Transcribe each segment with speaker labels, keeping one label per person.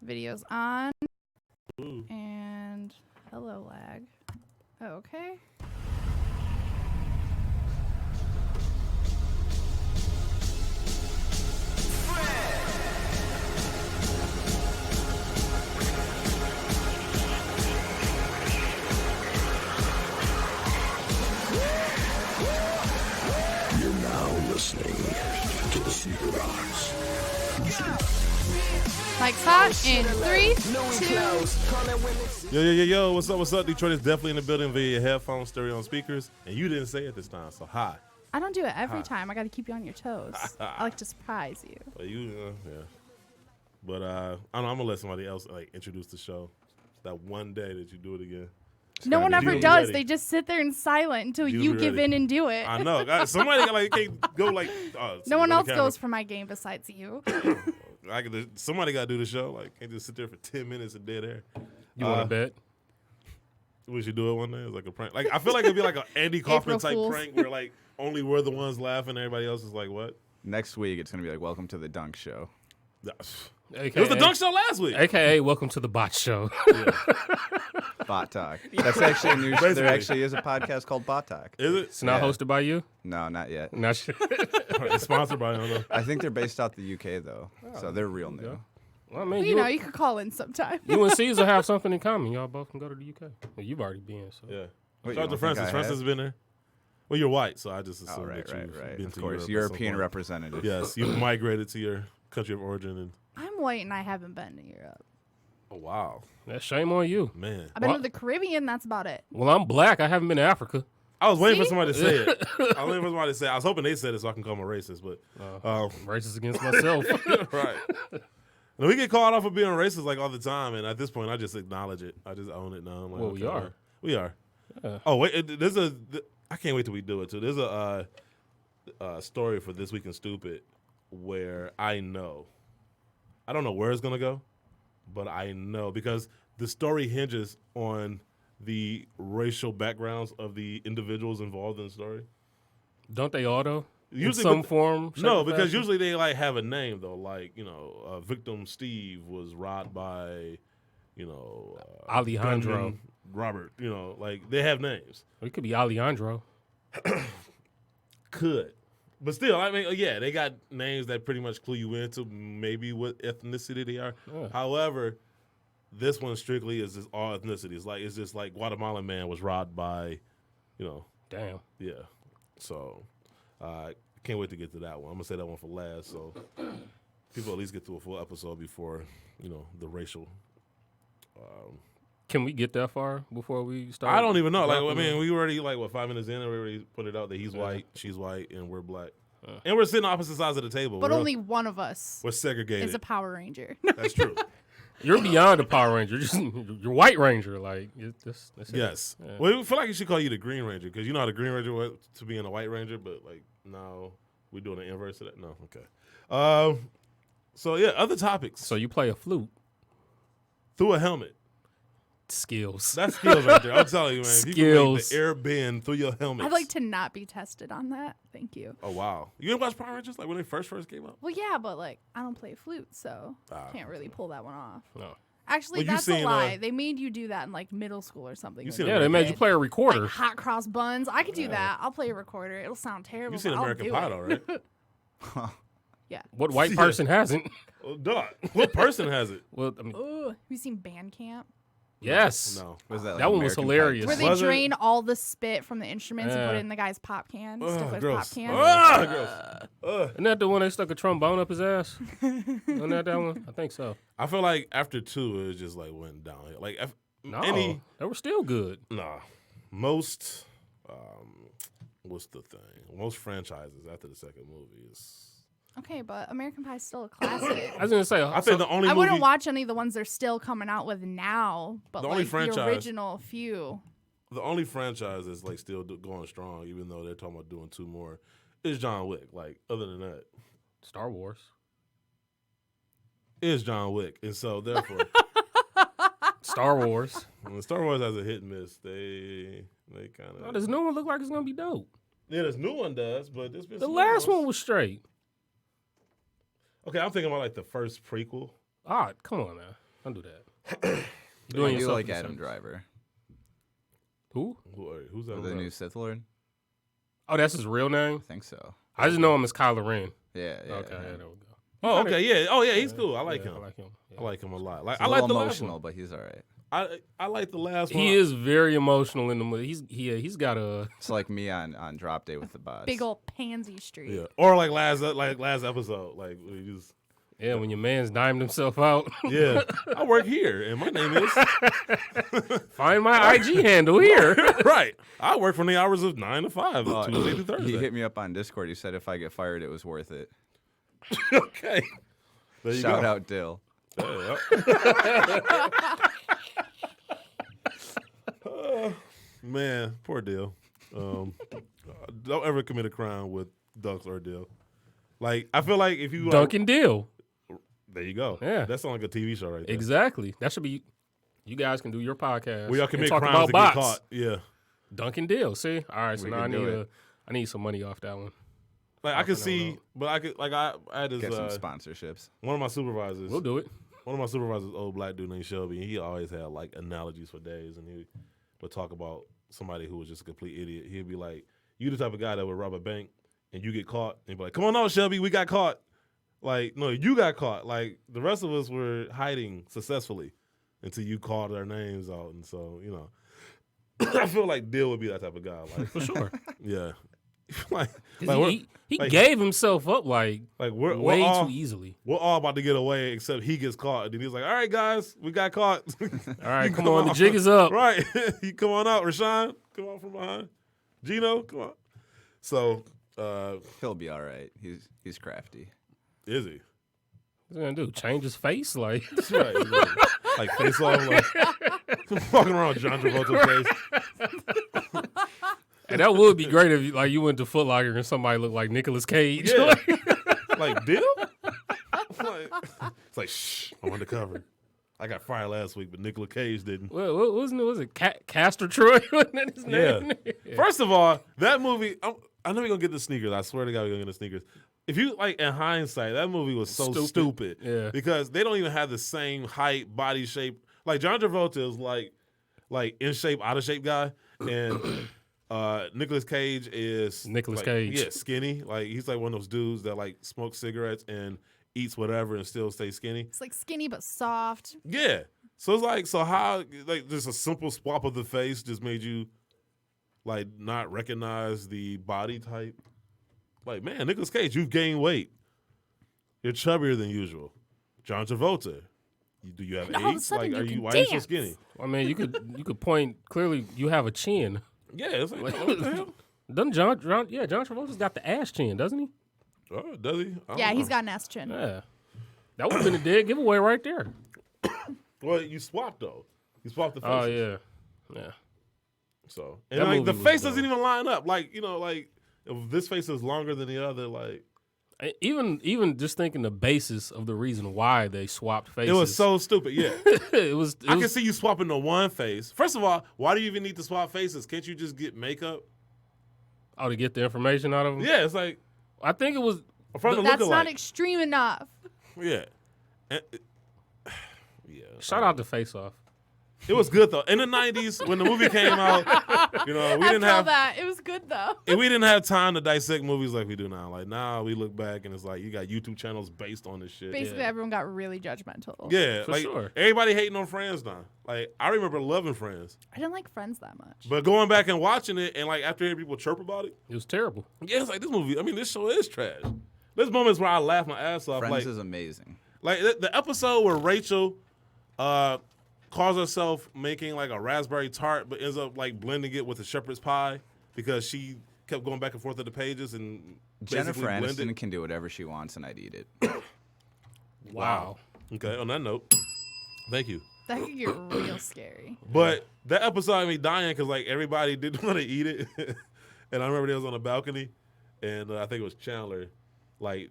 Speaker 1: Videos on.
Speaker 2: Ooh.
Speaker 1: And hello, lag. Okay.
Speaker 3: You're now listening to the Secret Box.
Speaker 1: Mike's hot in 3, 2.
Speaker 2: Yo. What's up? Detroit is definitely in the building via your headphones, stereo, and speakers. And you didn't say it this time, so hi.
Speaker 1: I don't do it every time. I got to keep you on your toes. I like to surprise you.
Speaker 2: Well, yeah. But I don't know, I'm going to let somebody else introduce the show. That one day that you do it again.
Speaker 1: No one ever does.
Speaker 2: Ready.
Speaker 1: They just sit there in silent until you give in and do it.
Speaker 2: I know. Somebody can't go
Speaker 1: no one else goes for my game besides you.
Speaker 2: Somebody got to do the show. Can't just sit there for 10 minutes of dead air.
Speaker 4: You want to bet?
Speaker 2: We should do it one day. It's like a prank. I feel like it'd be like an Andy Kaufman type
Speaker 1: Fools.
Speaker 2: prank where only we're the ones laughing. Everybody else is like, what?
Speaker 5: Next week, it's going to be like, welcome to the Dunk Show.
Speaker 2: It was the Dunk Show last week.
Speaker 4: AKA, welcome to the Bot Show.
Speaker 5: Bot Talk. That's actually a new There actually is a podcast called Bot Talk.
Speaker 2: Is it?
Speaker 4: It's not hosted by you?
Speaker 5: No, not yet.
Speaker 4: Not sure.
Speaker 2: It's sponsored by him.
Speaker 5: I think they're based out the UK, though. So they're real new.
Speaker 4: Yeah. Well, I mean,
Speaker 1: You could call in sometime.
Speaker 4: You and Caesar have something in common. Y'all both can go to the UK. Well, you've already been, so.
Speaker 2: Yeah.
Speaker 5: Wait,
Speaker 2: Shout out to Francis. Francis has been there. Well, you're white, so I just assumed that you've been
Speaker 5: Of
Speaker 2: to
Speaker 5: course,
Speaker 2: Europe
Speaker 5: European representative.
Speaker 2: Yes, you've migrated to your country of origin. And
Speaker 1: I'm white and I haven't been to Europe.
Speaker 2: oh, wow.
Speaker 4: That's shame on you.
Speaker 2: Man.
Speaker 1: I've been to the Caribbean. That's about it.
Speaker 4: Well, I'm black. I haven't been to Africa.
Speaker 2: I was waiting for somebody to say it. I was hoping they said it so I can call them a racist, but
Speaker 4: Racist against myself.
Speaker 2: right. No, we get called off for being racist all the time, and at this point, I just acknowledge it. I just own it now. I'm like,
Speaker 4: Well,
Speaker 2: okay,
Speaker 4: we are.
Speaker 2: We are.
Speaker 4: Yeah.
Speaker 2: Oh wait, I can't wait till we do it too. There's a story for This Week in Stupid where I don't know where it's gonna go, but I know because the story hinges on the racial backgrounds of the individuals involved in the story.
Speaker 4: Don't they all, though?
Speaker 2: Usually,
Speaker 4: in some form?
Speaker 2: No,
Speaker 4: shape, or
Speaker 2: because
Speaker 4: fashion?
Speaker 2: usually they have a name though. Victim Steve was robbed by,
Speaker 4: Alejandro.
Speaker 2: gunman Robert. They have names.
Speaker 4: It could be Alejandro.
Speaker 2: Could, but still, they got names that pretty much clue you into maybe what ethnicity they are.
Speaker 4: Yeah.
Speaker 2: However, this one strictly is just all ethnicities. It's just like Guatemalan man was robbed by,
Speaker 4: Damn.
Speaker 2: yeah. So, can't wait to get to that one. I'm gonna say that one for last, so people at least get to a full episode before the racial.
Speaker 4: Can we get that far before we start?
Speaker 2: I don't even know. We already 5 minutes in, and we already put it out that he's white, she's white, and we're black, and we're sitting opposite sides of the table.
Speaker 1: But only one of us
Speaker 2: we're segregated.
Speaker 1: is a Power Ranger.
Speaker 2: That's true.
Speaker 4: You're beyond a Power Ranger. You're White Ranger. That's
Speaker 2: Yes.
Speaker 4: Yeah.
Speaker 2: Well, we feel like you should call you the Green Ranger because you know how the Green Ranger went to being a White Ranger, but now we're doing the inverse of that. No, okay. So yeah, other topics.
Speaker 4: So you play a flute.
Speaker 2: Through a helmet.
Speaker 4: Skills.
Speaker 2: That's skills right there. I'm telling you, man. If you can make
Speaker 4: Skills.
Speaker 2: the air bend through your helmet.
Speaker 1: I'd like to not be tested on that. Thank you.
Speaker 2: Oh wow. You didn't watch Power Rangers when they first came out?
Speaker 1: Well, yeah, but I don't play flute, so can't really pull that one off.
Speaker 4: No.
Speaker 1: Actually,
Speaker 2: Well, you
Speaker 1: that's a
Speaker 2: seen,
Speaker 1: lie. They made you do that in middle school or something.
Speaker 2: You
Speaker 1: when
Speaker 2: seen
Speaker 1: you
Speaker 4: Yeah,
Speaker 1: were
Speaker 4: they
Speaker 1: a
Speaker 4: made you
Speaker 1: kid.
Speaker 4: play a recorder.
Speaker 1: Hot cross buns. I could do that. I'll play a recorder. It'll sound terrible.
Speaker 2: You seen
Speaker 1: but I'll
Speaker 2: American
Speaker 1: do
Speaker 2: Pie,
Speaker 1: it.
Speaker 2: though, right?
Speaker 1: Yeah.
Speaker 4: What white person hasn't?
Speaker 2: Oh, duh. What person has it?
Speaker 4: Well, I mean,
Speaker 1: Ooh, have you seen Bandcamp?
Speaker 4: yes.
Speaker 2: No.
Speaker 5: Was that
Speaker 4: That one was
Speaker 5: American Pie?
Speaker 4: hilarious.
Speaker 1: Where they
Speaker 2: Was it?
Speaker 1: drain all the spit from the instruments and put
Speaker 4: Yeah.
Speaker 1: it in the guy's pop can.
Speaker 2: Ugh,
Speaker 1: Stifler's
Speaker 2: gross.
Speaker 1: pop can.
Speaker 2: Gross.
Speaker 4: Isn't that the one they stuck a trombone up his ass? Wasn't that one? I think so.
Speaker 2: I feel like after 2, it just went downhill.
Speaker 4: No, they were still good.
Speaker 2: Nah. Most, what's the thing? Most franchises after the second movie is.
Speaker 1: Okay, but American Pie is still a classic.
Speaker 4: I was gonna say.
Speaker 2: I think the only
Speaker 1: I
Speaker 2: movie.
Speaker 1: wouldn't watch any of the ones they're still coming out with now, but
Speaker 2: The only
Speaker 1: the
Speaker 2: franchise-
Speaker 1: original few.
Speaker 2: The only franchise that's still going strong, even though they're talking about doing 2 more, is John Wick. Other than that,
Speaker 4: Star Wars.
Speaker 2: is John Wick, and so therefore,
Speaker 4: Star Wars.
Speaker 2: when Star Wars has a hit and miss, they kind
Speaker 4: Oh,
Speaker 2: of.
Speaker 4: this new one look like it's gonna be dope.
Speaker 2: Yeah, this new one does, but there's been
Speaker 4: The
Speaker 2: some
Speaker 4: last
Speaker 2: ones.
Speaker 4: one was straight.
Speaker 2: Okay, I'm thinking about the first prequel.
Speaker 4: Ah, come on now. Don't do that.
Speaker 5: I do like Adam Driver.
Speaker 4: Who?
Speaker 2: Who's that?
Speaker 5: The new Sith Lord?
Speaker 4: Oh, that's his real name?
Speaker 5: I think so.
Speaker 4: I just know him as Kylo Ren.
Speaker 5: Yeah.
Speaker 4: Okay, yeah, there we go.
Speaker 2: Oh, okay, yeah. Oh, yeah, he's cool. I like him.
Speaker 4: I like him. Yeah.
Speaker 2: I like him a lot.
Speaker 5: He's
Speaker 2: I
Speaker 5: a
Speaker 2: like
Speaker 5: little
Speaker 2: the
Speaker 5: emotional,
Speaker 2: last one.
Speaker 5: but he's all right.
Speaker 2: I like the last one.
Speaker 4: He is very emotional in the movie. He's got a.
Speaker 5: It's like me on drop day with the bots.
Speaker 1: Big old pansy street.
Speaker 2: Yeah, or like last episode, like we just.
Speaker 4: Yeah, when your man's dimed himself out.
Speaker 2: Yeah, I work here, and my name is.
Speaker 4: Find my IG handle here.
Speaker 2: Right, I work from the hours of 9 to 5, Tuesday to Thursday.
Speaker 5: He hit me up on Discord. He said if I get fired, it was worth it.
Speaker 2: Okay. There you
Speaker 5: Shout
Speaker 2: go.
Speaker 5: out Dill.
Speaker 2: Man, poor Dill. Don't ever commit a crime with Dunks or Dill. Like, I feel like if you
Speaker 4: Duncan Deal.
Speaker 2: there you go.
Speaker 4: Yeah.
Speaker 2: That sounds like a TV show right there.
Speaker 4: Exactly. That should be. You guys can do your podcast.
Speaker 2: We all commit
Speaker 4: talk
Speaker 2: crimes
Speaker 4: about
Speaker 2: to
Speaker 4: bots.
Speaker 2: get caught. Yeah.
Speaker 4: Duncan Deal. See, all right. So
Speaker 5: We
Speaker 4: now
Speaker 5: can
Speaker 4: I need some money off that one.
Speaker 2: Like I could see, but I could I had this
Speaker 5: Get some sponsorships.
Speaker 2: one of my supervisors.
Speaker 4: We'll do it.
Speaker 2: One of my supervisors, old black dude named Shelby, and he always had like analogies for days, and he would talk about somebody who was just a complete idiot. He'd be like, "You the type of guy that would rob a bank, and you get caught, and be like, come on out, Shelby, we got caught.' Like, no, you got caught. Like the rest of us were hiding successfully until you called our names out, and so I feel like Dill would be that type of guy. Like
Speaker 4: For sure.
Speaker 2: yeah, like
Speaker 4: He
Speaker 2: like-
Speaker 4: gave himself up like
Speaker 2: we're
Speaker 4: way
Speaker 2: all,
Speaker 4: too easily.
Speaker 2: We're all about to get away except he gets caught. And then he's like, all right, guys, we got caught.
Speaker 4: All right,
Speaker 2: You
Speaker 4: come on. The
Speaker 2: out.
Speaker 4: jig is up.
Speaker 2: Right. You come on out. Rashawn, come on from behind. Gino, come on. So,
Speaker 5: He'll be all right. He's crafty.
Speaker 2: is he?
Speaker 4: What's he gonna do? Change his face? Like
Speaker 2: That's right. Like face off, like walking around with John Travolta's face.
Speaker 4: and that would be great if you went to Foot Locker and somebody looked like Nicolas Cage.
Speaker 2: Yeah. Like, Dill? It's like, shh, I'm undercover. I got fired last week, but Nicolas Cage didn't.
Speaker 4: What wasn't it? Was it Castor Troy? Wasn't that his name?
Speaker 2: Yeah. First of all, that movie, I know we're going to get the sneakers. I swear to God, we're going to get the sneakers. If you, like, in hindsight, that movie was so stupid.
Speaker 4: Yeah.
Speaker 2: Because they don't even have the same height, body shape. Like, John Travolta is, like in shape, out of shape guy. And Nicolas Cage is...
Speaker 4: Nicolas
Speaker 2: like,
Speaker 4: Cage.
Speaker 2: Yeah, skinny. Like, he's like one of those dudes that, like, smokes cigarettes and eats whatever and still stays skinny.
Speaker 1: It's like skinny but soft.
Speaker 2: Yeah. So it's like, so how, like, just a simple swap of the face just made you, like, not recognize the body type? Like, man, Nicolas Cage, you've gained weight. You're chubbier than usual. John Travolta, do you have
Speaker 1: And all of a
Speaker 2: AIDS?
Speaker 1: sudden
Speaker 2: Like,
Speaker 1: you can
Speaker 2: why are you so
Speaker 1: dance.
Speaker 2: skinny?
Speaker 4: I mean, you could point clearly. You have a chin.
Speaker 2: Yeah, it's like, what the hell?
Speaker 4: Doesn't John Travolta's got the ass chin, doesn't he?
Speaker 2: Oh, does he? I don't
Speaker 1: Yeah, he's
Speaker 2: know.
Speaker 1: got an ass chin.
Speaker 4: Yeah. That would have been a dead giveaway right there.
Speaker 2: Well, you swapped, though. You swapped the faces.
Speaker 4: Oh yeah, yeah.
Speaker 2: So, and
Speaker 4: That
Speaker 2: like, the
Speaker 4: movie was
Speaker 2: face doesn't
Speaker 4: dumb.
Speaker 2: even line up. Like, like, if this face is longer than the other, like,
Speaker 4: Even just thinking the basis of the reason why they swapped faces.
Speaker 2: it was so stupid. Yeah.
Speaker 4: it was.
Speaker 2: I can see you swapping the one face. First of all, why do you even need to swap faces? Can't you just get makeup?
Speaker 4: Oh, to get the information out of them.
Speaker 2: Yeah, it's like
Speaker 4: I think it was.
Speaker 2: from the
Speaker 1: That's
Speaker 2: look
Speaker 1: not
Speaker 2: alike.
Speaker 1: extreme enough.
Speaker 2: Yeah. And- yeah.
Speaker 4: Shout out to Face Off.
Speaker 2: It was good though. In the '90s, when the movie came out, we
Speaker 1: After
Speaker 2: didn't
Speaker 1: all
Speaker 2: have
Speaker 1: that, it was good though.
Speaker 2: we didn't have time to dissect movies like we do now. Like now, we look back and it's like you got YouTube channels based on this shit.
Speaker 1: Basically, everyone got really judgmental.
Speaker 2: Yeah,
Speaker 4: For
Speaker 2: like
Speaker 4: sure.
Speaker 2: everybody hating on Friends now. Like I remember loving Friends,
Speaker 1: I didn't like Friends that much.
Speaker 2: but going back and watching it, and like after hearing people chirp about it,
Speaker 4: It was terrible.
Speaker 2: yeah, it's like this movie. I mean, this show is trash. There's moments where I laugh my ass off.
Speaker 5: Friends
Speaker 2: like
Speaker 5: is amazing.
Speaker 2: Like the episode where Rachel calls herself making like a raspberry tart, but ends up like blending it with a shepherd's pie because she kept going back and forth at the pages and
Speaker 5: Jennifer
Speaker 2: basically blended.
Speaker 5: Aniston can do whatever she wants, and I'd eat it.
Speaker 4: Wow.
Speaker 2: Okay, on that note, thank you.
Speaker 1: That could get real scary.
Speaker 2: But that episode had me dying because like everybody didn't want to eat it, and I remember they was on the balcony, and I think it was Chandler, like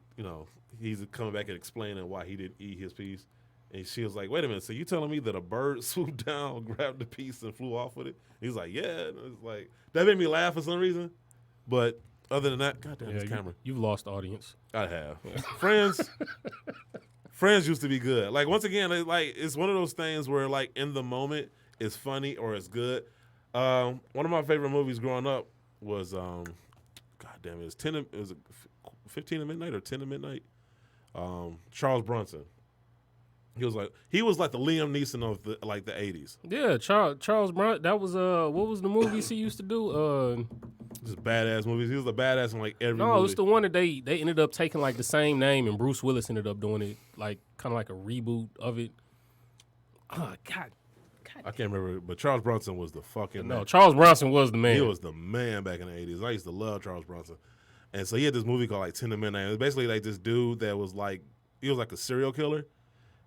Speaker 2: he's coming back and explaining why he didn't eat his piece. And she was like, wait a minute, so you telling me that a bird swooped down, grabbed the piece, and flew off with it? He's like, yeah. And it was like, that made me laugh for some reason. But other than that, goddamn, this camera.
Speaker 4: You've lost audience.
Speaker 2: I have. Friends Friends used to be good. Like once again, it's one of those things where like in the moment it's funny or it's good. One of my favorite movies growing up was God damn it, it was 15 to Midnight or 10 to Midnight. Charles Bronson. He was like the Liam Neeson of the 80s.
Speaker 4: Yeah, Charles Bronson. That was what was the movies he used to do?
Speaker 2: Just badass movies. He was a badass in like every movie.
Speaker 4: No, it was the one that they ended up taking like the same name, and Bruce Willis ended up doing it like kind of like a reboot of it. Oh God.
Speaker 2: I can't remember, but Charles Bronson was the fucking man.
Speaker 4: Charles Bronson was the man.
Speaker 2: He was the man back in the 80s. I used to love Charles Bronson. And so he had this movie called like 10 to Midnight. It was basically like this dude that was like, he was like a serial killer.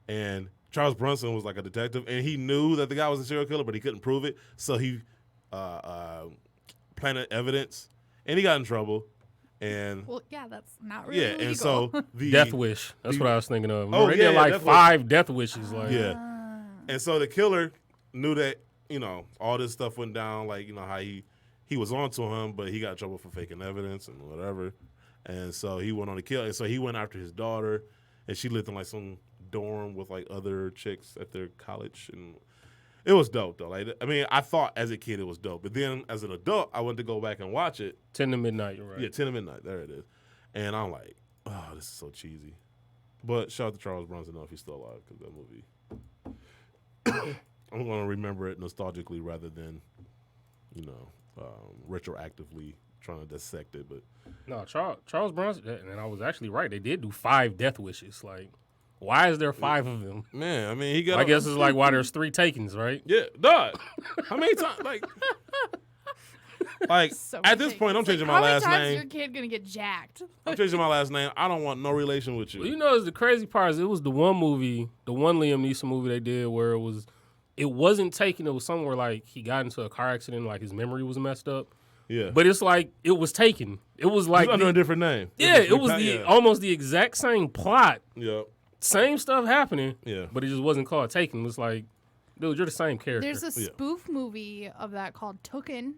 Speaker 2: And Charles Bronson was like a detective. And he knew that the guy was a serial killer, but he couldn't prove it. So he planted evidence. And he got in trouble. And
Speaker 1: well, yeah, that's not really illegal.
Speaker 2: And so the
Speaker 4: Death Wish. That's what I was thinking of.
Speaker 2: Oh,
Speaker 4: they
Speaker 2: yeah,
Speaker 4: did like
Speaker 2: Death
Speaker 4: 5 Death Wishes. Like,
Speaker 2: yeah. And so the killer knew that, all this stuff went down, like, how he was onto him, but he got in trouble for faking evidence and whatever. And so he went on to kill. And so he went after his daughter, and she lived in like some dorm with like other chicks at their college. And it was dope though. Like, I mean, I thought as a kid it was dope, but then as an adult, I went to go back and watch it.
Speaker 4: 10 to Midnight, you're right.
Speaker 2: Yeah, 10 to Midnight. There it is. And I'm like, oh, this is so cheesy. But shout out to Charles Bronson if he's still alive, because that movie. I'm going to remember it nostalgically rather than, retroactively trying to dissect it. But
Speaker 4: no, Charles Bronson, and I was actually right. They did do 5 Death Wishes. Like, why is there 5 of them?
Speaker 2: Man, I mean, he got.
Speaker 4: I guess it's like why there's 3 takings, right?
Speaker 2: Yeah, dog. How many times? Like
Speaker 1: So
Speaker 2: at this point, I'm changing my last
Speaker 1: How many times
Speaker 2: name.
Speaker 1: is your kid gonna get jacked?
Speaker 2: I'm changing my last name. I don't want no relation with you.
Speaker 4: Well, the crazy part is it was the one movie, the one Liam Neeson movie they did where it wasn't taken. It was somewhere like he got into a car accident, like his memory was messed up.
Speaker 2: Yeah,
Speaker 4: but it's like it was taken. It was like
Speaker 2: under a different name.
Speaker 4: Yeah, it was almost the exact same plot.
Speaker 2: Yeah,
Speaker 4: same stuff happening.
Speaker 2: Yeah,
Speaker 4: but it just wasn't called Taken. It was like, dude, you're the same character.
Speaker 1: There's a spoof movie of that called Tooken.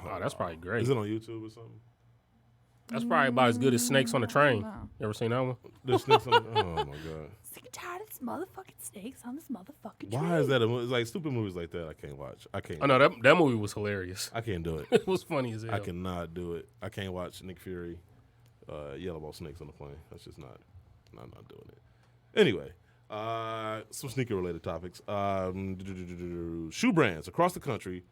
Speaker 4: Oh, that's probably great.
Speaker 2: Is it on YouTube or something?
Speaker 4: That's probably about as good as Snakes on the Train.
Speaker 1: No.
Speaker 4: You ever seen that one?
Speaker 2: The Snakes on the Oh my god.
Speaker 1: Sick and tired of this motherfucking snakes on this motherfucking
Speaker 2: Why
Speaker 1: train.
Speaker 2: is that a movie? It's like stupid movies like that I can't watch. I can't.
Speaker 4: Oh no, that movie was hilarious.
Speaker 2: I can't do it.
Speaker 4: It was funny as hell.
Speaker 2: I cannot do it. I can't watch Nick Fury yell about snakes on the plane. That's just not doing it. Anyway, some sneaker related topics. Shoe brands across the country,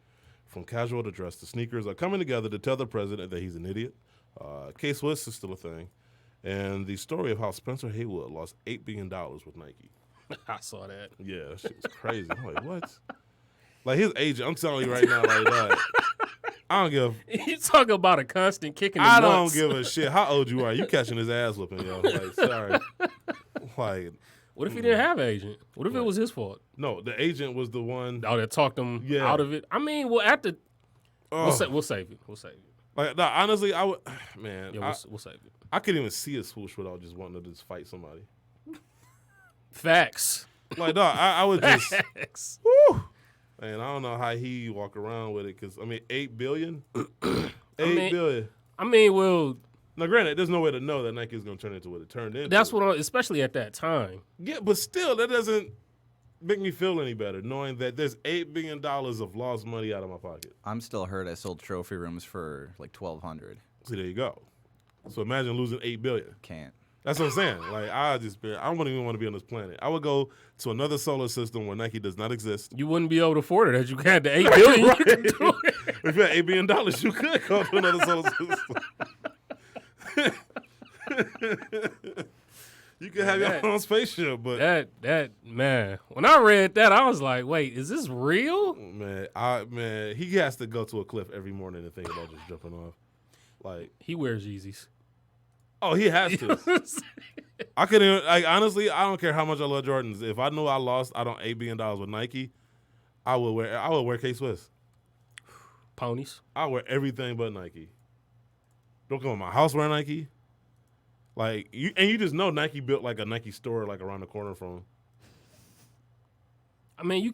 Speaker 2: from casual to dress to sneakers, are coming together to tell the president that he's an idiot. K-Swiss is still a thing. And the story of how Spencer Haywood lost $8 billion with Nike.
Speaker 4: I saw that.
Speaker 2: Yeah, that shit was crazy. I'm like, what? Like his agent, I'm telling you right now, like that. I don't give.
Speaker 4: You talk about a constant kicking.
Speaker 2: I don't give a shit how old you are. You catching his ass whooping, yo. Like, sorry. Like,
Speaker 4: what if he didn't have an agent? What if it was his fault?
Speaker 2: No, the agent was the one
Speaker 4: that talked him out of it. I mean, well, we'll save it. We'll save it.
Speaker 2: Like, no, honestly, I would, man.
Speaker 4: Yeah, we'll save it.
Speaker 2: I couldn't even see a swoosh without just wanting to just fight somebody.
Speaker 4: Facts.
Speaker 2: Like, no, I would just.
Speaker 4: Facts.
Speaker 2: Woo! And I don't know how he walk around with it because I mean, $8 billion. $8 billion.
Speaker 4: I mean, well.
Speaker 2: Now, granted, there's no way to know that Nike is going to turn into what it turned into.
Speaker 4: That's what, especially at that time.
Speaker 2: Yeah, but still, that doesn't make me feel any better knowing that there's $8 billion of lost money out of my pocket.
Speaker 5: I'm still hurt. I sold trophy rooms for like $1,200.
Speaker 2: See, there you go. So imagine losing $8 billion.
Speaker 5: Can't.
Speaker 2: That's what I'm saying. Like I wouldn't even want to be on this planet. I would go to another solar system where Nike does not exist.
Speaker 4: You wouldn't be able to afford it as you had the $8 billion.
Speaker 2: Right. If you had $8 billion, you could go to another solar system. You could have your own spaceship, but
Speaker 4: that man. When I read that, I was like, "Wait, is this real?"
Speaker 2: Man, he has to go to a cliff every morning and think about just jumping off. Like
Speaker 4: he wears Yeezys.
Speaker 2: Oh, he has to. I couldn't. Like honestly, I don't care how much I love Jordans. If I knew I lost out on $8 billion with Nike, I would wear K-Swiss.
Speaker 4: Ponies.
Speaker 2: I wear everything but Nike. Don't come to my house wearing Nike. Like you just know Nike built like a Nike store like around the corner from him.
Speaker 4: I mean, you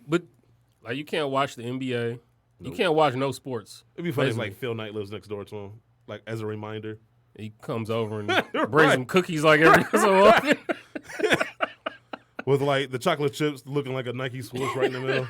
Speaker 4: can't watch the NBA. Nope. You can't watch no sports.
Speaker 2: It'd be funny if like Phil Knight lives next door to him, like as a reminder.
Speaker 4: He comes over and brings him cookies like every so often.
Speaker 2: with like the chocolate chips looking like a Nike swoosh right in the middle.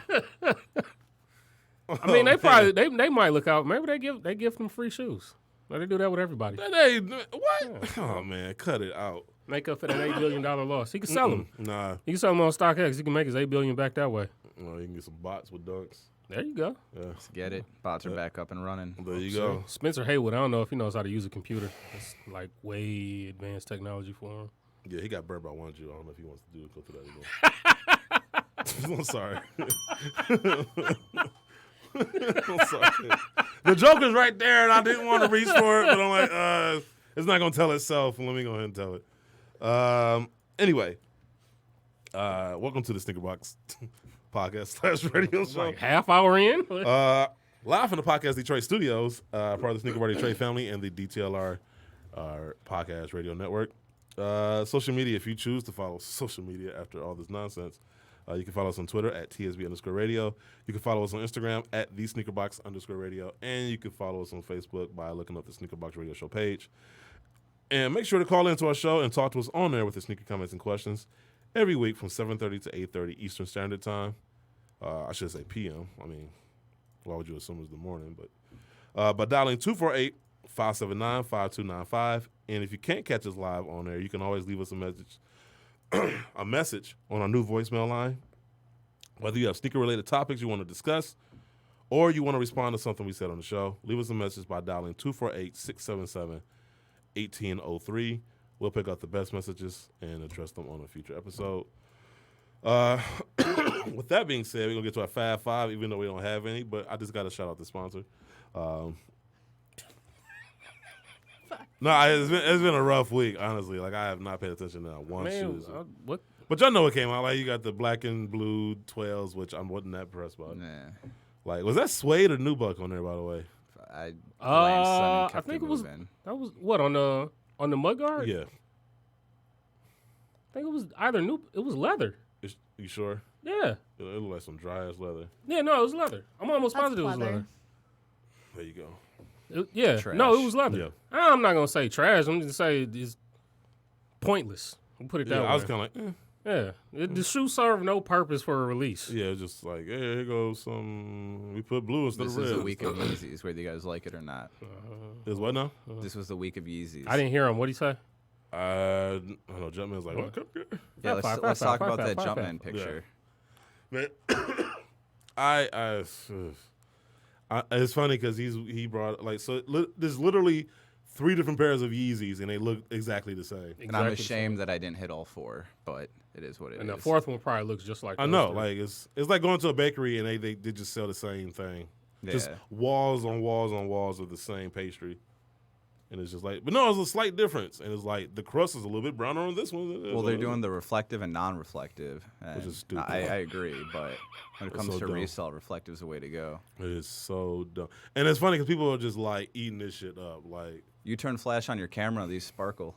Speaker 4: I mean, they probably they might look out. Maybe they give them free shoes. Like they do that with everybody.
Speaker 2: What? Oh man, cut it out.
Speaker 4: Make up for that $8 billion loss. He can sell them.
Speaker 2: Nah.
Speaker 4: He can sell them on StockX. He can make his $8 billion back that way.
Speaker 2: Well, you can get some bots with dunks.
Speaker 4: There you go.
Speaker 2: Yeah.
Speaker 5: Let's get it. Bots are back up and running.
Speaker 2: There you go.
Speaker 4: Spencer Haywood, I don't know if he knows how to use a computer. It's like way advanced technology for him.
Speaker 2: Yeah, he got burned by one Jew. I don't know if he wants to go through that anymore. I'm sorry. I'm sorry. The joke is right there, and I didn't want to reach for it, but I'm like, it's not going to tell itself. Let me go ahead and tell it. Anyway, welcome to the Snickerbox podcast / radio show.
Speaker 4: Like half hour in?
Speaker 2: Live from the Podcast Detroit studios, part of the Snickerbox Detroit family and the DTLR podcast radio network. Social media, if you choose to follow social media after all this nonsense, you can follow us on Twitter at TSB_radio. You can follow us on Instagram at TheSneakerbox_radio. And you can follow us on Facebook by looking up the Sneakerbox Radio Show page. And make sure to call into our show and talk to us on there with the sneaker comments and questions every week from 7:30 to 8:30 Eastern Standard Time. I should say p.m. I mean, why would you assume it's the morning? But by dialing 248-579-5295. And if you can't catch us live on there, you can always leave us a message on our new voicemail line. Whether you have sneaker-related topics you want to discuss or you want to respond to something we said on the show, leave us a message by dialing 248-677-1803. We'll pick out the best messages and address them on a future episode. With that being said, we're going to get to our Fab Five, even though we don't have any, but I just got to shout out the sponsor. No, it's been a rough week, honestly. Like, I have not paid attention to one shoes.
Speaker 4: What?
Speaker 2: But y'all know what came out. Like, you got the black and blue 12s, which I wasn't that impressed by.
Speaker 5: Nah.
Speaker 2: Like, was that Suede or Nubuck on there, by the way?
Speaker 5: I
Speaker 4: think it was. That was what on the mudguard?
Speaker 2: Yeah.
Speaker 4: I think it was either it was leather.
Speaker 2: You sure?
Speaker 4: Yeah.
Speaker 2: It looked like some dry ass leather.
Speaker 4: Yeah, no, it was leather. I'm almost
Speaker 1: That's
Speaker 4: positive it was leather.
Speaker 2: There you go.
Speaker 4: Yeah.
Speaker 5: Trash.
Speaker 4: No, it was leather.
Speaker 2: Yeah.
Speaker 4: I'm not gonna say trash. I'm just gonna say it's pointless. We'll put it that way.
Speaker 2: I was kind of like,
Speaker 4: Yeah. The shoe served no purpose for a release.
Speaker 2: Yeah, it's just like, hey, here goes some. We put blue instead
Speaker 5: This
Speaker 2: of red.
Speaker 5: is the week of Yeezys, whether you guys like it or not.
Speaker 2: Is what now?
Speaker 5: This was the week of Yeezys.
Speaker 4: I didn't hear him. What'd he say?
Speaker 2: I don't know. Jumpman's like, what?
Speaker 5: Yeah,
Speaker 4: Five,
Speaker 5: let's talk
Speaker 4: five,
Speaker 5: about that
Speaker 4: five,
Speaker 5: Jumpman picture.
Speaker 2: Man, it's funny because he brought like there's literally 3 different pairs of Yeezys and they look exactly the same.
Speaker 5: And I'm ashamed that I didn't hit all 4, but it is what it is.
Speaker 4: And the fourth one probably looks just like
Speaker 2: I
Speaker 4: those
Speaker 2: know,
Speaker 4: 3.
Speaker 2: like it's like going to a bakery and they just sell the same thing, just walls on walls on walls of the same pastry. And it's just like, but no, it's a slight difference. And it's like the crust is a little bit browner on this one.
Speaker 5: Well, they're doing the reflective and non-reflective.
Speaker 2: Which is stupid.
Speaker 5: I agree, but when it comes
Speaker 2: so
Speaker 5: to
Speaker 2: dumb.
Speaker 5: resale, reflective is the way to go.
Speaker 2: It is so dumb. And it's funny because people are just like eating this shit up. Like,
Speaker 5: You turn flash on your camera, these sparkle.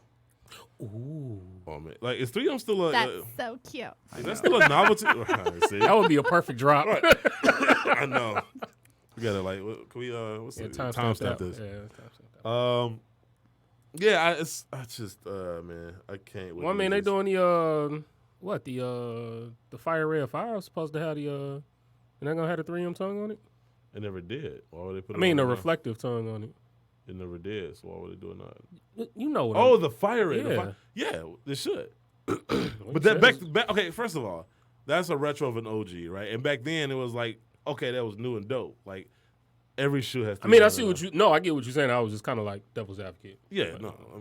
Speaker 4: Ooh.
Speaker 2: oh man, like is 3M still a?
Speaker 1: That's so cute.
Speaker 2: Is that still a novelty? See?
Speaker 4: That would be a perfect drop.
Speaker 2: I know. We gotta like, can we? What's
Speaker 4: Yeah,
Speaker 2: the
Speaker 4: timestamp
Speaker 2: this?
Speaker 4: Yeah, timestamp that.
Speaker 2: Yeah, I just, man, I can't.
Speaker 4: Well, I mean, they doing the the Fire Red 5 is supposed to have the they're not gonna have the 3M tongue on it.
Speaker 2: It never did. Why would they put?
Speaker 4: I mean, the
Speaker 2: on now?
Speaker 4: reflective tongue on it.
Speaker 2: It never did. So why would they do it now?
Speaker 4: You know what?
Speaker 2: Oh, the Fire Red.
Speaker 4: Yeah.
Speaker 2: Yeah, they should.
Speaker 4: What
Speaker 2: But that
Speaker 4: says-
Speaker 2: back, okay. First of all, that's a retro of an OG, right? And back then it was like, okay, that was new and dope. Like every shoe has.
Speaker 4: I mean, I see what you. No, I get what you're saying. I was just kind of like devil's advocate.
Speaker 2: Yeah, no, I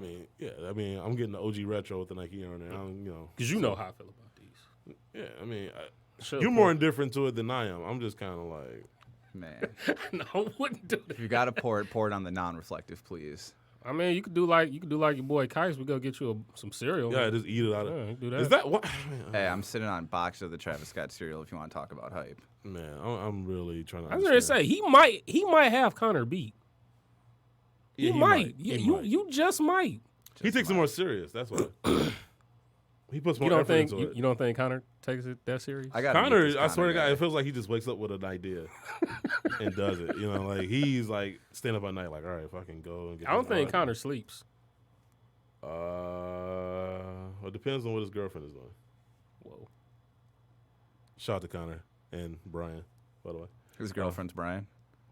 Speaker 2: mean, I'm getting the OG retro with the Nike on there.
Speaker 4: Because you know how I feel about these.
Speaker 2: Yeah, I mean,
Speaker 4: Sure,
Speaker 2: you're more indifferent to it than I am. I'm just kind of like,
Speaker 5: Man,
Speaker 4: no, I wouldn't do that.
Speaker 5: if you got to pour it on the non-reflective, please.
Speaker 4: I mean, you could do like your boy Kais. We go get you some cereal.
Speaker 2: yeah, just eat it out
Speaker 4: Yeah,
Speaker 2: of.
Speaker 4: you do that.
Speaker 2: Is that what?
Speaker 5: Hey, I'm sitting on a box of the Travis Scott cereal if you want to talk about hype.
Speaker 2: Man, I'm really trying to.
Speaker 4: I was gonna say he might have Connor beat.
Speaker 2: Yeah,
Speaker 4: He might.
Speaker 2: He might.
Speaker 4: You just might.
Speaker 2: He takes it more serious. That's why. He puts more
Speaker 4: You don't
Speaker 2: effort
Speaker 4: think
Speaker 2: into it.
Speaker 4: you don't think Connor takes it that serious?
Speaker 5: I got
Speaker 2: Connor, I swear to God, it feels like he just wakes up with an idea and does it. You know, like he's like staying up at night, like, all right, if I can go and get.
Speaker 4: I don't
Speaker 2: this
Speaker 4: think
Speaker 2: out.
Speaker 4: Connor sleeps.
Speaker 2: It depends on what his girlfriend is doing.
Speaker 4: Whoa.
Speaker 2: Shout out to Connor and Brian, by the way.
Speaker 5: His girlfriend's Brian.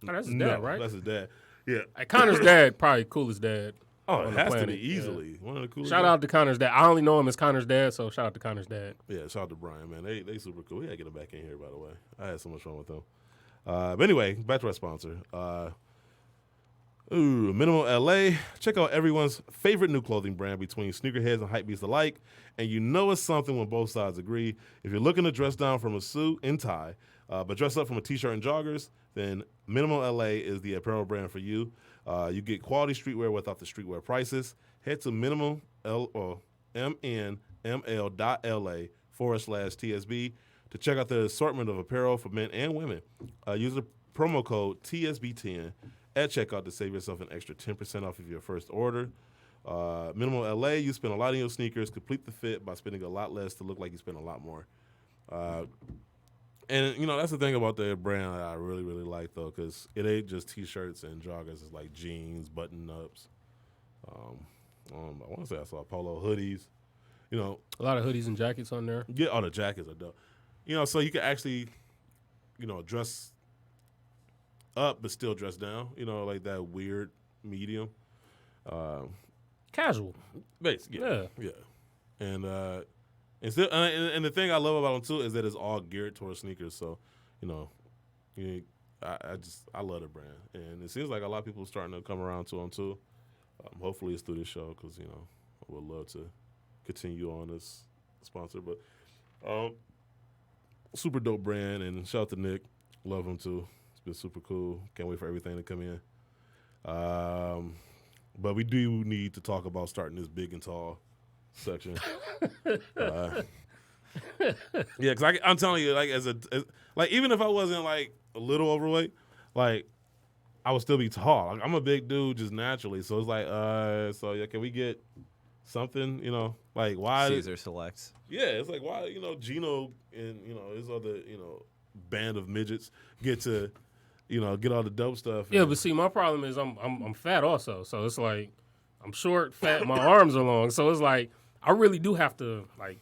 Speaker 4: Oh, that's his dad, right?
Speaker 2: That's his dad. Yeah.
Speaker 4: Hey, Connor's dad, probably coolest dad.
Speaker 2: Oh,
Speaker 4: on
Speaker 2: it
Speaker 4: the
Speaker 2: has to
Speaker 4: planet.
Speaker 2: be easily one of the coolest.
Speaker 4: Shout out to Connor's dad. I only know him as Connor's dad, so shout out to Connor's dad.
Speaker 2: Yeah, shout out to Brian, man. They super cool. We gotta get them back in here, by the way. I had so much fun with them. But anyway, back to our sponsor. Minimal LA. Check out everyone's favorite new clothing brand between sneakerheads and hypebeasts alike. And you know it's something when both sides agree. If you're looking to dress down from a suit and tie, but dress up from a t-shirt and joggers, then Minimal LA is the apparel brand for you. You get quality streetwear without the streetwear prices. Head to mnml.la/TSB to check out the assortment of apparel for men and women. Use the promo code TSB10 at checkout to save yourself an extra 10% off of your first order. Minimal LA, you spend a lot on your sneakers. Complete the fit by spending a lot less to look like you spend a lot more. And, you know, that's the thing about their brand that I really, really like, though, because it ain't just T-shirts and joggers. It's like jeans, button-ups. I want to say I saw polo hoodies. You know.
Speaker 4: A lot of hoodies and jackets on there.
Speaker 2: Yeah, all the jackets are dope. You know, so you can actually, you know, dress up but still dress down. You know, like that weird medium.
Speaker 4: Casual.
Speaker 2: Basically, yeah. And and the thing I love about them too is that it's all geared towards sneakers. So, you know, I love the brand, and it seems like a lot of people are starting to come around to them too. Hopefully, it's through this show because, you know, I would love to continue on this sponsor. But super dope brand, and shout out to Nick, love him too. It's been super cool. Can't wait for everything to come in. But we do need to talk about starting this big and tall section. Yeah, because I'm telling you, like, like even if I wasn't like a little overweight, like I would still be tall. Like, I'm a big dude just naturally, so it's like, so yeah, can we get something? You know, like why
Speaker 5: Caesar selects.
Speaker 2: Yeah, it's like why Gino and his other band of midgets get to get all the dope stuff.
Speaker 4: Yeah, but see, my problem is I'm fat also, so it's like I'm short, fat, my arms are long, so it's like I really do have to like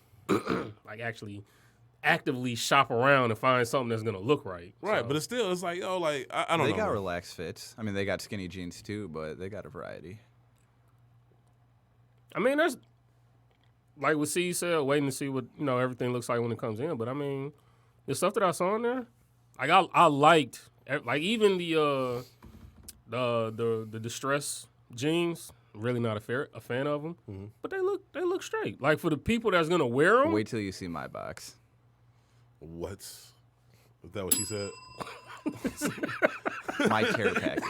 Speaker 4: like actually actively shop around and find something that's gonna look right.
Speaker 2: Right,
Speaker 4: so.
Speaker 2: but it's like like I don't know.
Speaker 5: They got relaxed fits. I mean, they got skinny jeans too, but they got a variety.
Speaker 4: I mean, there's like what C said, waiting to see what everything looks like when it comes in. But I mean, the stuff that I saw in there, like I liked, like even the distress jeans. Really not a fan of them, but they look straight. Like for the people that's gonna wear them.
Speaker 5: Wait till you see my box.
Speaker 2: What? Is that what she said?
Speaker 5: My care package.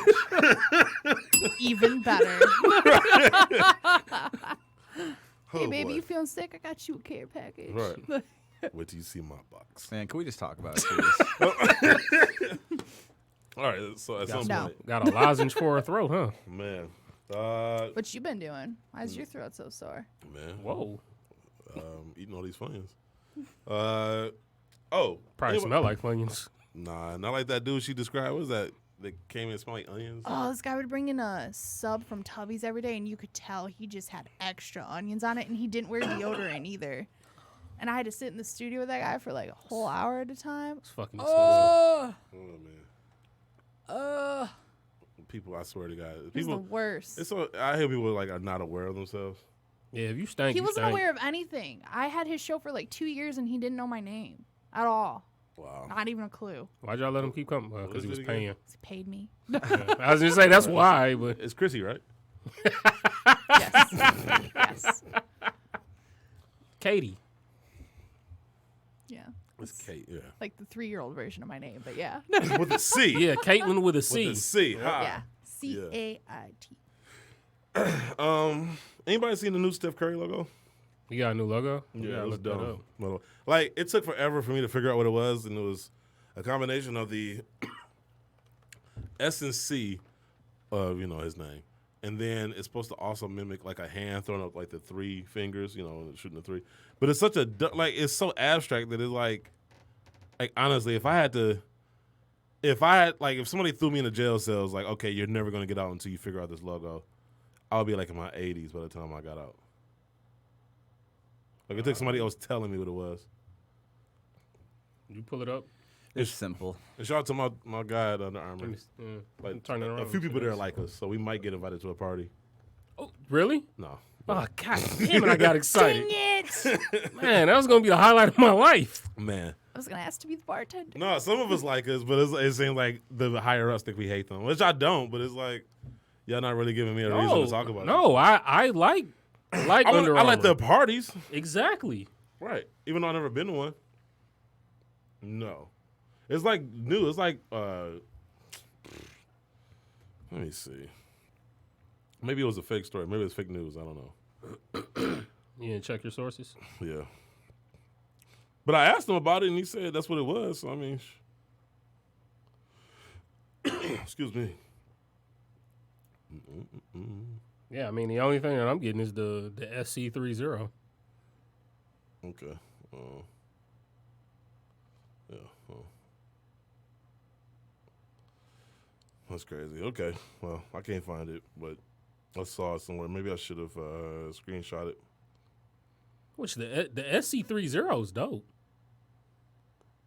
Speaker 1: Even better. Hey,
Speaker 2: Oh,
Speaker 1: baby,
Speaker 2: boy.
Speaker 1: you feeling sick? I got you a care package.
Speaker 2: Right. Wait till you see my box.
Speaker 5: Man, can we just talk about it, please?
Speaker 2: All right, so at some
Speaker 1: No.
Speaker 2: point,
Speaker 4: Got a lozenge for a throat, huh?
Speaker 2: man.
Speaker 1: What you been doing? Why is your throat so sore?
Speaker 2: Man.
Speaker 4: Whoa.
Speaker 2: Eating all these Funyuns.
Speaker 4: Probably smell like Funyuns.
Speaker 2: Nah, not like that dude she described. What was that? That came and smelled like onions?
Speaker 1: Oh, this guy would bring in a sub from Tubby's every day, and you could tell he just had extra onions on it, and he didn't wear deodorant either. And I had to sit in the studio with that guy for like a whole hour at a time.
Speaker 4: It's fucking disgusting.
Speaker 2: Oh, man. People, I swear to God.
Speaker 1: He's the
Speaker 2: People,
Speaker 1: worst.
Speaker 2: I hear people like are not aware of themselves.
Speaker 4: Yeah, if you stank,
Speaker 1: He
Speaker 4: you
Speaker 1: wasn't
Speaker 4: stank.
Speaker 1: aware of anything. I had his show for like 2 years, and he didn't know my name at all.
Speaker 2: Wow.
Speaker 1: Not even a clue.
Speaker 4: Why'd y'all let him keep coming? Because he
Speaker 2: is
Speaker 4: was
Speaker 2: it again?
Speaker 4: paying.
Speaker 1: He paid me.
Speaker 4: Yeah. I was gonna say that's why, but
Speaker 2: It's Chrissy, right?
Speaker 1: Yes. Yes.
Speaker 4: Katie.
Speaker 1: Yeah.
Speaker 2: It's Kate, yeah.
Speaker 1: Like the 3-year-old version of my name, but yeah.
Speaker 2: With a C.
Speaker 4: Yeah, Caitlin with a C.
Speaker 2: With a C. Ha.
Speaker 1: Yeah. C-A-I-T.
Speaker 2: Anybody seen the new Steph Curry logo?
Speaker 4: You got a new logo?
Speaker 2: Yeah, it was
Speaker 4: look that
Speaker 2: dumb.
Speaker 4: up.
Speaker 2: Well, like, it took forever for me to figure out what it was, and it was a combination of the S and C of, his name. And then it's supposed to also mimic, like, a hand throwing up, like, the 3 fingers, shooting the 3. But it's such a, it's so abstract that it's like honestly, if somebody threw me in a jail cell, it's like, okay, you're never going to get out until you figure out this logo, I would be, like, in my 80s by the time I got out. Like, it took somebody else telling me what it was.
Speaker 4: You pull it up.
Speaker 5: It's simple.
Speaker 2: And shout out to my guy at Under Armour. Like
Speaker 4: turn it around.
Speaker 2: a few people there like us, so we might get invited to a party.
Speaker 4: Oh, really?
Speaker 2: No.
Speaker 4: Oh, God damn it, I got excited.
Speaker 1: Dang it!
Speaker 4: Man, that was going to be the highlight of my life.
Speaker 2: Man.
Speaker 1: I was gonna ask to be the bartender.
Speaker 2: No, some of us like us, but it seems like the higher ups think we hate them, which I don't. But it's like y'all not really giving me a reason to talk about it.
Speaker 4: No, I like Under Armour.
Speaker 2: I like the parties.
Speaker 4: Exactly.
Speaker 2: Right. Even though I've never been to one. No. It's like new. It's like let me see. Maybe it was a fake story. Maybe it's fake news. I don't know.
Speaker 4: You didn't check your sources?
Speaker 2: Yeah. But I asked him about it, and he said that's what it was. So, I mean, excuse me.
Speaker 4: Yeah, I mean, the only thing that I'm getting is the SC30.
Speaker 2: Okay. Yeah. That's crazy. Okay. Well, I can't find it, but I saw it somewhere. Maybe I should have screenshot it.
Speaker 4: Which the SC30 is dope.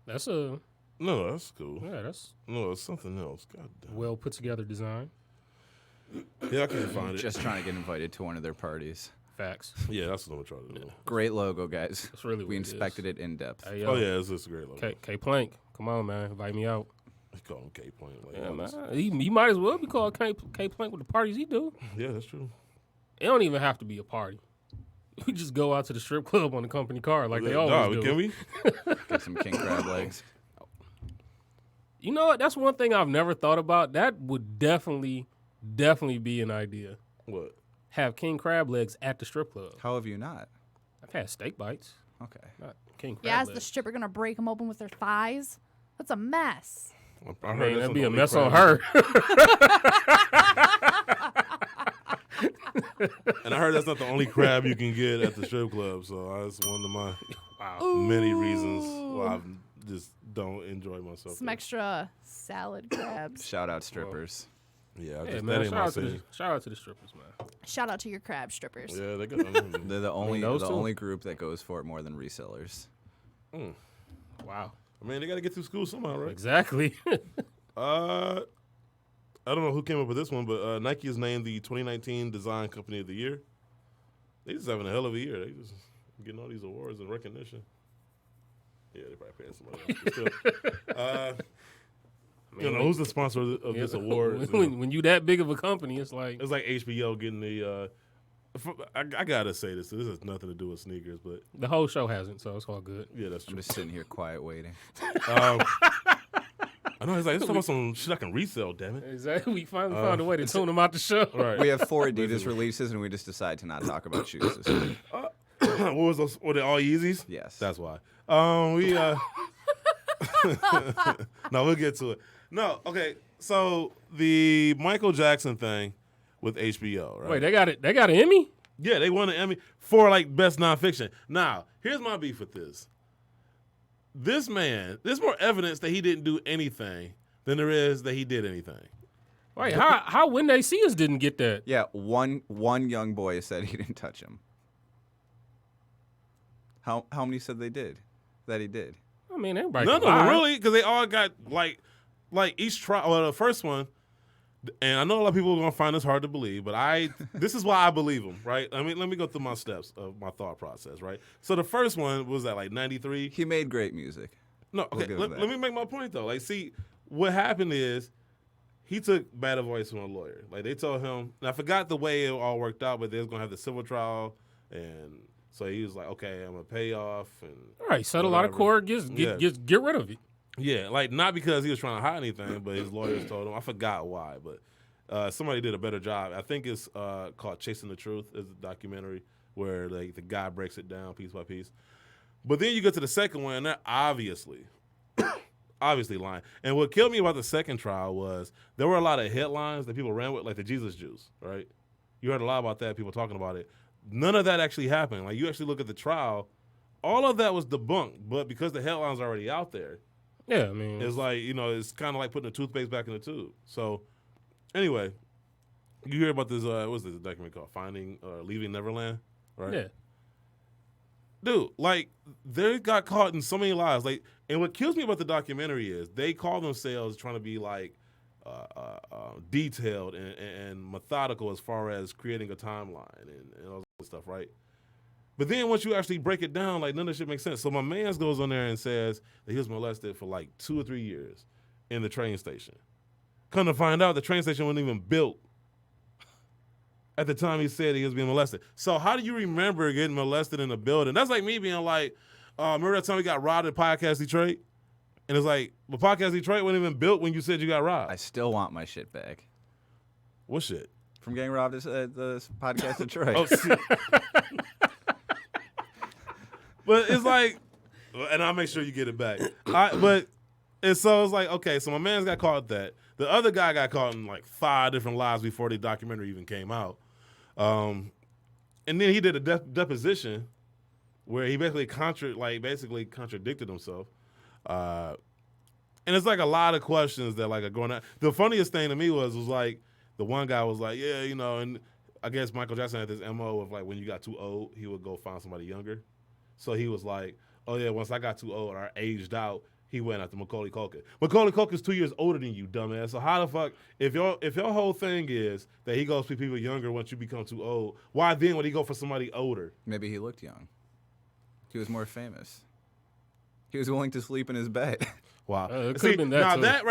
Speaker 4: That's a
Speaker 2: No, that's cool.
Speaker 4: yeah, that's
Speaker 2: No, it's something else. God damn.
Speaker 4: well put together design.
Speaker 2: Yeah, I can't find it.
Speaker 5: Just trying to get invited to one of their parties.
Speaker 4: Facts.
Speaker 2: Yeah, that's what I'm trying to do.
Speaker 5: Great logo, guys.
Speaker 4: That's really what
Speaker 5: We
Speaker 4: it
Speaker 5: inspected
Speaker 4: is.
Speaker 5: it in depth.
Speaker 4: Hey,
Speaker 2: Oh yeah, it's a great logo.
Speaker 4: K Plank, come on, man, invite me out.
Speaker 2: He called him K Point. Like,
Speaker 4: Yeah,
Speaker 2: oh,
Speaker 4: man. He might as well be called K Plank with the parties he do.
Speaker 2: yeah, that's true.
Speaker 4: It don't even have to be a party. We just go out to the strip club on the company car like they always do.
Speaker 2: Can we?
Speaker 5: Get some king crab legs.
Speaker 4: You know what? That's one thing I've never thought about. That would definitely be an idea.
Speaker 2: What?
Speaker 4: Have king crab legs at the strip club.
Speaker 5: How have you not?
Speaker 4: I've had steak bites,
Speaker 5: Okay.
Speaker 4: not king crab
Speaker 1: Yeah, is
Speaker 4: legs.
Speaker 1: the stripper gonna break them open with their thighs? That's a mess.
Speaker 2: I
Speaker 4: I
Speaker 2: heard
Speaker 4: mean,
Speaker 2: that's
Speaker 4: that'd be a
Speaker 2: only
Speaker 4: mess on
Speaker 2: crab.
Speaker 4: her.
Speaker 2: And I heard that's not the only crab you can get at the strip club. So that's one of my many reasons why I just don't enjoy myself.
Speaker 1: Some
Speaker 2: there.
Speaker 1: extra salad crabs.
Speaker 5: Shout out strippers.
Speaker 2: Yeah,
Speaker 4: Yeah,
Speaker 2: just,
Speaker 4: man.
Speaker 2: that ain't my
Speaker 4: Shout
Speaker 2: thing.
Speaker 4: out to the strippers, man.
Speaker 1: Shout out to your crab strippers.
Speaker 2: Yeah, they got.
Speaker 5: They're the only
Speaker 4: those two?
Speaker 5: only group that goes for it more than resellers.
Speaker 4: Wow.
Speaker 2: I mean, they got to get through school somehow, right?
Speaker 4: Exactly.
Speaker 2: I don't know who came up with this one, but Nike is named the 2019 Design Company of the Year. They just having a hell of a year. They just getting all these awards and recognition. Yeah, they probably paying somebody else. But still. You know, who's the sponsor of this award?
Speaker 4: when you that big of a company, it's like
Speaker 2: It's like HBO getting the. I gotta say this. This has nothing to do with sneakers, but
Speaker 4: the whole show hasn't, so it's all good.
Speaker 2: yeah, that's
Speaker 5: I'm
Speaker 2: true.
Speaker 5: just sitting here quiet waiting.
Speaker 2: I know it's like it's talking about some shit I can resell. Damn it!
Speaker 4: Exactly. We finally found a way to tune them out the show.
Speaker 2: Right.
Speaker 5: We have 4 Adidas releases, and we just decided to not talk about shoes this week.
Speaker 2: What was those? Were they all Yeezys?
Speaker 5: Yes.
Speaker 2: That's why. We no, we'll get to it. No, okay. So the Michael Jackson thing with HBO, right?
Speaker 4: Wait, they got it. They got an Emmy?
Speaker 2: Yeah, they won an Emmy for like best nonfiction. Now, here's my beef with this. This man, there's more evidence that he didn't do anything than there is that he did anything.
Speaker 4: Wait, how when they see us didn't get that?
Speaker 5: Yeah, one young boy said he didn't touch him. How many said they did? That he did?
Speaker 4: I mean, everybody.
Speaker 2: None of
Speaker 4: can
Speaker 2: them
Speaker 4: lie.
Speaker 2: really, because they all got like each trial. Well, the first one, and I know a lot of people are gonna find this hard to believe, but this is why I believe them, right? I mean, let me go through my steps of my thought process, right? So the first one was at like 93.
Speaker 5: He made great music.
Speaker 2: No,
Speaker 5: We'll
Speaker 2: okay.
Speaker 5: give
Speaker 2: Let
Speaker 5: him that.
Speaker 2: me make my point though. Like, see, what happened is he took bad advice from a lawyer. Like they told him, and I forgot the way it all worked out, but they was gonna have the civil trial, and so he was like, okay, I'm gonna pay off, and
Speaker 4: All right, settle out of
Speaker 2: whatever.
Speaker 4: court,
Speaker 2: Yeah.
Speaker 4: get rid of it.
Speaker 2: Yeah, like not because he was trying to hide anything, but his lawyers told him. I forgot why, but somebody did a better job. I think it's called "Chasing the Truth." Is a documentary where like the guy breaks it down piece by piece. But then you get to the second one, and they're obviously lying. And what killed me about the second trial was there were a lot of headlines that people ran with, like the Jesus juice, right? You heard a lot about that, people talking about it. None of that actually happened. Like you actually look at the trial, all of that was debunked. But because the headlines are already out there,
Speaker 4: Yeah, I mean,
Speaker 2: it's like, you know, it's kind of like putting the toothpaste back in the tube. So, anyway, you hear about this, what's this document called? Leaving Neverland, right?
Speaker 4: yeah.
Speaker 2: dude, like they got caught in so many lies. Like, and what kills me about the documentary is they call themselves trying to be like detailed and methodical as far as creating a timeline and all that stuff, right? But then once you actually break it down, like none of that shit makes sense. So my man goes on there and says that he was molested for like 2 or 3 years in the train station. Come to find out, the train station wasn't even built at the time he said he was being molested. So how do you remember getting molested in a building? That's like me being like, remember that time we got robbed at Podcast Detroit? And it's like, but Podcast Detroit wasn't even built when you said you got robbed.
Speaker 5: I still want my shit back.
Speaker 2: What shit?
Speaker 5: From getting robbed at the Podcast Detroit.
Speaker 2: Oh, shit. But it's like, and I'll make sure you get it back. And so it's like, okay, so my man's got caught that. The other guy got caught in like 5 different lies before the documentary even came out. And then he did a deposition where he basically contradicted himself. And it's like a lot of questions that like are going on. The funniest thing to me was like the one guy was like, yeah, you know, and I guess Michael Jackson had this MO of like when you got too old, he would go find somebody younger. So he was like, oh yeah, once I got too old or aged out, he went after Macaulay Culkin. Macaulay Culkin's 2 years older than you, dumbass. So how the fuck, if your whole thing is that he goes for people younger once you become too old, why then would he go for somebody older?
Speaker 5: Maybe he looked young. He was more famous. He was willing to sleep in his bed.
Speaker 2: Wow.
Speaker 4: It could have been that
Speaker 2: now
Speaker 4: too.
Speaker 2: that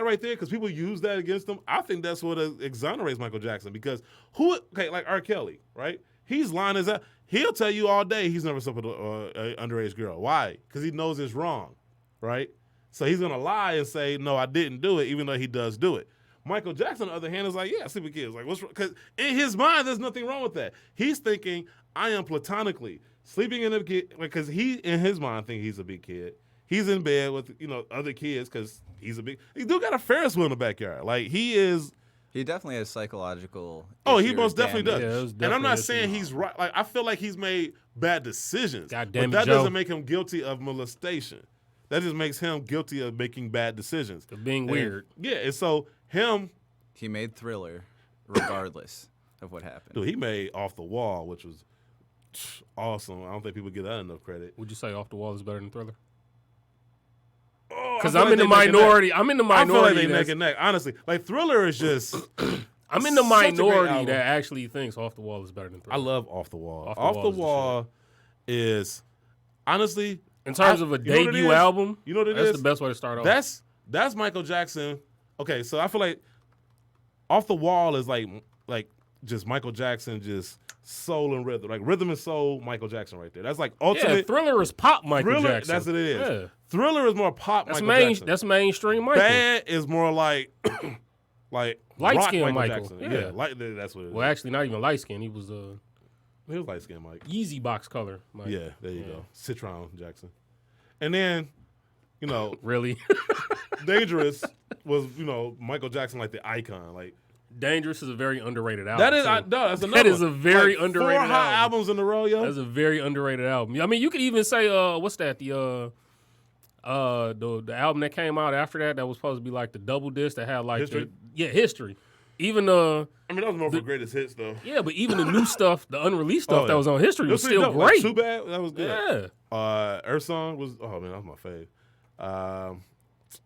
Speaker 2: right there, because people use that against him, I think that's what exonerates Michael Jackson. Because like R. Kelly, right? He's lying as that. He'll tell you all day he's never slept with an underage girl. Why? Because he knows it's wrong, right? So he's going to lie and say, no, I didn't do it, even though he does do it. Michael Jackson, on the other hand, is like, yeah, I sleep with kids. Like, what's wrong? Because in his mind, there's nothing wrong with that. He's thinking, I am platonically sleeping in a kid, because he, in his mind, think he's a big kid. He's in bed with, other kids because he's a big. He do got a Ferris wheel in the backyard. Like, he is.
Speaker 5: He definitely has psychological.
Speaker 2: Oh, he most definitely does.
Speaker 4: Yeah,
Speaker 2: and I'm not saying he's right. Like, I feel like he's made bad decisions.
Speaker 4: God damn
Speaker 2: but
Speaker 4: it,
Speaker 2: that
Speaker 4: Joe.
Speaker 2: doesn't make him guilty of molestation. That just makes him guilty of making bad decisions.
Speaker 4: Of being weird.
Speaker 2: Yeah, and so him.
Speaker 5: He made Thriller, regardless of what happened.
Speaker 2: Dude, he made Off the Wall, which was awesome. I don't think people give that enough credit.
Speaker 4: Would you say Off the Wall is better than Thriller?
Speaker 2: Because
Speaker 4: I'm in the minority. I'm in the minority.
Speaker 2: I feel like they neck and neck. Honestly, like Thriller is just.
Speaker 4: I'm in the minority that actually thinks Off the Wall is better than Thriller.
Speaker 2: I love Off the Wall. Off the Wall is honestly
Speaker 4: in terms of a debut album.
Speaker 2: You know what it
Speaker 4: is?
Speaker 2: is?
Speaker 4: That's the best way to start off.
Speaker 2: That's Michael Jackson. Okay, so I feel like Off the Wall is like just Michael Jackson, just soul and rhythm, like rhythm and soul. Michael Jackson right there. That's like ultimate.
Speaker 4: Yeah, Thriller is pop Michael Jackson.
Speaker 2: That's what it is.
Speaker 4: Yeah.
Speaker 2: Thriller is more pop
Speaker 4: That's
Speaker 2: Michael Jackson.
Speaker 4: That's mainstream Michael.
Speaker 2: Bad is more like
Speaker 4: light
Speaker 2: rock
Speaker 4: skin Michael.
Speaker 2: Jackson.
Speaker 4: Yeah,
Speaker 2: that's what it is.
Speaker 4: Well, actually, not even light skin. He was
Speaker 2: light skin Mike.
Speaker 4: Yeezy box color Mike.
Speaker 2: Yeah, there you go. Citron Jackson. And then,
Speaker 4: really,
Speaker 2: Dangerous was Michael Jackson like the icon. Like
Speaker 4: Dangerous is a very underrated album.
Speaker 2: that is that's another.
Speaker 4: That is
Speaker 2: one.
Speaker 4: a very
Speaker 2: like
Speaker 4: underrated
Speaker 2: 4 hot albums in a row, yo.
Speaker 4: That's a very underrated album. I mean, you could even say what's that? The album that came out after that was supposed to be like the double disc that had like
Speaker 2: History?
Speaker 4: History. Even
Speaker 2: I mean, that was more for greatest hits though.
Speaker 4: yeah, but even the new stuff, the unreleased stuff that was on History was still
Speaker 2: dope.
Speaker 4: great.
Speaker 2: Like, Too Bad, that was good.
Speaker 4: Yeah.
Speaker 2: Earth Song was that was my fave.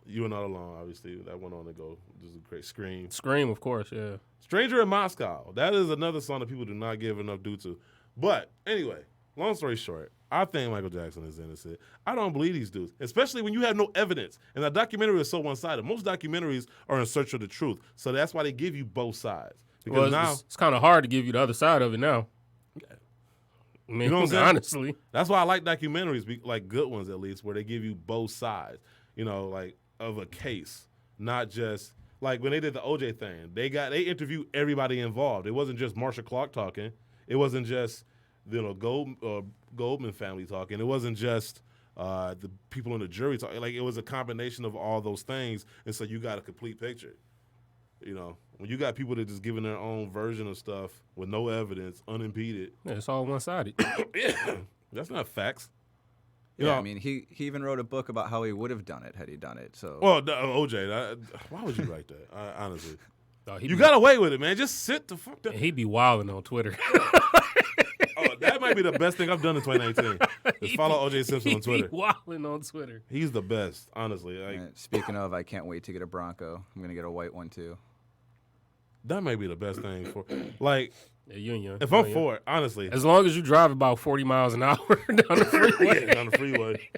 Speaker 2: You Are Not Alone, obviously. That went on to go. This is a great Scream.
Speaker 4: Scream, of course, yeah.
Speaker 2: Stranger in Moscow. That is another song that people do not give enough due to. But anyway, long story short, I think Michael Jackson is innocent. I don't believe these dudes, especially when you have no evidence. And the documentary is so one-sided. Most documentaries are in search of the truth. So that's why they give you both sides. Because now
Speaker 4: it's kind of hard to give you the other side of it now. I mean,
Speaker 2: you know what I'm saying?
Speaker 4: honestly.
Speaker 2: That's why I like documentaries, like good ones at least, where they give you both sides, like of a case, not just like when they did the OJ thing. They interviewed everybody involved. It wasn't just Marcia Clark talking. It wasn't just Goldman family talking. It wasn't just the people in the jury talking. Like it was a combination of all those things, and so you got a complete picture. When you got people that just giving their own version of stuff with no evidence, unimpeded.
Speaker 4: Yeah, it's all one-sided.
Speaker 2: Yeah, that's not facts.
Speaker 5: I mean, he even wrote a book about how he would have done it had he done it. So,
Speaker 2: well, OJ, why would you write that? Honestly,
Speaker 4: You
Speaker 2: got away with it, man. Just sit the fuck down.
Speaker 4: He'd be wilding on Twitter.
Speaker 2: Oh, That might be the best thing I've done in 2019. Is follow O.J. Simpson on Twitter.
Speaker 4: Wilding on Twitter.
Speaker 2: He's the best, honestly. Like,
Speaker 5: Speaking of, I can't wait to get a Bronco. I'm gonna get a white one too.
Speaker 2: that may be the best thing for, like,
Speaker 4: Yeah, you and young.
Speaker 2: if I'm for it, honestly.
Speaker 4: As long as you drive about 40 miles an hour down the freeway.
Speaker 2: Yeah, down the freeway.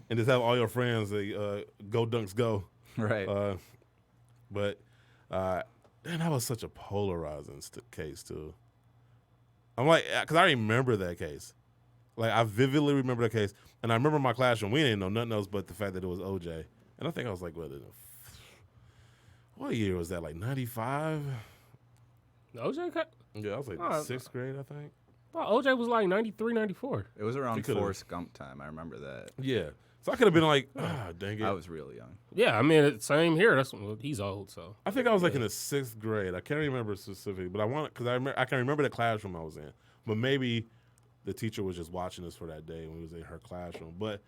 Speaker 2: And just have all your friends go Dunks go.
Speaker 5: Right.
Speaker 2: But man, that was such a polarizing case too. I'm like, because I remember that case. Like, I vividly remember that case, and I remember my classroom. We didn't know nothing else but the fact that it was OJ. And I think I was like, what year was that? Like 95?
Speaker 4: OJ?
Speaker 2: Yeah, I was like sixth grade, I think.
Speaker 4: Well, OJ was like 93, 94.
Speaker 5: It was around Forrest Gump time. I remember that.
Speaker 2: Yeah. So I could have been like, dang it.
Speaker 5: I was really young.
Speaker 4: Yeah, I mean, same here. He's old, so.
Speaker 2: I think I was like in the sixth grade. I can't remember specifically, but I can remember the classroom I was in. But maybe the teacher was just watching us for that day when we was in her classroom. But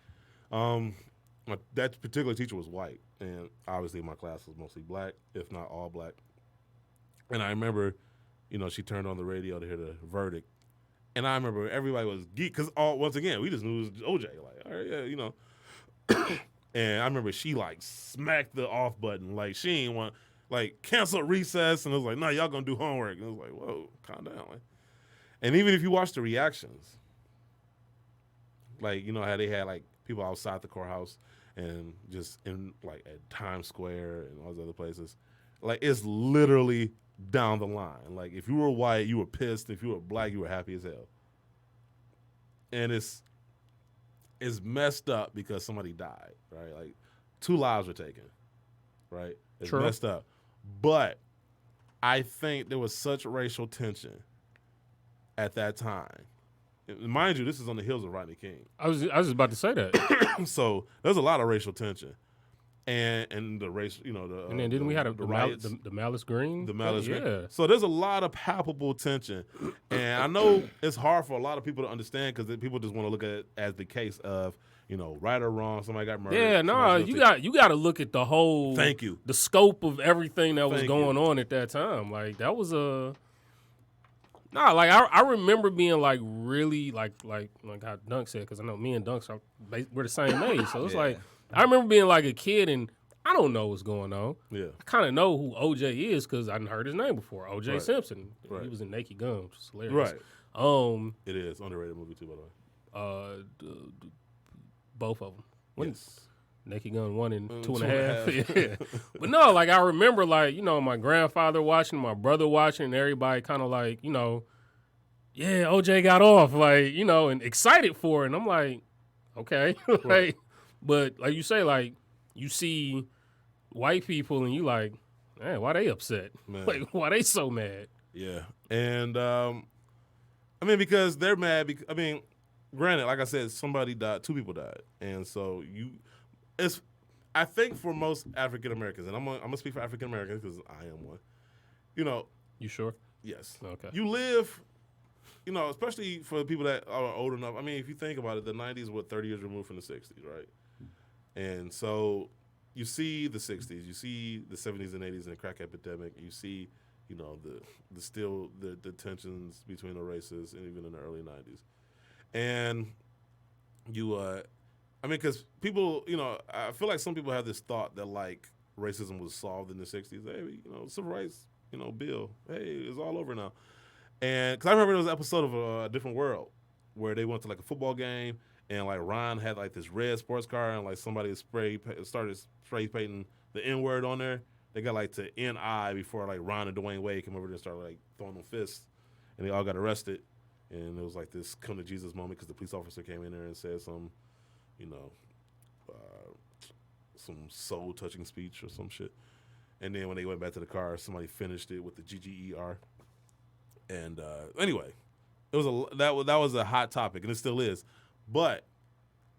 Speaker 2: that particular teacher was white, and obviously my class was mostly black, if not all black. And I remember, she turned on the radio to hear the verdict, and I remember everybody was geek because once again we just knew it was OJ. Like, all right, yeah, And I remember she like smacked the off button, like she ain't want like cancel recess, and it was like, no, y'all gonna do homework. And it was like, whoa, calm down. Like, and even if you watch the reactions, like how they had like people outside the courthouse and just in like at Times Square and all those other places, like it's literally down the line. Like if you were white, you were pissed. If you were black, you were happy as hell. And it's messed up because somebody died, right? Like 2 lives were taken, right? It's
Speaker 4: True.
Speaker 2: Messed up. But I think there was such racial tension at that time. And mind you, this is on the heels of Rodney King.
Speaker 4: I was just about to say that.
Speaker 2: So there's a lot of racial tension. And the race, the
Speaker 4: And then didn't we have
Speaker 2: the riots,
Speaker 4: the Malice Green?
Speaker 2: the malice.
Speaker 4: Yeah.
Speaker 2: So there's a lot of palpable tension, and I know it's hard for a lot of people to understand because people just want to look at it as the case of right or wrong, somebody got murdered.
Speaker 4: Yeah, no, you got to look at the whole.
Speaker 2: Thank you.
Speaker 4: The scope of everything that was
Speaker 2: Thank
Speaker 4: going on at that time, like that was a. Nah, like I remember being like really like how Dunk said, because I know me and Dunk we're the same age, so it's like. I remember being like a kid and I don't know what's going on.
Speaker 2: Yeah.
Speaker 4: I kind of know who OJ is because I heard his name before. OJ
Speaker 2: Right.
Speaker 4: Simpson.
Speaker 2: Right.
Speaker 4: He was in Naked Gun, which is hilarious.
Speaker 2: Right. It is underrated movie too, by the way.
Speaker 4: Both of them.
Speaker 2: Yes.
Speaker 4: Naked Gun 1 and 2 and2 a
Speaker 2: and
Speaker 4: half.
Speaker 2: a half.
Speaker 4: Yeah. But no, like I remember like, my grandfather watching, my brother watching, and everybody kind of like, yeah, OJ got off, like, and excited for it. And I'm like, okay. like,
Speaker 2: Right.
Speaker 4: But like you say, like, you see white people and you like, man, why they upset?
Speaker 2: Man.
Speaker 4: Like, why they so mad?
Speaker 2: Yeah. And because they're mad. Granted, like I said, somebody died. 2 people died, and so I think for most African Americans, and I'm gonna speak for African Americans because I am one.
Speaker 4: You sure?
Speaker 2: Yes.
Speaker 4: Okay.
Speaker 2: You live. Especially for the people that are old enough. I mean, if you think about it, the 90s were 30 years removed from the 60s, right? And so you see the 60s, you see the 70s and 80s and the crack epidemic, you see, the tensions between the races and even in the early 90s. And because people, I feel like some people have this thought that like racism was solved in the 60s. Hey, civil rights, bill, hey, it's all over now. And because I remember there was an episode of A Different World where they went to like a football game and like Ron had like this red sports car and like somebody started spray painting the N word on there. They got like to N-I before like Ron and Dwayne Wade came over there and started like throwing them fists, and they all got arrested. And it was like this come to Jesus moment because the police officer came in there and said some soul touching speech or some shit. And then when they went back to the car, somebody finished it with the GGER. And anyway, it was that was a hot topic, and it still is. But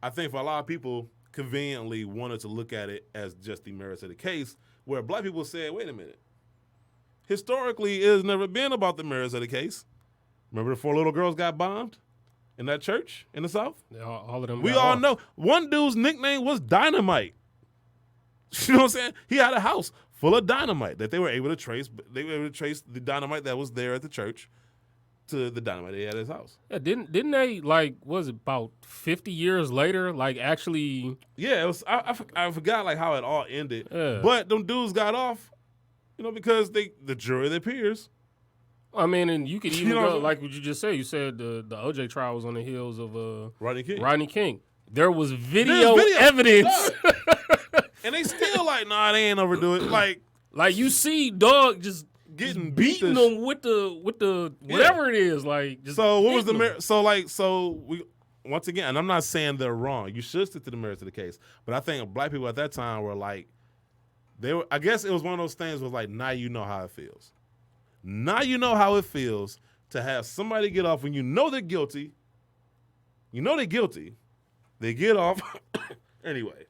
Speaker 2: I think for a lot of people, conveniently wanted to look at it as just the merits of the case, where black people said, "Wait a minute. Historically, it has never been about the merits of the case. Remember the 4 little girls got bombed in that church in the South?
Speaker 4: All of them.
Speaker 2: We
Speaker 4: got
Speaker 2: all
Speaker 4: off.
Speaker 2: know one dude's nickname was Dynamite. You know what I'm saying? He had a house full of dynamite that they were able to trace. They were able to trace the dynamite that was there at the church to the dynamite they had at his house.
Speaker 4: Yeah, didn't they like was it about 50 years later like actually?
Speaker 2: Yeah, it was. I forgot like how it all ended.
Speaker 4: Yeah.
Speaker 2: But them dudes got off, because the jury, their peers.
Speaker 4: I mean, and you could even
Speaker 2: You know,
Speaker 4: go like what you just said. You said the OJ trial was on the heels of
Speaker 2: Rodney King.
Speaker 4: There was video evidence,
Speaker 2: and they still like, nah, they ain't overdo it.
Speaker 4: Like you see, dog just beating them with the whatever it is. Like, just
Speaker 2: so what was the
Speaker 4: them.
Speaker 2: so we once again, and I'm not saying they're wrong. You should stick to the merits of the case, but I think black people at that time were like, I guess it was one of those things was like, now you know how it feels. Now you know how it feels to have somebody get off when you know they're guilty. You know they're guilty. They get off anyway.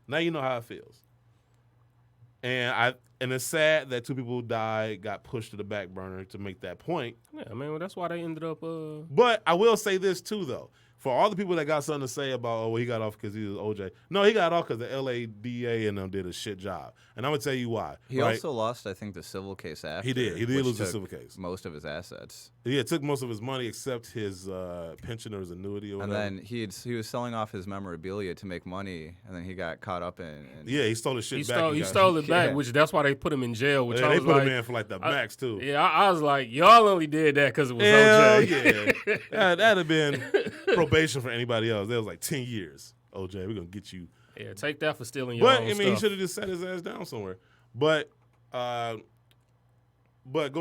Speaker 2: Now you know how it feels. And it's sad that two people who died got pushed to the back burner to make that point.
Speaker 4: Yeah, I mean, that's why they ended up.
Speaker 2: But I will say this too, though. For all the people that got something to say about, he got off because he was OJ. No, he got off because the LADA and them did a shit job. And I'm going to tell you why.
Speaker 5: He also lost, I think, the civil case after.
Speaker 2: He did. He did lose the civil case.
Speaker 5: Most of his assets.
Speaker 2: Yeah, it took most of his money except his pension or his annuity or whatever.
Speaker 5: And then he was selling off his memorabilia to make money, and then he got caught up in.
Speaker 2: Yeah, he stole his shit back.
Speaker 4: He stole it back, which that's why they put him in jail. Which
Speaker 2: yeah,
Speaker 4: I was
Speaker 2: they put
Speaker 4: like,
Speaker 2: him in for like the max too.
Speaker 4: Yeah, I was like, y'all only did that because it was
Speaker 2: Hell
Speaker 4: OJ.
Speaker 2: Yeah, that'd have been probation for anybody else. That was like 10 years. OJ, we're gonna get you.
Speaker 4: Yeah, take that for stealing your own stuff.
Speaker 2: He should have just sat his ass down somewhere. But going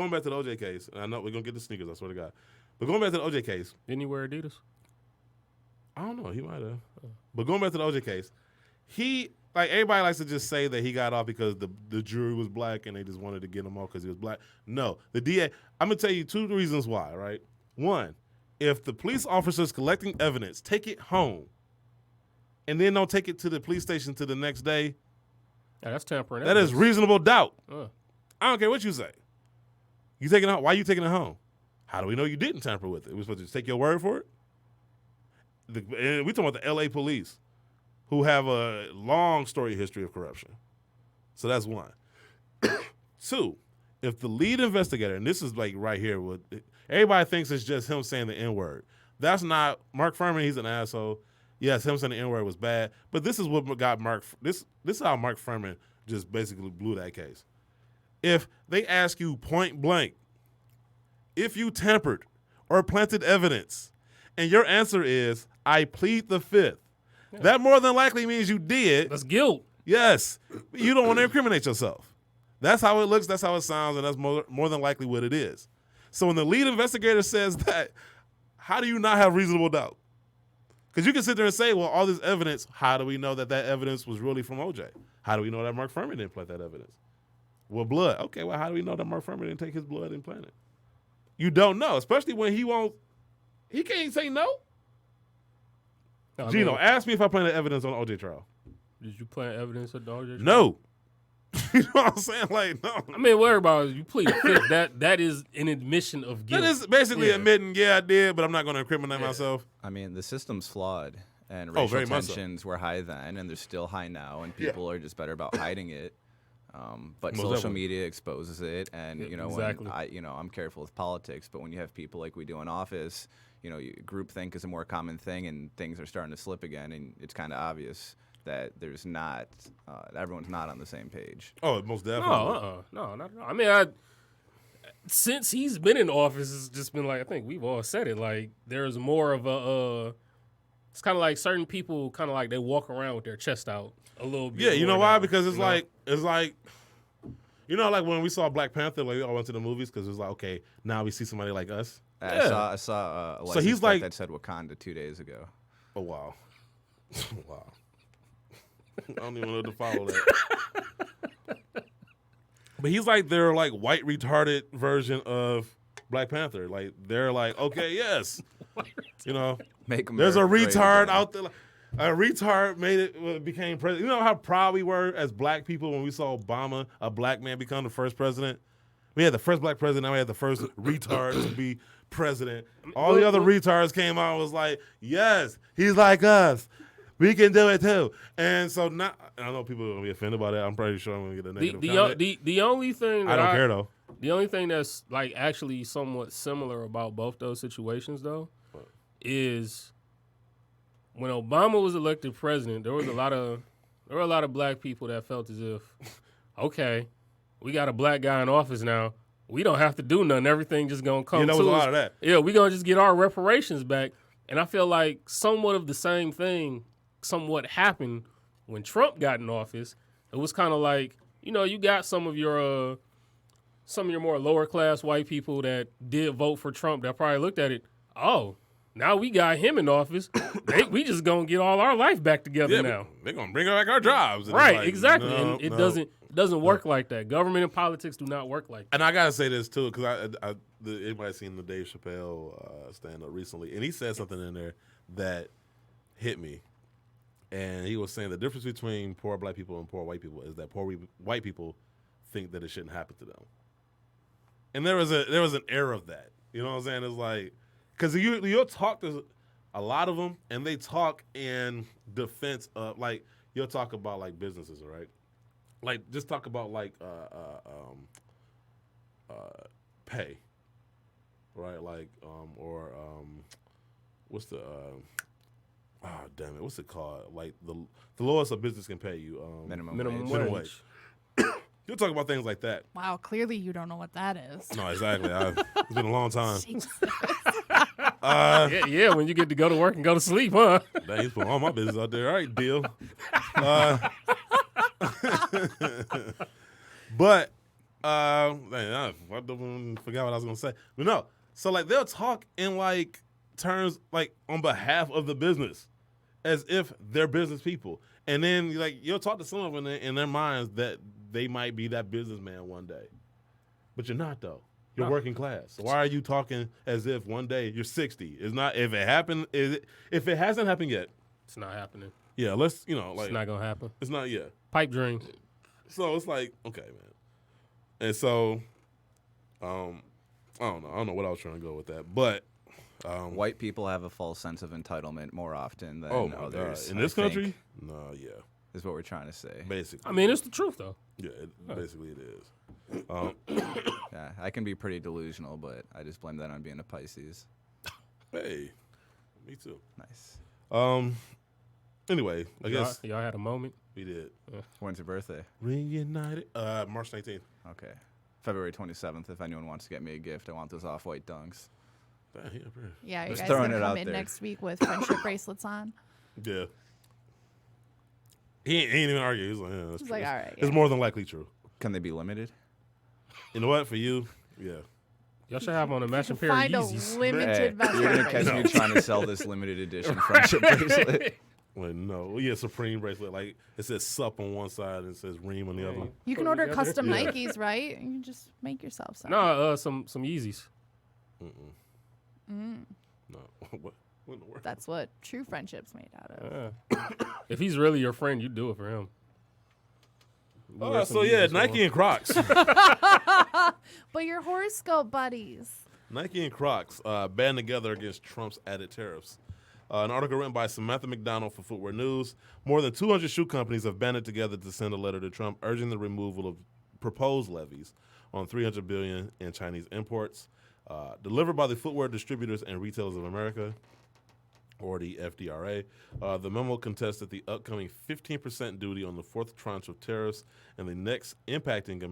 Speaker 2: back to the OJ case, and I know we're gonna get the sneakers, I swear to God. But going back to the OJ case,
Speaker 4: didn't he wear Adidas?
Speaker 2: I don't know. He might have. But going back to the OJ case, everybody likes to just say that he got off because the jury was black and they just wanted to get him off because he was black. No, the DA. I'm gonna tell you two reasons why. Right, one, if the police officers collecting evidence take it home and then don't take it to the police station to the next day,
Speaker 4: yeah, that's tampering.
Speaker 2: That is reasonable doubt. I don't care what you say. You taking it home? Why are you taking it home? How do we know you didn't tamper with it? We're supposed to just take your word for it? And we're talking about the L.A. police, who have a long story history of corruption. So that's one. Two, if the lead investigator, and this is like right here, everybody thinks it's just him saying the N-word. That's not Mark Furman. He's an asshole. Yes, him saying the N-word was bad, but this is what got Mark. This is how Mark Furman just basically blew that case. If they ask you point blank, if you tampered or planted evidence, and your answer is, I plead the fifth, that more than likely means you did.
Speaker 4: That's guilt.
Speaker 2: Yes. You don't want to incriminate yourself. That's how it looks, that's how it sounds, and that's more than likely what it is. So when the lead investigator says that, how do you not have reasonable doubt? Because you can sit there and say, well, all this evidence, how do we know that evidence was really from OJ? How do we know that Mark Furman didn't plant that evidence? Well, blood. Okay, well, how do we know that Mark Furman didn't take his blood and plant it? You don't know, especially when he can't say no. Gino, ask me if I planted evidence on the OJ trial.
Speaker 4: Did you plant evidence on the OJ trial?
Speaker 2: No. You know what I'm saying? Like, no.
Speaker 4: I mean, worry about it. You plead fifth. That is an admission of guilt.
Speaker 2: That is basically admitting, I did, but I'm not going to incriminate myself.
Speaker 5: I mean, the system's flawed, and racial tensions were high then, and they're still high now, and people are just better about hiding it. But
Speaker 2: Most
Speaker 5: social
Speaker 2: definitely.
Speaker 5: media exposes it, and
Speaker 4: exactly.
Speaker 5: when I'm careful with politics, but when you have people like we do in office, groupthink is a more common thing, and things are starting to slip again, and it's kind of obvious that there's not everyone's not on the same page.
Speaker 2: Oh, most definitely.
Speaker 4: No, not at all. I mean, since he's been in office, it's just been like, I think we've all said it, like there's more of a it's kind of like certain people kind of like they walk around with their chest out a little bit.
Speaker 2: Yeah, you know why?
Speaker 4: now,
Speaker 2: because it's like like when we saw Black Panther, like we all went to the movies because it was like, okay, now we see somebody like us.
Speaker 5: I saw a
Speaker 2: so he's like
Speaker 5: that said Wakanda 2 days ago.
Speaker 2: Oh wow. Wow. I don't even know to follow that. But he's like their like white retarded version of Black Panther. Like they're like, okay, yes. There's a retard out there. A retard became president. You know how proud we were as black people when we saw Obama, a black man, become the first president? We had the first black president, now we had the first retard to be president. All the other retards came out and was like, yes, he's like us. We can do it too. And so now, I know people are going to be offended by that. I'm pretty sure I'm going to get a negative comment.
Speaker 4: The only thing that
Speaker 2: I don't care though.
Speaker 4: The only thing that's like actually somewhat similar about both those situations, though, is when Obama was elected president, there were a lot of black people that felt as if, okay, we got a black guy in office now. We don't have to do nothing. Everything just gonna come.
Speaker 2: Yeah, there
Speaker 4: to
Speaker 2: was a
Speaker 4: us.
Speaker 2: lot of that.
Speaker 4: Yeah, we gonna just get our reparations back. And I feel like somewhat of the same thing somewhat happened when Trump got in office. It was kind of like, you got some of your more lower class white people that did vote for Trump that probably looked at it. Oh, now we got him in office. We just gonna get all our life back together now.
Speaker 2: They're gonna bring back our jobs. And
Speaker 4: Right,
Speaker 2: it's like,
Speaker 4: exactly.
Speaker 2: no,
Speaker 4: and it
Speaker 2: no.
Speaker 4: doesn't work like that. Government and politics do not work like that.
Speaker 2: And I gotta say this too, because anybody seen the Dave Chappelle stand up recently, and he said something in there that hit me. And he was saying the difference between poor black people and poor white people is that poor white people think that it shouldn't happen to them. And there was an air of that. You know what I'm saying? It's like, because you'll talk to a lot of them, and they talk in defense of, like, you'll talk about like businesses, right? Like, just talk about like pay, right? Like, what's the damn it, what's it called? Like the lowest a business can pay you,
Speaker 5: Minimum
Speaker 2: wage. You'll talk about things like that.
Speaker 1: Wow, clearly you don't know what that is.
Speaker 2: No, exactly. It's been a long time.
Speaker 4: Yeah, when you get to go to work and go to sleep, huh?
Speaker 2: Dang, he's putting all my business out there. All right, deal. But man, I forgot what I was gonna say. But no, so like they'll talk in like terms like on behalf of the business, as if they're business people, and then like you'll talk to some of them in their minds that they might be that businessman one day, but you're not though. You're working class. So why are you talking as if one day you're 60? It's not. If it happened, if it hasn't happened yet,
Speaker 4: It's not happening.
Speaker 2: yeah. Let's like
Speaker 4: It's not gonna happen.
Speaker 2: it's not yet.
Speaker 4: Pipe dream.
Speaker 2: So it's like, okay, man. And so, I don't know what I was trying to go with that, but
Speaker 5: White people have a false sense of entitlement more often than
Speaker 2: oh my
Speaker 5: others.
Speaker 2: god, in
Speaker 5: I
Speaker 2: this
Speaker 5: think,
Speaker 2: country, no, yeah,
Speaker 5: is what we're trying to say.
Speaker 2: basically.
Speaker 4: I mean, it's the truth though.
Speaker 2: yeah, basically it is.
Speaker 5: Yeah, I can be pretty delusional, but I just blame that on being a Pisces.
Speaker 2: Hey, me too.
Speaker 5: Nice.
Speaker 2: Anyway, I guess
Speaker 4: Y'all had a moment.
Speaker 2: we did.
Speaker 5: When's your birthday?
Speaker 2: Reunited. March 19th.
Speaker 5: Okay. February 27th, if anyone wants to get me a gift. I want those off-white dunks.
Speaker 2: Damn, he up here.
Speaker 1: Yeah, you
Speaker 5: Just
Speaker 1: guys
Speaker 5: throwing
Speaker 1: gonna
Speaker 5: it
Speaker 1: come
Speaker 5: out
Speaker 1: in
Speaker 5: there.
Speaker 1: next week with friendship bracelets on?
Speaker 2: Yeah. He ain't even argue. He's like, yeah, that's
Speaker 1: He's
Speaker 2: true.
Speaker 1: like, all right.
Speaker 2: It's
Speaker 1: yeah.
Speaker 2: more than likely true.
Speaker 5: Can they be limited?
Speaker 2: You know what? For you, yeah.
Speaker 4: Y'all should have on a matching pair
Speaker 1: Find
Speaker 4: of
Speaker 1: a
Speaker 4: Yeezys.
Speaker 1: limited
Speaker 5: Hey, you're going to catch
Speaker 1: bracelet.
Speaker 5: me trying to sell this limited edition friendship bracelet.
Speaker 2: Like, no, yeah, Supreme bracelet. Like it says "sup" on one side and it says "ream" on the other.
Speaker 1: You can
Speaker 4: Put 'em
Speaker 1: order
Speaker 4: together.
Speaker 1: custom
Speaker 2: Yeah.
Speaker 1: Nikes, right? You can just make yourself some.
Speaker 4: No, some Yeezys.
Speaker 2: No, what in the world?
Speaker 1: That's what true friendship's made out of.
Speaker 4: If he's really your friend, you do it for him. You wear some
Speaker 2: So yeah,
Speaker 4: Yeezys for
Speaker 2: Nike
Speaker 4: him.
Speaker 2: and Crocs.
Speaker 1: But your horoscope buddies.
Speaker 2: Nike and Crocs band together against Trump's added tariffs. An article written by Samantha McDonald for Footwear News. More than 200 shoe companies have banded together to send a letter to Trump urging the removal of proposed levies on $300 billion in Chinese imports. Delivered by the Footwear Distributors and Retailers of America, or the FDRA. The memo contested the upcoming 15% duty on the fourth tranche of tariffs and the next impacting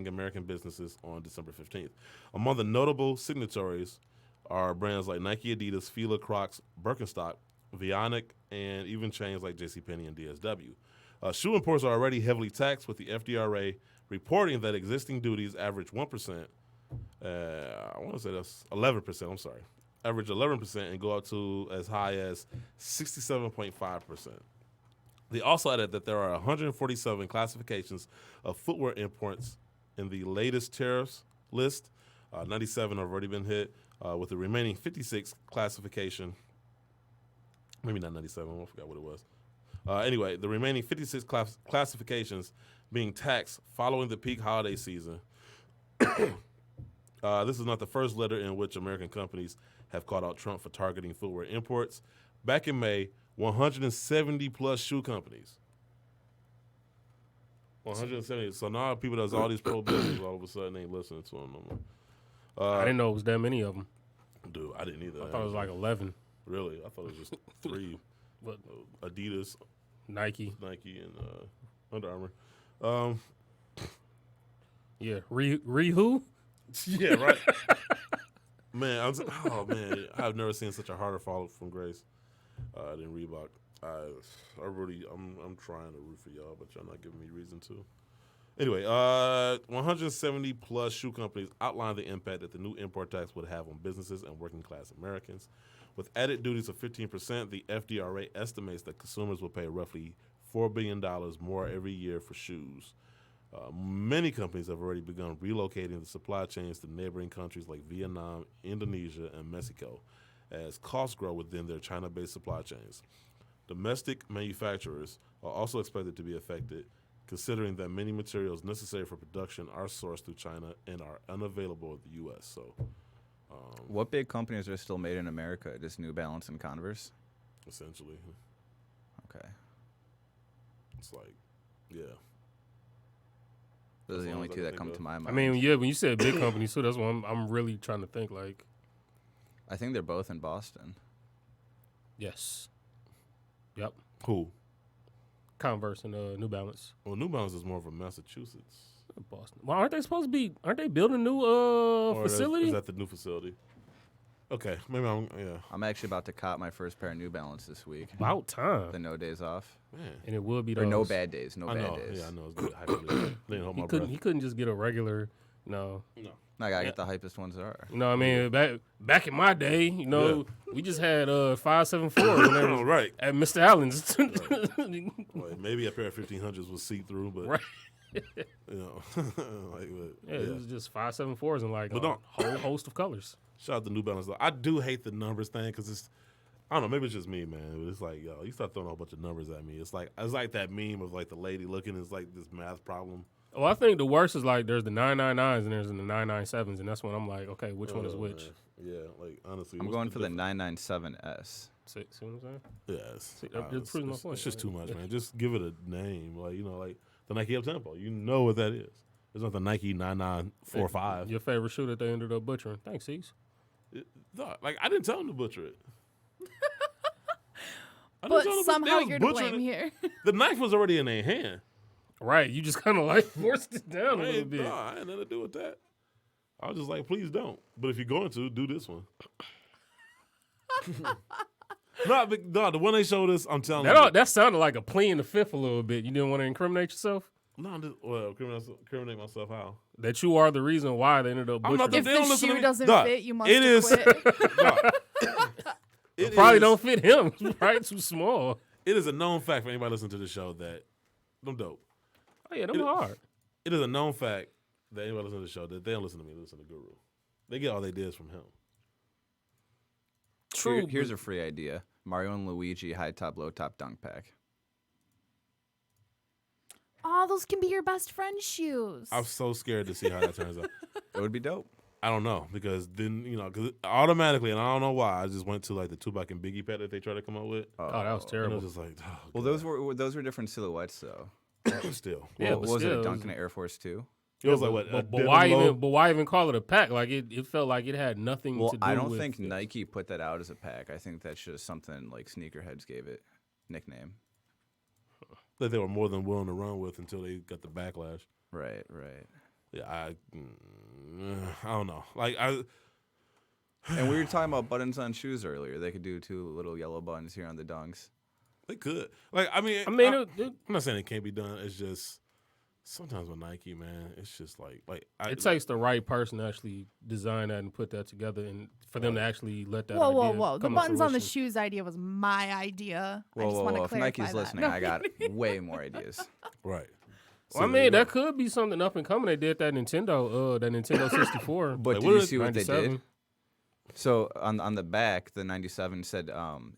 Speaker 2: American businesses on December 15th. Among the notable signatories are brands like Nike, Adidas, Fila, Crocs, Birkenstock, Vionic, and even chains like JCPenney and DSW. Shoe imports are already heavily taxed, with the FDRA reporting that existing duties average 1%. I want to say that's 11%. I'm sorry. Average 11% and go up to as high as 67.5%. They also added that there are 147 classifications of footwear imports in the latest tariffs list. 97 have already been hit, with the remaining 56 classification. Maybe not 97. I forgot what it was. Anyway, the remaining 56 classifications being taxed following the peak holiday season. This is not the first letter in which American companies have called out Trump for targeting footwear imports. Back in May, 170 plus shoe companies 170. So now people that's all these prohibitions all of a sudden ain't listening to them no more.
Speaker 4: I didn't know it was that many of them.
Speaker 2: Dude, I didn't either.
Speaker 4: I thought it was like 11.
Speaker 2: Really? I thought it was just 3.
Speaker 4: But
Speaker 2: Adidas,
Speaker 4: Nike.
Speaker 2: and Under Armour.
Speaker 4: Yeah. Who?
Speaker 2: Yeah, right. Man, I've never seen such a harder fall from grace than Reebok. I'm trying to root for y'all, but y'all not giving me reason to. Anyway, 170 plus shoe companies outlined the impact that the new import tax would have on businesses and working class Americans. With added duties of 15%, the FDRA estimates that consumers will pay roughly $4 billion more every year for shoes. Many companies have already begun relocating the supply chains to neighboring countries like Vietnam, Indonesia, and Mexico as costs grow within their China-based supply chains. Domestic manufacturers are also expected to be affected, considering that many materials necessary for production are sourced through China and are unavailable in the U.S. So,
Speaker 5: what big companies are still made in America? Just New Balance and Converse?
Speaker 2: essentially,
Speaker 5: Okay.
Speaker 2: it's like, yeah.
Speaker 5: Those are the
Speaker 2: As long
Speaker 5: only
Speaker 2: as I
Speaker 5: two
Speaker 2: can
Speaker 5: that
Speaker 2: think
Speaker 5: come
Speaker 2: of.
Speaker 5: to my mind.
Speaker 4: I mean, yeah, when you said big companies too, that's what I'm really trying to think. Like,
Speaker 5: I think they're both in Boston.
Speaker 4: yes. Yep.
Speaker 2: Who?
Speaker 4: Converse and New Balance.
Speaker 2: Well, New Balance is more of a Massachusetts.
Speaker 4: Boston. Well, aren't they supposed to be? Aren't they building a new
Speaker 2: Or
Speaker 4: facility?
Speaker 2: Is that the new facility? Okay, maybe yeah.
Speaker 5: I'm actually about to cop my first pair of New Balance this week.
Speaker 4: About time.
Speaker 5: The no days off.
Speaker 2: Man,
Speaker 4: And it would be
Speaker 5: Or
Speaker 4: those.
Speaker 5: no bad days. No
Speaker 2: I
Speaker 5: bad
Speaker 2: know.
Speaker 5: days.
Speaker 2: Yeah, I know. It's good. I didn't hold my breath.
Speaker 4: He couldn't just get a regular. No.
Speaker 5: I gotta get the hypest ones there are.
Speaker 4: You know what I mean? Back in my day, you know, we just had 574 whenever
Speaker 2: Right.
Speaker 4: at Mr. Allen's.
Speaker 2: Like, maybe a pair of 1500s was see through, but
Speaker 4: Right.
Speaker 2: you know,
Speaker 4: Yeah, it was just 574s and like
Speaker 2: But
Speaker 4: a
Speaker 2: don't-
Speaker 4: whole host of colors.
Speaker 2: shout out to New Balance though. I do hate the numbers thing because it's, I don't know, maybe it's just me, man. But it's like, yo, you start throwing a whole bunch of numbers at me. It's like that meme of like the lady looking is like this math problem.
Speaker 4: Well, I think the worst is like there's the 999s and there's the 997s, and that's when I'm like, okay, which one is
Speaker 2: Oh,
Speaker 4: which?
Speaker 2: man. Yeah, like honestly,
Speaker 5: I'm
Speaker 2: what's
Speaker 5: going for the
Speaker 2: difference?
Speaker 5: 997S.
Speaker 4: See what I'm saying?
Speaker 2: Yes,
Speaker 4: See, that proves my point.
Speaker 2: it's just too much, man. Just give it a name, like like the Nike Up Tempo. You know what that is. It's not the Nike 9945.
Speaker 4: Your favorite shoe that they ended up butchering. Thanks, Cease.
Speaker 2: Like I didn't tell them to butcher it. I didn't
Speaker 1: But
Speaker 2: tell them
Speaker 1: somehow
Speaker 2: they was
Speaker 1: you're to
Speaker 2: butchering
Speaker 1: blame
Speaker 2: it.
Speaker 1: here.
Speaker 2: The knife was already in their hand.
Speaker 4: Right, you just kind of like forced it down a little
Speaker 2: Hey,
Speaker 4: bit.
Speaker 2: I had nothing to do with that. I was just like, please don't. But if you're going to, do this one. No, the one they showed us, I'm telling you.
Speaker 4: That sounded like a plea in the fifth a little bit. You didn't want to incriminate yourself?
Speaker 2: No, criminate myself how?
Speaker 4: That you are the reason why they ended up
Speaker 2: I'm not
Speaker 4: butchering.
Speaker 2: the-
Speaker 1: If
Speaker 2: They don't
Speaker 1: the
Speaker 2: listen to
Speaker 1: shoe
Speaker 2: me.
Speaker 1: doesn't
Speaker 2: Dog,
Speaker 1: fit, you must
Speaker 2: it is-
Speaker 1: quit.
Speaker 2: It
Speaker 4: Probably
Speaker 2: is-
Speaker 4: don't fit him. Right, too small.
Speaker 2: It is a known fact for anybody listening to the show that them dope.
Speaker 4: Oh yeah, them hard.
Speaker 2: It is a known fact that anybody listening to the show that they don't listen to me, they listen to Guru. They get all they did from him.
Speaker 4: True.
Speaker 5: Here's a free idea: Mario and Luigi high top, low top dunk pack.
Speaker 1: Oh, those can be your best friend's shoes.
Speaker 2: I'm so scared to see how that turns out.
Speaker 5: It would be dope.
Speaker 2: I don't know because then because automatically, and I don't know why, I just went to like the Tupac and Biggie pack that they tried to come up with.
Speaker 4: Oh, that was
Speaker 2: And I
Speaker 4: terrible.
Speaker 2: was just like, oh,
Speaker 5: Well, those were different silhouettes though.
Speaker 2: God. Still,
Speaker 4: Yeah,
Speaker 5: What
Speaker 4: but
Speaker 5: was it?
Speaker 4: still,
Speaker 5: A
Speaker 4: it
Speaker 5: dunk
Speaker 4: was-
Speaker 5: and an Air Force 2?
Speaker 2: it was like what? a
Speaker 4: But
Speaker 2: denim
Speaker 4: why
Speaker 2: low?
Speaker 4: even? But why even call it a pack? Like it felt like it had nothing
Speaker 5: Well,
Speaker 4: to do
Speaker 5: I don't
Speaker 4: with.
Speaker 5: think Nike put that out as a pack. I think that's just something like sneakerheads gave it nickname.
Speaker 2: That they were more than willing to run with until they got the backlash.
Speaker 5: Right.
Speaker 2: Yeah, I don't know. Like
Speaker 5: And we were talking about buttons on shoes earlier. They could do 2 little yellow buttons here on the dunks.
Speaker 2: they could. Like I mean,
Speaker 4: I'm
Speaker 2: I'm not saying it can't be done. It's just sometimes with Nike, man, it's just like
Speaker 4: it takes the right person to actually design that and put that together, and for them to actually let that.
Speaker 1: whoa.
Speaker 4: idea
Speaker 1: The
Speaker 4: come to
Speaker 1: buttons on the
Speaker 4: fruition.
Speaker 1: shoes idea was my idea. I just
Speaker 5: Whoa.
Speaker 1: want to
Speaker 5: If
Speaker 1: clarify
Speaker 5: Nike's
Speaker 1: that.
Speaker 5: listening,
Speaker 1: No.
Speaker 5: I got way more ideas.
Speaker 2: right.
Speaker 4: Well, I
Speaker 2: So there you
Speaker 4: mean,
Speaker 2: go.
Speaker 4: that could be something up and coming. They did that Nintendo 64.
Speaker 5: But
Speaker 2: Like,
Speaker 5: did
Speaker 2: what
Speaker 5: you
Speaker 2: is
Speaker 5: see what they
Speaker 4: 97?
Speaker 5: did? So on the back, the 97 said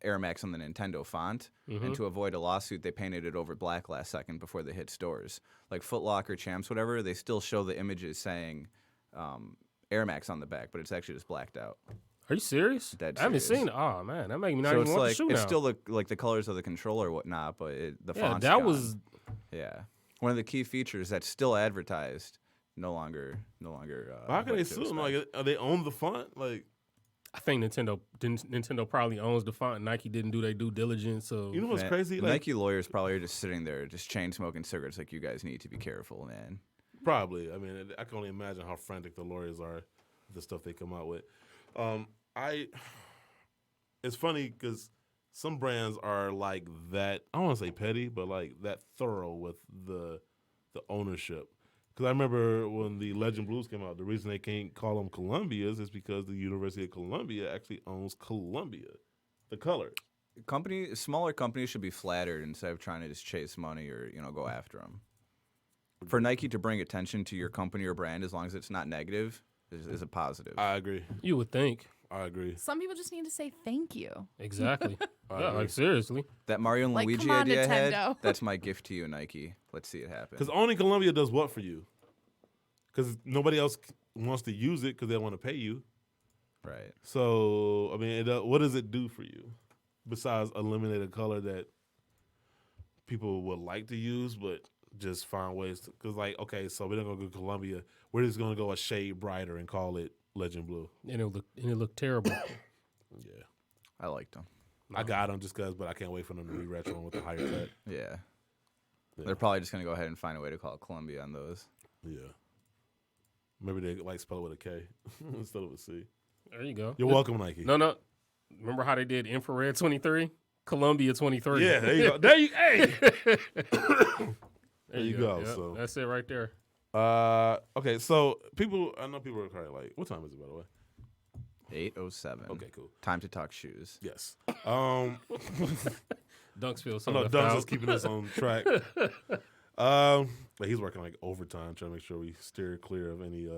Speaker 5: Air Max on the Nintendo font, and to avoid a lawsuit, they painted it over black last second before they hit stores. Like Foot Locker, Champs, whatever, they still show the images saying Air Max on the back, but it's actually just blacked out.
Speaker 4: Are you serious?
Speaker 5: Dead
Speaker 4: I haven't
Speaker 5: serious.
Speaker 4: seen it. Oh man, that made me not
Speaker 5: So
Speaker 4: even
Speaker 5: it's
Speaker 4: want
Speaker 5: like
Speaker 4: the shoe
Speaker 5: it's
Speaker 4: now.
Speaker 5: still like the colors of the controller or whatnot, but the
Speaker 4: yeah,
Speaker 5: font's
Speaker 4: that
Speaker 5: gone.
Speaker 4: was.
Speaker 5: Yeah. One of the key features that's still advertised, no longer.
Speaker 2: How can
Speaker 5: what
Speaker 2: they
Speaker 5: to
Speaker 2: sue them?
Speaker 5: expect.
Speaker 2: Like, they own the font? Like,
Speaker 4: I think Nintendo probably owns the font. Nike didn't do their due diligence. So
Speaker 2: you know what's
Speaker 5: Man,
Speaker 2: crazy?
Speaker 5: the
Speaker 2: Like,
Speaker 5: Nike lawyers probably are just sitting there, just chain smoking cigarettes. Like, you guys need to be careful, man.
Speaker 2: probably. I mean, I can only imagine how frantic the lawyers are with the stuff they come out with. It's funny because some brands are like that. I don't want to say petty, but like that thorough with the ownership. Because I remember when the Legend Blues came out, the reason they can't call them Columbias is because the University of Columbia actually owns Columbia, the color.
Speaker 5: Smaller companies should be flattered instead of trying to just chase money or go after them. For Nike to bring attention to your company or brand, as long as it's not negative, is a positive.
Speaker 2: I agree.
Speaker 4: you would think.
Speaker 2: I agree.
Speaker 1: Some people just need to say thank you.
Speaker 4: Exactly.
Speaker 2: I
Speaker 4: Yeah,
Speaker 2: agree.
Speaker 4: like seriously.
Speaker 5: That Mario and
Speaker 1: Like,
Speaker 5: Luigi
Speaker 1: come on,
Speaker 5: idea I had,
Speaker 1: Nintendo.
Speaker 5: that's my gift to you, Nike. Let's see it happen.
Speaker 2: Because owning Columbia does what for you? Because nobody else wants to use it because they don't want to pay you.
Speaker 5: Right.
Speaker 2: So, I mean, what does it do for you besides eliminate a color that people would like to use, but just find ways to? Because, like, okay, so we're not going to go Columbia. We're just going to go a shade brighter and call it Legend Blue.
Speaker 4: And it looked terrible.
Speaker 2: Yeah.
Speaker 5: I liked them.
Speaker 2: I got them just because, but I can't wait for them to re-retro them with the higher cut.
Speaker 5: Yeah.
Speaker 2: Yeah.
Speaker 5: They're probably just going to go ahead and find a way to call it Columbia on those.
Speaker 2: Yeah. Maybe they like spell it with a K instead of a C.
Speaker 4: There you go.
Speaker 2: You're welcome, Nike.
Speaker 4: No. Remember how they did Infrared 23? Columbia 23.
Speaker 2: Yeah, there you go. There you, hey.
Speaker 4: There
Speaker 2: you go,
Speaker 4: Yep,
Speaker 2: so.
Speaker 4: that's it right there.
Speaker 2: Okay, so I know people are probably like, what time is it, by the way?
Speaker 5: 8:07.
Speaker 2: Okay, cool.
Speaker 5: Time to talk shoes.
Speaker 2: Yes.
Speaker 4: Dunks feel
Speaker 2: I
Speaker 4: so
Speaker 2: know
Speaker 4: left
Speaker 2: Dunks
Speaker 4: out.
Speaker 2: is keeping us on track. But he's working like overtime trying to make sure we steer clear of any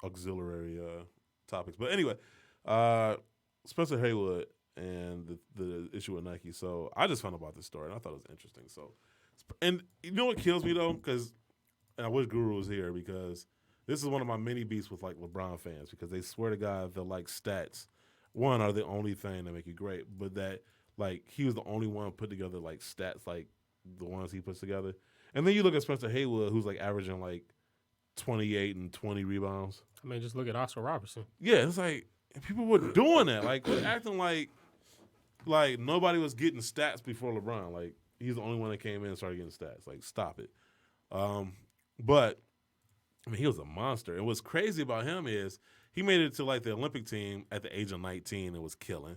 Speaker 2: auxiliary topics. But anyway, Spencer Haywood and the issue with Nike. So I just found out about this story and I thought it was interesting. So, and you know what kills me though, and I wish Guru was here because this is one of my mini beefs with like LeBron fans because they swear to God that like stats, one, are the only thing that make you great, but that like he was the only one put together like stats like the ones he puts together. And then you look at Spencer Haywood, who's like averaging like 28 and 20 rebounds.
Speaker 4: I mean, just look at Oscar Robertson.
Speaker 2: Yeah, it's like people were doing that, like acting like nobody was getting stats before LeBron. Like he's the only one that came in and started getting stats. Like stop it. But I mean, he was a monster. And what's crazy about him is he made it to like the Olympic team at the age of 19 and was killing.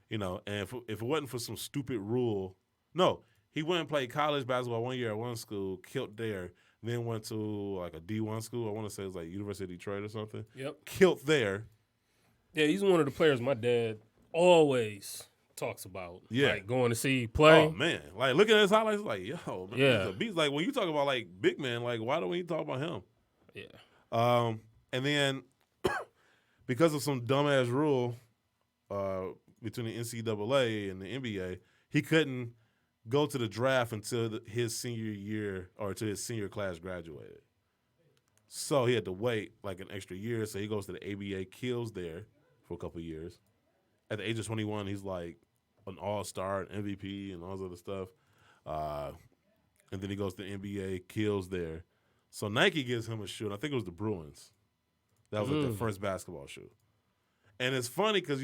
Speaker 2: You know, and if it wasn't for some stupid rule, no, he went and played college basketball 1 year at one school, killed there, then went to like a D1 school. I want to say it was like University of Detroit or something.
Speaker 4: Yep.
Speaker 2: Killed there.
Speaker 4: Yeah, he's one of the players my dad always talks about.
Speaker 2: Yeah.
Speaker 4: Like going to see play.
Speaker 2: Oh man, like looking at his highlights, like yo, man,
Speaker 4: Yeah.
Speaker 2: he's a beast. Like when you talk about like big man, like why don't we talk about him?
Speaker 4: Yeah.
Speaker 2: And then because of some dumbass rule between the NCAA and the NBA, he couldn't go to the draft until his senior year or until his senior class graduated. So he had to wait like an extra year. So he goes to the ABA, kills there for a couple of years. At the age of 21, he's like an all-star, an MVP, and all this other stuff. And then he goes to the NBA, kills there. So Nike gives him a shoe, and I think it was the Bruins. That was like their first basketball shoe. And it's funny because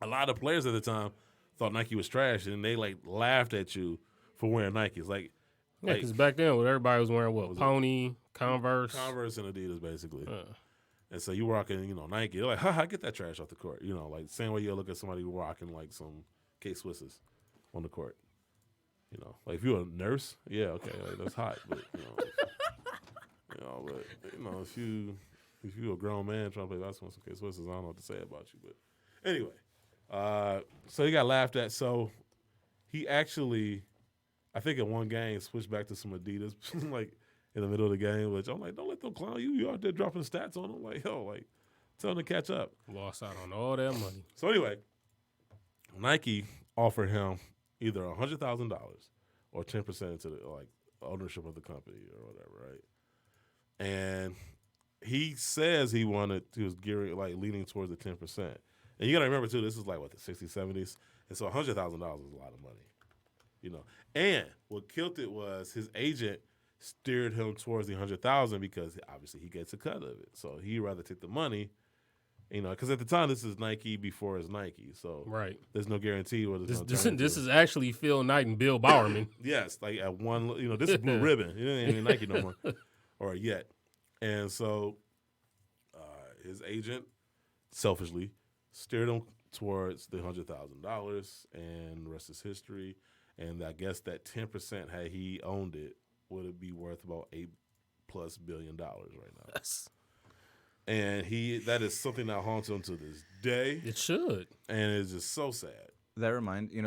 Speaker 2: a lot of players at the time thought Nike was trash, and they like laughed at you for wearing Nikes. Like,
Speaker 4: Yeah, because back then, when everybody was wearing what?
Speaker 2: Was it-
Speaker 4: Pony, Converse.
Speaker 2: Converse and Adidas, basically. And so you rocking, Nike. They're like, ha, get that trash off the court. Like same way you look at somebody rocking like some K-Swisses on the court. Like if you're a nurse, yeah, okay, like, that's hot. But if you're a grown man trying to play basketball with some K-Swisses, I don't know what to say about you. But anyway, so he got laughed at. So he actually, I think in one game, switched back to some Adidas, like in the middle of the game, which I'm like, don't let them clown you. You out there dropping stats on them. Like, yo, like, tell them to catch up.
Speaker 4: Lost out on all that money.
Speaker 2: So anyway, Nike offered him either $100,000 or 10% into the ownership of the company or whatever, right? And he says he was gearing leaning towards the 10%. And you got to remember too, this is like what the 60s, 70s, and so $100,000 is a lot of money. You know, and what killed it was his agent steered him towards the 100,000 because obviously he gets a cut of it. So he'd rather take the money, you know, because at the time this is Nike before it's Nike. So
Speaker 4: Right.
Speaker 2: there's no guarantee what it's
Speaker 4: This
Speaker 2: going to
Speaker 4: is actually Phil Knight and Bill Bowerman.
Speaker 2: Yes, like at one, you know, this is Blue Ribbon. It ain't even Nike no more, or yet. And so his agent selfishly steered him towards the $100,000, and the rest is history. And I guess that 10%, had he owned it, would it be worth about $8+ billion right now?
Speaker 4: Yes.
Speaker 2: And that is something that haunts him to this day.
Speaker 4: It should.
Speaker 2: And it's just so sad.
Speaker 5: That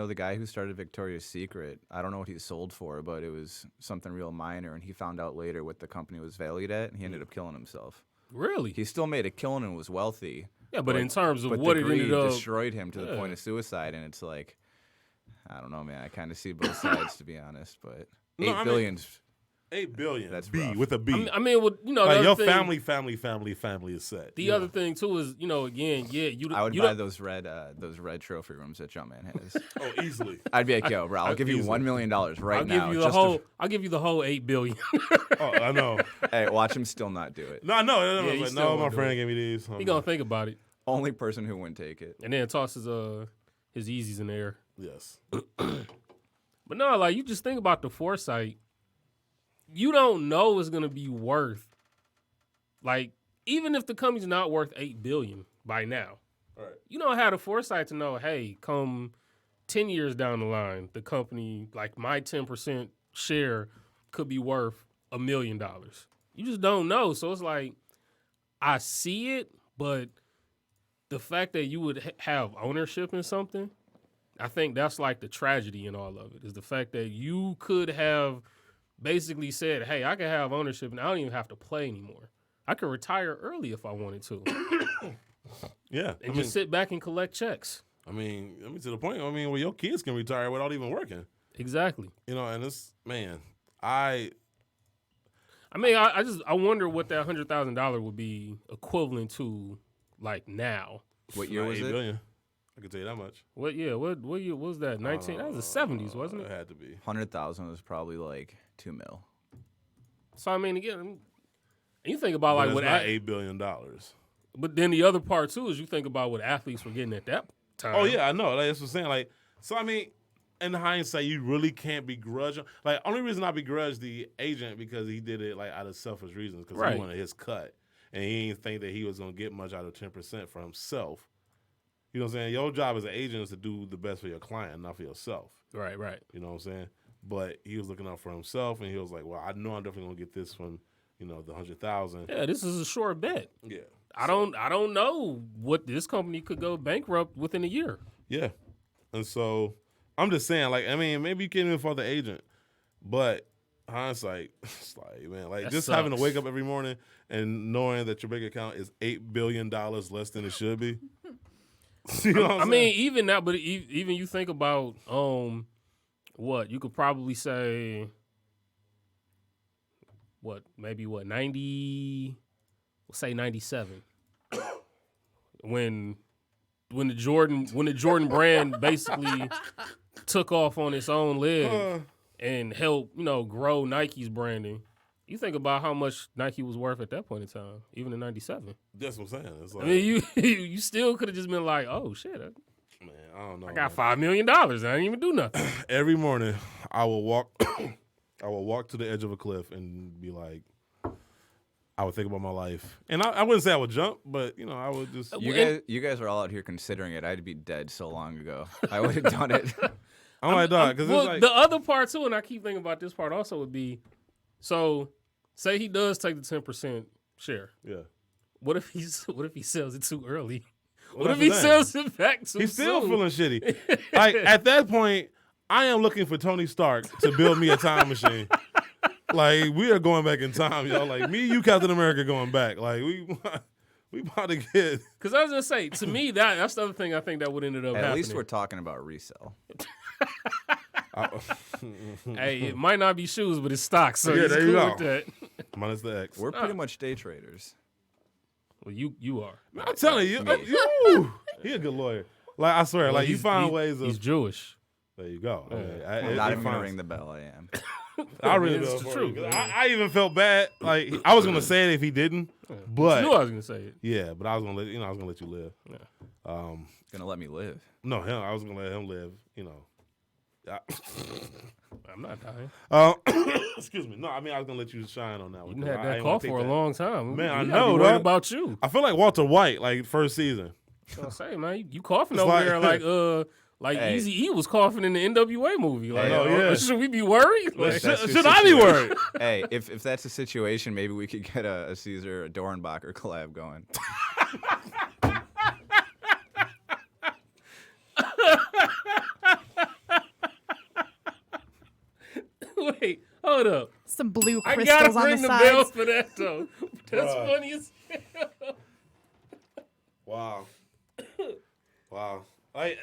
Speaker 5: the guy who started Victoria's Secret, I don't know what he sold for, but it was something real minor, and he found out later what the company was valued at, and he ended up killing himself.
Speaker 4: Really?
Speaker 5: He still made a killing and was wealthy.
Speaker 4: Yeah, but in terms of
Speaker 5: but
Speaker 4: what
Speaker 5: the
Speaker 4: it
Speaker 5: greed
Speaker 4: ended up
Speaker 5: destroyed him to the point of suicide, and it's like, I don't know, man. I kind of see both sides, to be honest, but $8 billion's
Speaker 2: 8 billion.
Speaker 5: That's
Speaker 2: B
Speaker 5: rough.
Speaker 2: with a B.
Speaker 4: I mean, well, you know,
Speaker 2: like
Speaker 4: the
Speaker 2: your
Speaker 4: other thing,
Speaker 2: family is set.
Speaker 4: The other thing too is, you know, again,
Speaker 5: I would buy those red trophy rooms that Jumpman has.
Speaker 2: Oh, easily.
Speaker 5: I'd be like, yo, bro, I'll give you $1 million right now.
Speaker 4: I'll give you the whole $8 billion.
Speaker 2: Oh, I know.
Speaker 5: Hey, watch him still not do it.
Speaker 2: No, I know.
Speaker 4: Yeah,
Speaker 2: Like, no, my friend gave me these.
Speaker 4: He gonna think about it,
Speaker 5: Only person who wouldn't take it.
Speaker 4: and then tosses his Yeezys in the air.
Speaker 2: Yes.
Speaker 4: But no, like, you just think about the foresight. You don't know it's gonna be worth, like, even if the company's not worth $8 billion by now,
Speaker 2: All right.
Speaker 4: you don't have the foresight to know, hey, come 10 years down the line, the company, like, my 10% share could be worth $1 million. You just don't know. So it's like, I see it, but the fact that you would have ownership in something, I think that's like the tragedy in all of it, is the fact that you could have basically said, hey, I can have ownership and I don't even have to play anymore. I could retire early if I wanted to.
Speaker 2: Yeah.
Speaker 4: And just sit back and collect checks.
Speaker 2: I mean, to the point, where your kids can retire without even working.
Speaker 4: Exactly.
Speaker 2: You know, and it's, man,
Speaker 4: I wonder what that $100,000 would be equivalent to, like, now.
Speaker 5: What year was
Speaker 2: $8
Speaker 5: it?
Speaker 2: billion. I can tell you that much.
Speaker 4: What year was that? 19? That was the 70s, wasn't
Speaker 2: It
Speaker 4: it?
Speaker 2: had to be.
Speaker 5: 100,000 was probably like $2 million.
Speaker 4: So I mean, again, you think about like
Speaker 2: But
Speaker 4: what
Speaker 2: it's not $8 billion.
Speaker 4: But then the other part too is you think about what athletes were getting at that time.
Speaker 2: Oh yeah, I know. Like, that's what I'm saying. Like, so I mean, in hindsight, you really can't begrudge him. Like, only reason I begrudge the agent because he did it like out of selfish reasons because he wanted his cut and he didn't think that he was gonna get much out of 10% for himself. You know what I'm saying? Your job as an agent is to do the best for your client, not for yourself.
Speaker 4: Right.
Speaker 2: You know what I'm saying? But he was looking out for himself, and he was like, "Well, I know I'm definitely gonna get this from, the 100,000."
Speaker 4: Yeah, this is a sure bet.
Speaker 2: Yeah.
Speaker 4: I don't know what this company could go bankrupt within a year.
Speaker 2: Yeah. And so I'm just saying, like, I mean, maybe you can't even for the agent, but hindsight, it's like, man, like,
Speaker 4: That
Speaker 2: just
Speaker 4: sucks.
Speaker 2: having to wake up every morning and knowing that your bank account is $8 billion less than it should be. You know what I'm
Speaker 4: I
Speaker 2: saying?
Speaker 4: mean, even now, but even you think about what you could probably say, maybe 90, we'll say 97, when the Jordan brand basically took off on its own leg and helped grow Nike's branding. You think about how much Nike was worth at that point in time, even in 97.
Speaker 2: That's what I'm saying. It's like,
Speaker 4: I mean, you still could have just been like, oh shit,
Speaker 2: man, I don't know.
Speaker 4: I got $5 million. I didn't even do nothing.
Speaker 2: Every morning, I will walk. I will walk to the edge of a cliff and be like, I would think about my life, and I wouldn't say I would jump, but I would just.
Speaker 5: You guys are all out here considering it. I'd be dead so long ago. I would have done it.
Speaker 2: I'm like, dog, because it's like
Speaker 4: the other part too, and I keep thinking about this part also would be, so say he does take the 10% share.
Speaker 2: Yeah.
Speaker 4: What if he sells it too early?
Speaker 2: Well,
Speaker 4: What if he sells it back too soon?
Speaker 2: He's still feeling shitty. Like, at that point, I am looking for Tony Stark to build me a time machine. Like, we are going back in time, y'all. Like, me, you, Captain America, going back. Like, we about to get.
Speaker 4: Because I was gonna say, to me, that's the other thing I think that would ended up happening.
Speaker 5: At least we're talking about resale.
Speaker 4: Hey, it might not be shoes, but it's stocks. So
Speaker 2: Yeah,
Speaker 4: he's
Speaker 2: there
Speaker 4: cool
Speaker 2: you go.
Speaker 4: with that.
Speaker 2: Minus the X.
Speaker 5: We're pretty much day traders.
Speaker 4: Well, you are.
Speaker 2: Man, I'm telling you, he a good lawyer. Like, I swear,
Speaker 4: Well,
Speaker 2: like, you find ways of.
Speaker 4: He's Jewish.
Speaker 2: There you go.
Speaker 4: Yeah.
Speaker 5: I'm not even gonna ring the bell. I am.
Speaker 2: I'll ring the
Speaker 4: It's
Speaker 2: bell
Speaker 4: the
Speaker 2: for
Speaker 4: truth,
Speaker 2: you.
Speaker 4: man.
Speaker 2: I even felt bad. Like I was gonna say it if he didn't, but
Speaker 4: You knew I was gonna say it.
Speaker 2: yeah, but I was gonna let you live.
Speaker 4: Yeah.
Speaker 5: Gonna let me live.
Speaker 2: No, him. I was gonna let him live.
Speaker 4: I'm not dying.
Speaker 2: Excuse me. No, I mean I was gonna let you shine on that one.
Speaker 4: You had
Speaker 2: I
Speaker 4: that
Speaker 2: ain't
Speaker 4: call
Speaker 2: wanna take
Speaker 4: for a
Speaker 2: that.
Speaker 4: long time.
Speaker 2: Man, I
Speaker 4: We gotta
Speaker 2: know,
Speaker 4: be worried
Speaker 2: dog.
Speaker 4: about you.
Speaker 2: I feel like Walter White, like first season.
Speaker 4: I say, man, you coughing
Speaker 2: It's
Speaker 4: over
Speaker 2: like-
Speaker 4: there like
Speaker 5: Hey.
Speaker 4: Eazy-E was coughing in the NWA movie. Like,
Speaker 2: know, yeah.
Speaker 4: should we be worried? Like,
Speaker 5: That's your
Speaker 2: Should I be
Speaker 5: situation.
Speaker 2: worried?
Speaker 5: Hey, if that's the situation, maybe we could get a Caesar, a Dornbacher collab going.
Speaker 4: wait, hold up.
Speaker 1: Some blue
Speaker 4: I
Speaker 1: crystals
Speaker 4: gotta
Speaker 1: on
Speaker 4: ring
Speaker 1: the
Speaker 4: the bell
Speaker 1: sides.
Speaker 4: for that though. That's
Speaker 2: Bruh.
Speaker 4: funny as hell.
Speaker 2: Wow. Wow. Like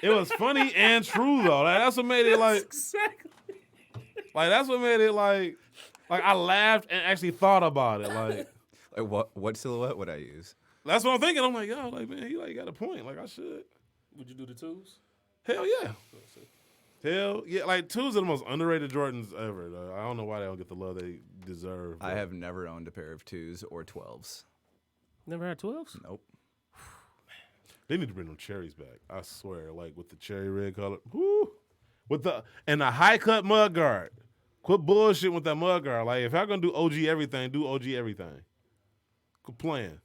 Speaker 2: it was funny and true though. Like, that's what made it
Speaker 4: Exactly.
Speaker 2: that's what made it like I laughed and actually thought about it. Like
Speaker 5: Like what silhouette would I use?
Speaker 2: that's what I'm thinking. I'm like, yo, like man, he like got a point. Like I should.
Speaker 4: Would you do the twos?
Speaker 2: Hell yeah. Hell yeah. Like twos are the most underrated Jordans ever. Though. I don't know why they don't get the love they deserve.
Speaker 5: I
Speaker 2: but-
Speaker 5: have never owned a pair of 2s or 12s.
Speaker 4: Never had 12s?
Speaker 5: Nope.
Speaker 2: They need to bring them cherries back. I swear, like with the cherry red color. Woo. With the high cut mud guard. Quit bullshit with that mud guard. Like if y'all gonna do OG everything, do OG everything. Quit playing.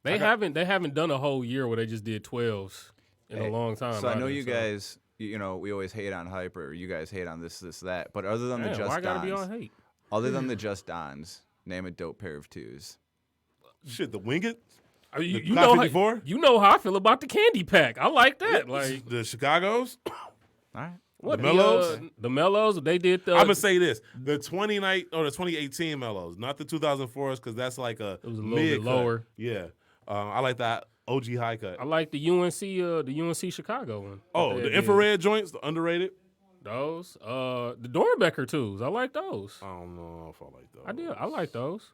Speaker 4: They haven't done a whole year where they just did 12s in a
Speaker 5: Hey,
Speaker 4: long time.
Speaker 5: So I know
Speaker 4: either,
Speaker 5: you guys, you know, we always hate on hype, or you guys hate on this, that. But other than the
Speaker 4: Damn,
Speaker 5: Just
Speaker 4: why I gotta be
Speaker 5: Dons,
Speaker 4: on hate?
Speaker 5: other than the Just Dons, name a dope pair of 2s.
Speaker 2: Shit, the wing it?
Speaker 4: I mean,
Speaker 2: The
Speaker 4: you
Speaker 2: Cloud
Speaker 4: know,
Speaker 2: 54?
Speaker 4: you know how I feel about the candy pack. I like that. Like
Speaker 2: The Chicago's?
Speaker 5: All right.
Speaker 4: what
Speaker 2: The Mellows?
Speaker 4: the Mellows. They did the.
Speaker 2: I'm gonna say this: the 2018 Mellows, not the 2004s, because that's like a
Speaker 4: It was a little
Speaker 2: mid
Speaker 4: bit lower.
Speaker 2: Yeah, I like that OG high cut.
Speaker 4: I like the UNC Chicago one.
Speaker 2: Oh,
Speaker 4: They
Speaker 2: the
Speaker 4: did.
Speaker 2: infrared joints, the underrated.
Speaker 4: Those. The Dornbecker twos. I like those.
Speaker 2: I don't know if I like those.
Speaker 4: I did. I like those.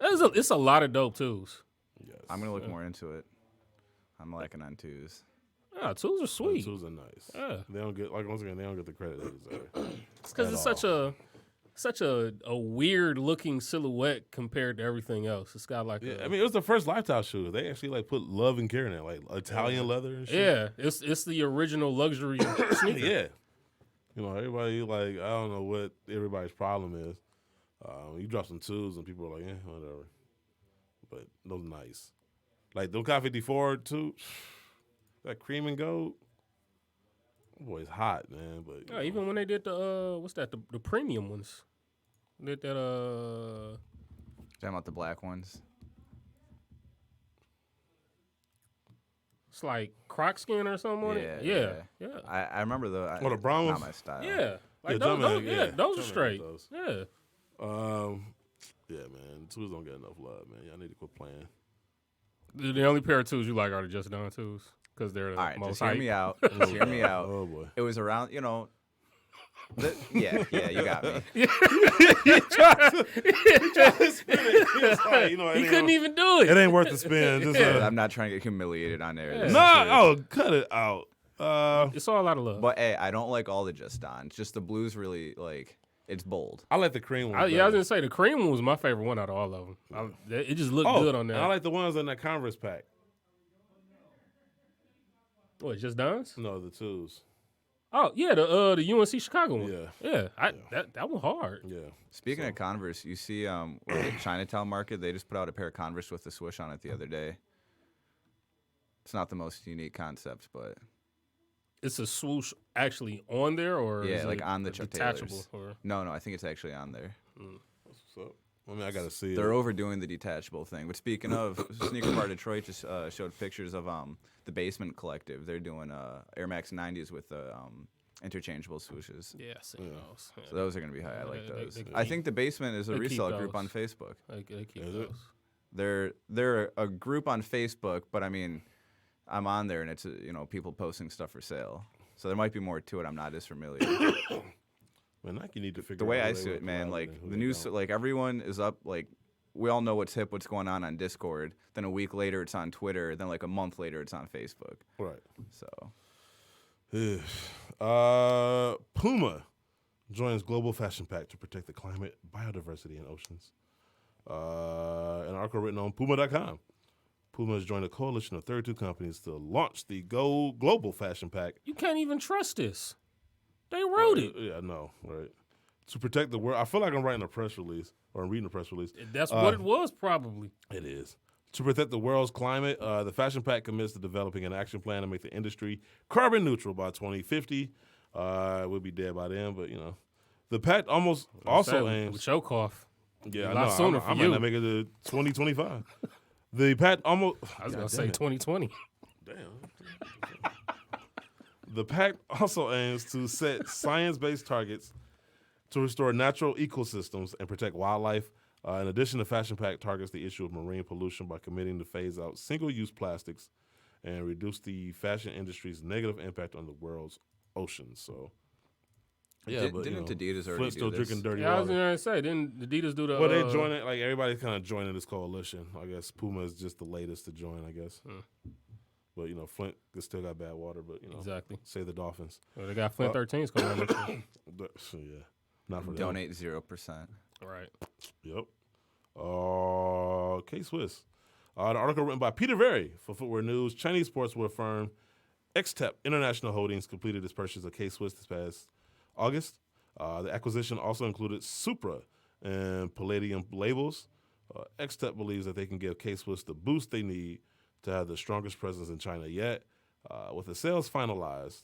Speaker 4: It's a lot of dope twos.
Speaker 2: Yes.
Speaker 5: I'm gonna look more into it. I'm lacking on 2s.
Speaker 4: Yeah, twos are sweet.
Speaker 2: Twos are nice.
Speaker 4: Yeah.
Speaker 2: They don't get once again they don't get the credit they deserve.
Speaker 4: It's because it's such a weird looking silhouette compared to everything else. It's got like
Speaker 2: Yeah, I mean it was the first Lifestyle shoe. They actually like put love and care in it, like Italian leather and shit.
Speaker 4: yeah, it's the original luxury sneaker.
Speaker 2: Yeah. You know, everybody like I don't know what everybody's problem is. You drop some twos and people are like, whatever. But those nice. Like them Cop 54 too. That cream and gold. That boy's hot, man. But
Speaker 4: Yeah, even when they did the what's that? The premium ones. Did that
Speaker 5: Talking about the black ones.
Speaker 4: it's like croc skin or something on it. Yeah.
Speaker 5: I remember the.
Speaker 2: the brown
Speaker 5: Not
Speaker 2: ones?
Speaker 5: my style.
Speaker 4: Yeah. Like
Speaker 2: Yeah,
Speaker 4: those,
Speaker 2: Jumpman,
Speaker 4: those,
Speaker 2: yeah,
Speaker 4: those are
Speaker 2: Jumpman
Speaker 4: straight.
Speaker 2: got those.
Speaker 4: Yeah.
Speaker 2: Yeah, man. Twos don't get enough love, man. Y'all need to quit playing.
Speaker 4: The only pair of twos you like are the Just Don twos because they're the
Speaker 5: All right,
Speaker 4: most
Speaker 5: just hear
Speaker 4: hype.
Speaker 5: me out. Just hear me out.
Speaker 2: Oh boy.
Speaker 5: It was around, you know. Yeah, you got me.
Speaker 2: It's like, you know, it
Speaker 4: He
Speaker 2: ain't
Speaker 4: couldn't even do
Speaker 2: It
Speaker 4: it.
Speaker 2: ain't worth the spin. Just,
Speaker 5: I'm not trying to get humiliated on there. This is
Speaker 2: no,
Speaker 5: serious.
Speaker 2: oh, cut it out.
Speaker 4: It's all out of love.
Speaker 5: But hey, I don't like all the Just Dons. Just the blues really like it's bold.
Speaker 2: I like the cream one.
Speaker 4: I was gonna say the cream one was my favorite one out of all of them. It just looked good on there.
Speaker 2: And I like the ones in that Converse pack.
Speaker 4: What, Just Don's?
Speaker 2: No, the twos.
Speaker 4: Oh yeah, the UNC Chicago one.
Speaker 2: Yeah.
Speaker 4: That one hard.
Speaker 2: Yeah.
Speaker 5: Speaking of Converse, you see, what was it, Chinatown Market, they just put out a pair of Converse with the swoosh on it the other day. It's not the most unique concept, but
Speaker 4: It's a swoosh actually on there, or
Speaker 5: yeah,
Speaker 4: is
Speaker 5: like
Speaker 4: it
Speaker 5: on the Chuck
Speaker 4: detachable?
Speaker 5: Taylors.
Speaker 4: Or?
Speaker 5: No, I think it's actually on there.
Speaker 2: What's up? I mean, I gotta see
Speaker 5: They're
Speaker 2: it.
Speaker 5: overdoing the detachable thing. But speaking of, Sneaker Bar Detroit just showed pictures of the Basement Collective. They're doing Air Max 90s with interchangeable swooshes.
Speaker 4: Yeah, I seen those. Yeah.
Speaker 5: So those are going to be high. I like
Speaker 4: They-
Speaker 5: those.
Speaker 4: they
Speaker 5: I
Speaker 4: keep-
Speaker 5: think the Basement is a
Speaker 4: they keep
Speaker 5: resale group
Speaker 4: those.
Speaker 5: on Facebook.
Speaker 4: They keep
Speaker 2: Is it?
Speaker 4: those.
Speaker 5: They're a group on Facebook, but I mean, I'm on there and it's people posting stuff for sale. So there might be more to it. I'm not as familiar.
Speaker 2: Man, Nike need to figure
Speaker 5: The way
Speaker 2: out
Speaker 5: I
Speaker 2: who they
Speaker 5: see
Speaker 2: wanna
Speaker 5: it, man,
Speaker 2: collab
Speaker 5: like
Speaker 2: with and who
Speaker 5: the
Speaker 2: they
Speaker 5: news,
Speaker 2: don't.
Speaker 5: like everyone is up, like we all know what's hip, what's going on Discord. Then a week later, it's on Twitter. Then like a month later, it's on Facebook.
Speaker 2: Right.
Speaker 5: So
Speaker 2: Puma joins Global Fashion Pact to protect the climate, biodiversity, and oceans. An article written on Puma.com. Puma has joined a coalition of 32 companies to launch the Global Fashion Pact.
Speaker 4: You can't even trust this. They wrote it.
Speaker 2: Yeah, no, right. To protect the world. I feel like I'm writing a press release, or I'm reading a press release.
Speaker 4: That's what it was, probably.
Speaker 2: It is. To protect the world's climate, the Fashion Pact commits to developing an action plan to make the industry carbon neutral by 2050. We'll be dead by then, but, The pact also aims...
Speaker 4: With your cough.
Speaker 2: Yeah,
Speaker 4: a lot sooner for
Speaker 2: I
Speaker 4: you.
Speaker 2: might not make it to 2025. The pact almost...
Speaker 4: I was going to say 2020.
Speaker 2: Damn. The pact also aims to set science-based targets to restore natural ecosystems and protect wildlife. In addition, the Fashion Pact targets the issue of marine pollution by committing to phase out single-use plastics and reduce the fashion industry's negative impact on the world's oceans. So, yeah,
Speaker 5: Didn't Adidas already
Speaker 2: Flint's still
Speaker 5: do this?
Speaker 2: drinking dirty
Speaker 4: Yeah, I was
Speaker 2: water.
Speaker 4: going to say, didn't Adidas do the...
Speaker 2: Well, they join it. Like, everybody's kind of joining this coalition. I guess Puma is just the latest to join, I guess. But, Flint still got bad water, but,
Speaker 4: Exactly.
Speaker 2: save the Dolphins.
Speaker 4: Well, they got Flint 13s coming out next year.
Speaker 2: Yeah, not for them.
Speaker 5: Donate 0%.
Speaker 4: Right.
Speaker 2: Yep. K-Swiss. The article written by Peter Very for Footwear News. Chinese sportswear firm XTEP International Holdings completed its purchase of K-Swiss this past August. The acquisition also included Supra and Palladium labels. XTEP believes that they can give K-Swiss the boost they need to have the strongest presence in China yet. With the sales finalized,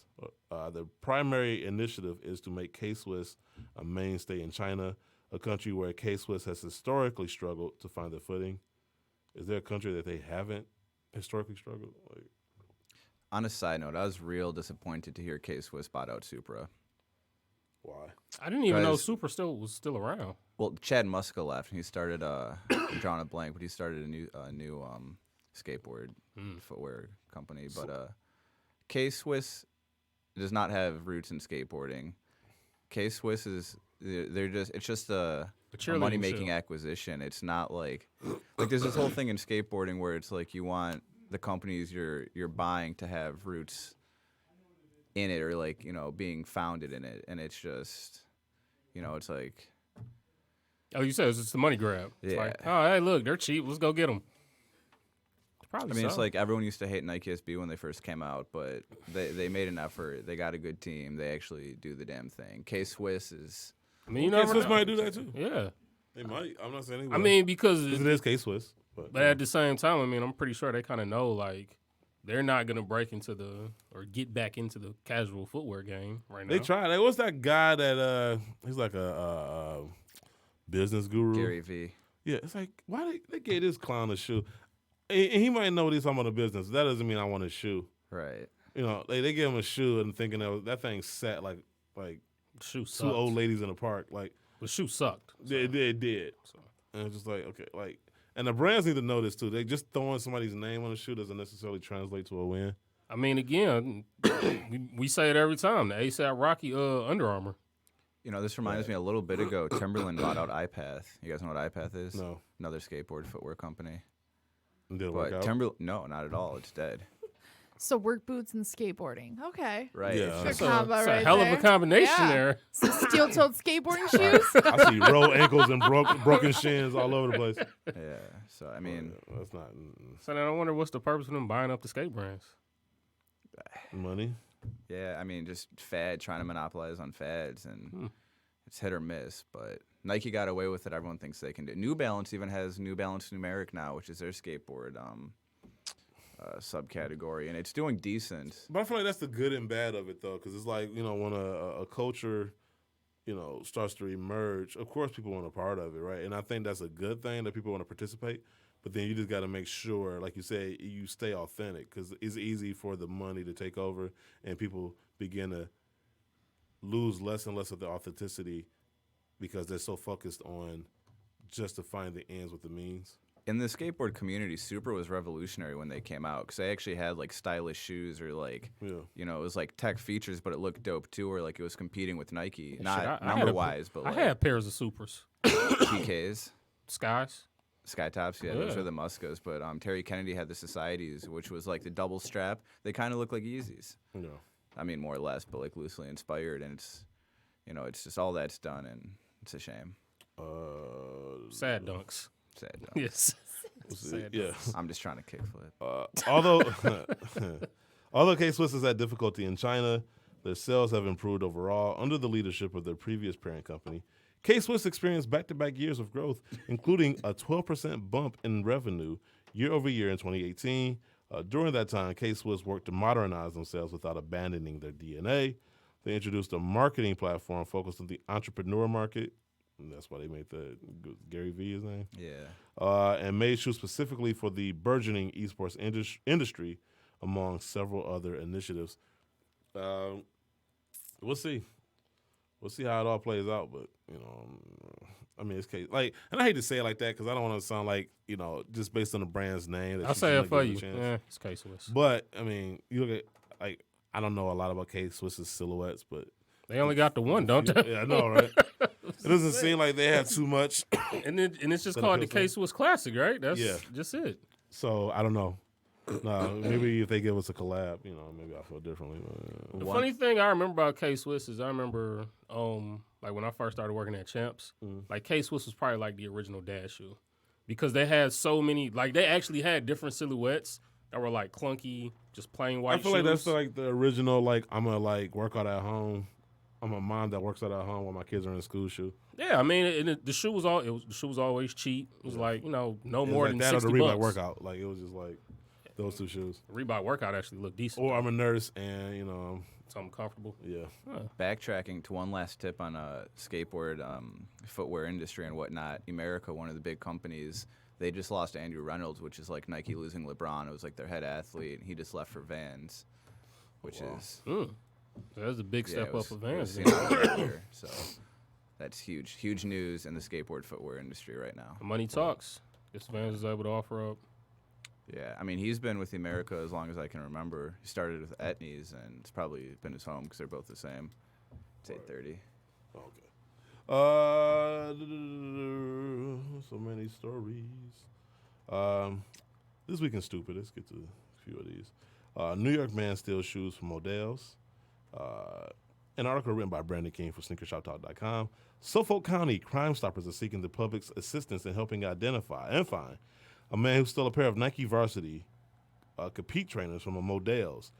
Speaker 2: the primary initiative is to make K-Swiss a mainstay in China, a country where K-Swiss has historically struggled to find their footing. Is there a country that they haven't historically struggled?
Speaker 5: On a side note, I was real disappointed to hear K-Swiss bought out Supra.
Speaker 2: Why?
Speaker 4: I didn't even know
Speaker 5: Guys-
Speaker 4: Super was still around.
Speaker 5: Well, Chad Muska left, and he started, I'm drawing a blank, but he started a new skateboard footwear company. But K-Swiss does not have roots in skateboarding. K-Swiss it's just a
Speaker 4: cheerleading
Speaker 5: money-making
Speaker 4: show.
Speaker 5: acquisition. It's not like there's this whole thing in skateboarding where it's like you want the companies you're buying to have roots in it, or being founded in it, and it's just it's like
Speaker 4: Oh, you said it's just a money grab. It's
Speaker 5: Yeah.
Speaker 4: like, oh, hey, look, they're cheap. Let's go get them. Probably
Speaker 5: it's
Speaker 4: so.
Speaker 5: like everyone used to hate Nike SB when they first came out, but they made an effort. They got a good team. They actually do the damn thing. K-Swiss is
Speaker 4: I mean, you never
Speaker 2: K-Swiss
Speaker 4: know.
Speaker 2: might do that too.
Speaker 4: Yeah.
Speaker 2: They might. I'm not saying they will.
Speaker 4: I mean, because
Speaker 2: it is K-Swiss.
Speaker 4: But at the same time, I mean, I'm pretty sure they kind of know, like, they're not going to break into or get back into the casual footwear game right now.
Speaker 2: They tried. Like, what's that guy that he's like a business guru?
Speaker 5: Gary V.
Speaker 2: Yeah, it's like, why they gave this clown a shoe? And he might know he's talking about a business. That doesn't mean I want a shoe.
Speaker 5: Right.
Speaker 2: They gave him a shoe and thinking that thing sat like
Speaker 4: Shoe
Speaker 2: two
Speaker 4: sucked.
Speaker 2: old ladies in a park. Like,
Speaker 4: The shoe sucked. So.
Speaker 2: it did.
Speaker 4: So.
Speaker 2: And it's just like, okay, like, and the brands need to know this too. They just throwing somebody's name on a shoe doesn't necessarily translate to a win.
Speaker 4: I mean, again, we say it every time. The ASAP Rocky Under Armour.
Speaker 5: This reminds me a little bit ago. Timberland bought out iPath. You guys know what iPath is?
Speaker 2: No.
Speaker 5: Another skateboard footwear company.
Speaker 2: Did it work
Speaker 5: But
Speaker 2: out?
Speaker 5: Timberland, no, not at all. It's dead.
Speaker 1: So work boots and skateboarding. Okay.
Speaker 5: Right.
Speaker 2: Yeah.
Speaker 5: It's
Speaker 1: Good
Speaker 5: just-
Speaker 1: combo
Speaker 4: It's
Speaker 1: right
Speaker 4: a hell
Speaker 1: there.
Speaker 4: of a combination
Speaker 1: Yeah.
Speaker 4: there.
Speaker 1: Some steel-toed skateboarding shoes.
Speaker 2: I see rolled ankles and broken shins all over the place.
Speaker 5: yeah. So I mean,
Speaker 2: That's not
Speaker 4: So then I wonder what's the purpose of them buying up the skate brands.
Speaker 2: money.
Speaker 5: yeah. I mean, just trying to monopolize on fads, and it's hit or miss. But Nike got away with it. Everyone thinks they can do. New Balance even has New Balance Numeric now, which is their skateboard subcategory, and it's doing decent.
Speaker 2: But I feel like that's the good and bad of it, though, because it's like, when a culture, starts to emerge, of course people want a part of it, right? And I think that's a good thing that people want to participate. But then you just got to make sure, like you say, you stay authentic, because it's easy for the money to take over and people begin to lose less and less of their authenticity because they're so focused on justifying the ends with the means.
Speaker 5: In the skateboard community, Supra was revolutionary when they came out because they actually had like stylish shoes or like,
Speaker 2: Yeah.
Speaker 5: it was like tech features, but it looked dope too, or like it was competing with Nike,
Speaker 4: Shit,
Speaker 5: not
Speaker 4: I had
Speaker 5: number wise, but
Speaker 4: I
Speaker 5: like
Speaker 4: had pairs of Supers.
Speaker 5: PKs,
Speaker 4: Skies.
Speaker 5: Skytops, yeah, those
Speaker 4: Yeah.
Speaker 5: are the Muscas. But Terry Kennedy had the Societies, which was like the double strap. They kind of look like Yeezys.
Speaker 2: Yeah.
Speaker 5: I mean, more or less, but like loosely inspired, and it's, you know, it's just all that's done, and it's a shame.
Speaker 4: Sad dunks.
Speaker 5: Sad. Done.
Speaker 4: Yes.
Speaker 2: Sad yeah.
Speaker 5: I'm just trying to kickflip.
Speaker 2: Although K-Swiss has had difficulty in China, their sales have improved overall under the leadership of their previous parent company. K-Swiss experienced back-to-back years of growth, including a 12% bump in revenue year over year in 2018. During that time, K-Swiss worked to modernize themselves without abandoning their DNA. They introduced a marketing platform focused on the entrepreneur market. And that's why they made the Gary Vee his name.
Speaker 5: Yeah.
Speaker 2: And made shoes specifically for the burgeoning esports industry, among several other initiatives. We'll see. We'll see how it all plays out, but I mean, it's case like, and I hate to say it like that because I don't want to sound like just based on the brand's name.
Speaker 4: I'll say it for you. Yeah, it's K-Swiss.
Speaker 2: But I mean, you look at like I don't know a lot about K-Swiss's silhouettes, but
Speaker 4: they only got the one, don't they?
Speaker 2: Yeah, I know, right? It doesn't seem like they have too much.
Speaker 4: And it's just called the K-Swiss Classic, right? That's just it.
Speaker 2: So I don't know. No, maybe if they give us a collab, maybe I'll feel differently.
Speaker 4: The funny thing I remember about K-Swiss is I remember, like when I first started working at Champs, like K-Swiss was probably like the original dad shoe because they had so many, like they actually had different silhouettes that were like clunky, just plain white shoes.
Speaker 2: I feel like that's like the original, like I'm gonna like work out at home. I'm a mom that works out at home while my kids are in school shoe.
Speaker 4: Yeah, I mean, the shoe was the shoe was always cheap. It was like no more
Speaker 2: like
Speaker 4: than
Speaker 2: that
Speaker 4: $60.
Speaker 2: Or the Reebok workout, like it was just like. Those two shoes.
Speaker 4: Reebok workout actually looked decent.
Speaker 2: Or I'm a nurse and,
Speaker 4: something comfortable.
Speaker 2: Yeah.
Speaker 5: Backtracking to one last tip on skateboard footwear industry and whatnot, America, one of the big companies, they just lost Andrew Reynolds, which is like Nike losing LeBron. It was like their head athlete, and he just left for Vans, which is...
Speaker 4: So that's a big step up for Vans.
Speaker 5: So that's huge. Huge news in the skateboard footwear industry right now.
Speaker 4: Money talks. Guess Vans is able to offer up.
Speaker 5: Yeah, I mean, he's been with America as long as I can remember. He started with Etnies, and it's probably been his home because they're both the same. It's 8:30.
Speaker 2: Okay. So many stories. This week in Stupid, let's get to a few of these. New York man steals shoes from Modell's. An article written by Brandon King for SneakerShopTalk.com. Suffolk County Crime Stoppers are seeking the public's assistance in helping identify and find a man who stole a pair of Nike Varsity Compete trainers from a Modell's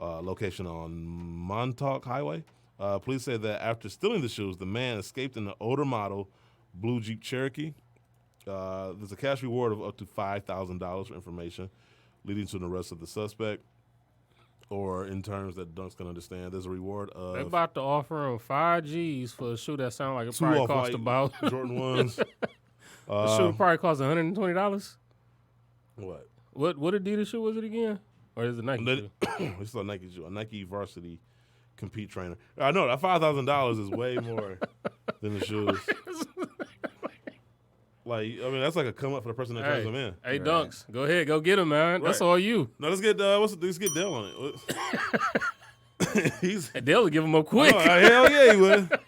Speaker 2: location on Montauk Highway. Police say that after stealing the shoes, the man escaped in an older model blue Jeep Cherokee. There's a cash reward of up to $5,000 for information, leading to the arrest of the suspect. Or in terms that Dunks can understand, there's a reward of...
Speaker 4: They're about to offer him 5 G's for a shoe that sounds like it probably cost about...
Speaker 2: Jordan 1s.
Speaker 4: The shoe probably cost $120.
Speaker 2: What?
Speaker 4: What Adidas shoe was it again? Or is it Nike shoe?
Speaker 2: It's a Nike shoe, a Nike Varsity Compete trainer. I know that $5,000 is way more than the shoes. Like, I mean, that's like a come up for the person that turns them in.
Speaker 4: Hey, Dunks, go ahead, go get him, man. Right. That's all you.
Speaker 2: No, let's get Dale on it.
Speaker 4: Dale will give him up quick.
Speaker 2: Hell yeah, he would.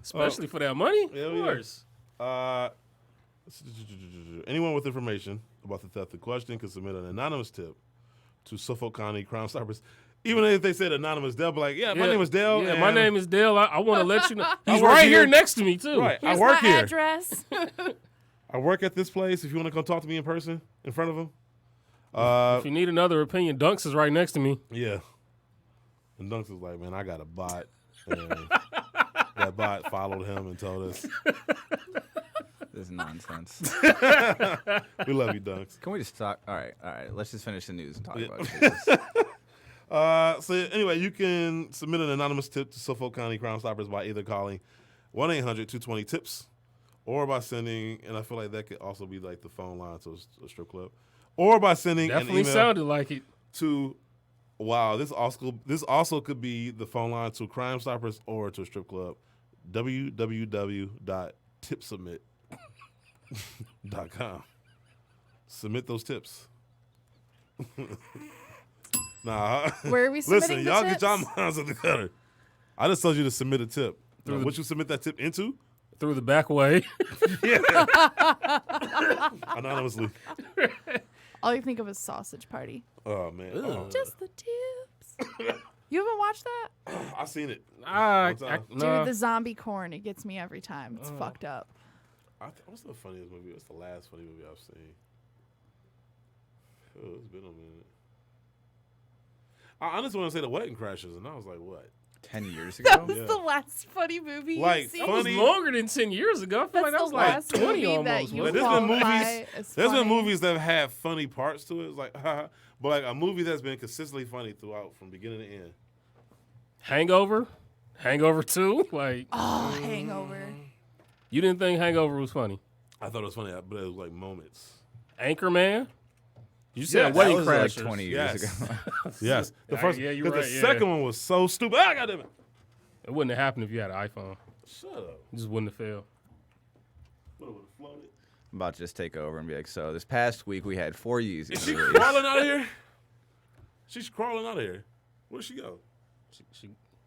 Speaker 4: Especially for that money.
Speaker 2: Hell
Speaker 4: of course.
Speaker 2: Yeah. Anyone with information about the theft in question can submit an anonymous tip to Suffolk County Crime Stoppers. Even if they said anonymous, they'll be like, my name is Dale.
Speaker 4: Yeah, my name is Dale. I want to let you know. He's right here next to me, too.
Speaker 2: Right.
Speaker 1: Here's
Speaker 2: I work
Speaker 1: my
Speaker 2: here.
Speaker 1: address.
Speaker 2: I work at this place if you want to come talk to me in person in front of him.
Speaker 4: If you need another opinion, Dunks is right next to me.
Speaker 2: Yeah. And Dunks is like, man, I got a bot. And that bot followed him and told us.
Speaker 5: This is nonsense.
Speaker 2: We love you, Dunks.
Speaker 5: Can we just talk? All right. Let's just finish the news and talk about it.
Speaker 2: So anyway, you can submit an anonymous tip to Suffolk County Crime Stoppers by either calling 1-800-220-TIPS or by sending, and I feel like that could also be like the phone line to a strip club, or by sending an email
Speaker 4: sounded like it
Speaker 2: to, this also could be the phone line to Crime Stoppers or to a strip club, www.tipsubmit.com. Submit those tips. Nah.
Speaker 1: Where are we submitting
Speaker 2: Listen,
Speaker 1: the
Speaker 2: y'all
Speaker 1: tips?
Speaker 2: get y'all minds at the gutter. I just told you to submit a tip. What you submit that tip into?
Speaker 4: through the back way.
Speaker 2: Yeah. Anonymously.
Speaker 1: All you think of is sausage party.
Speaker 2: Oh, man.
Speaker 1: Just the tips. You haven't watched that?
Speaker 2: I seen it.
Speaker 4: Nah.
Speaker 1: Dude, the zombie corn, it gets me every time. It's fucked up.
Speaker 2: What's the funniest movie? What's the last funny movie I've seen? Oh, it's been a minute. I honestly want to say The Wedding Crashers, and I was like, what?
Speaker 5: 10 years
Speaker 1: That
Speaker 5: ago?
Speaker 1: was
Speaker 2: Yeah.
Speaker 1: the last funny movie
Speaker 2: Like,
Speaker 1: you've seen.
Speaker 4: That was
Speaker 2: funny-
Speaker 4: longer than 10 years ago. I feel like that was like
Speaker 1: last
Speaker 4: 20
Speaker 1: movie that
Speaker 4: almost.
Speaker 1: you
Speaker 2: Like,
Speaker 4: wasn't it?
Speaker 2: there's been
Speaker 1: funny.
Speaker 2: movies that have had funny parts to it. It's like, but like a movie that's been consistently funny throughout from beginning to end.
Speaker 4: Hangover? Hangover 2? Like,
Speaker 1: Oh, Hangover.
Speaker 4: you didn't think Hangover was funny?
Speaker 2: I thought it was funny, but it was like moments.
Speaker 4: Anchorman? You
Speaker 2: Yeah,
Speaker 4: said
Speaker 2: that
Speaker 4: Wedding
Speaker 5: was like
Speaker 4: Crashers.
Speaker 5: 20 years
Speaker 2: Yes.
Speaker 5: ago.
Speaker 2: Yes, the first.
Speaker 4: yeah, you're
Speaker 2: Because
Speaker 4: right,
Speaker 2: the
Speaker 4: yeah.
Speaker 2: second one was so stupid. Ah, goddamn it!
Speaker 4: It wouldn't have happened if you had an iPhone.
Speaker 2: Shut up.
Speaker 4: It just wouldn't have failed.
Speaker 2: Would have floated.
Speaker 5: I'm about to just take over and be like, so this past week we had 4 Yeezys.
Speaker 2: Is she
Speaker 5: released.
Speaker 2: crawling out of here? She's crawling out of here. Where'd she go?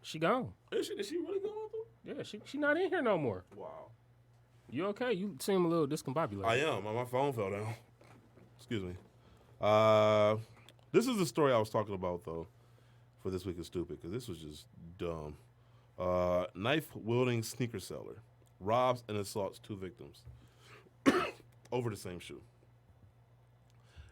Speaker 4: She gone.
Speaker 2: Is she really going through?
Speaker 4: Yeah, she not in here no more.
Speaker 2: Wow.
Speaker 4: You okay? You seem a little discombobulated.
Speaker 2: I am. My phone fell down. Excuse me. This is the story I was talking about though. For This Week is Stupid, because this was just dumb. Knife-wielding sneaker seller robs and assaults 2 victims over the same shoe.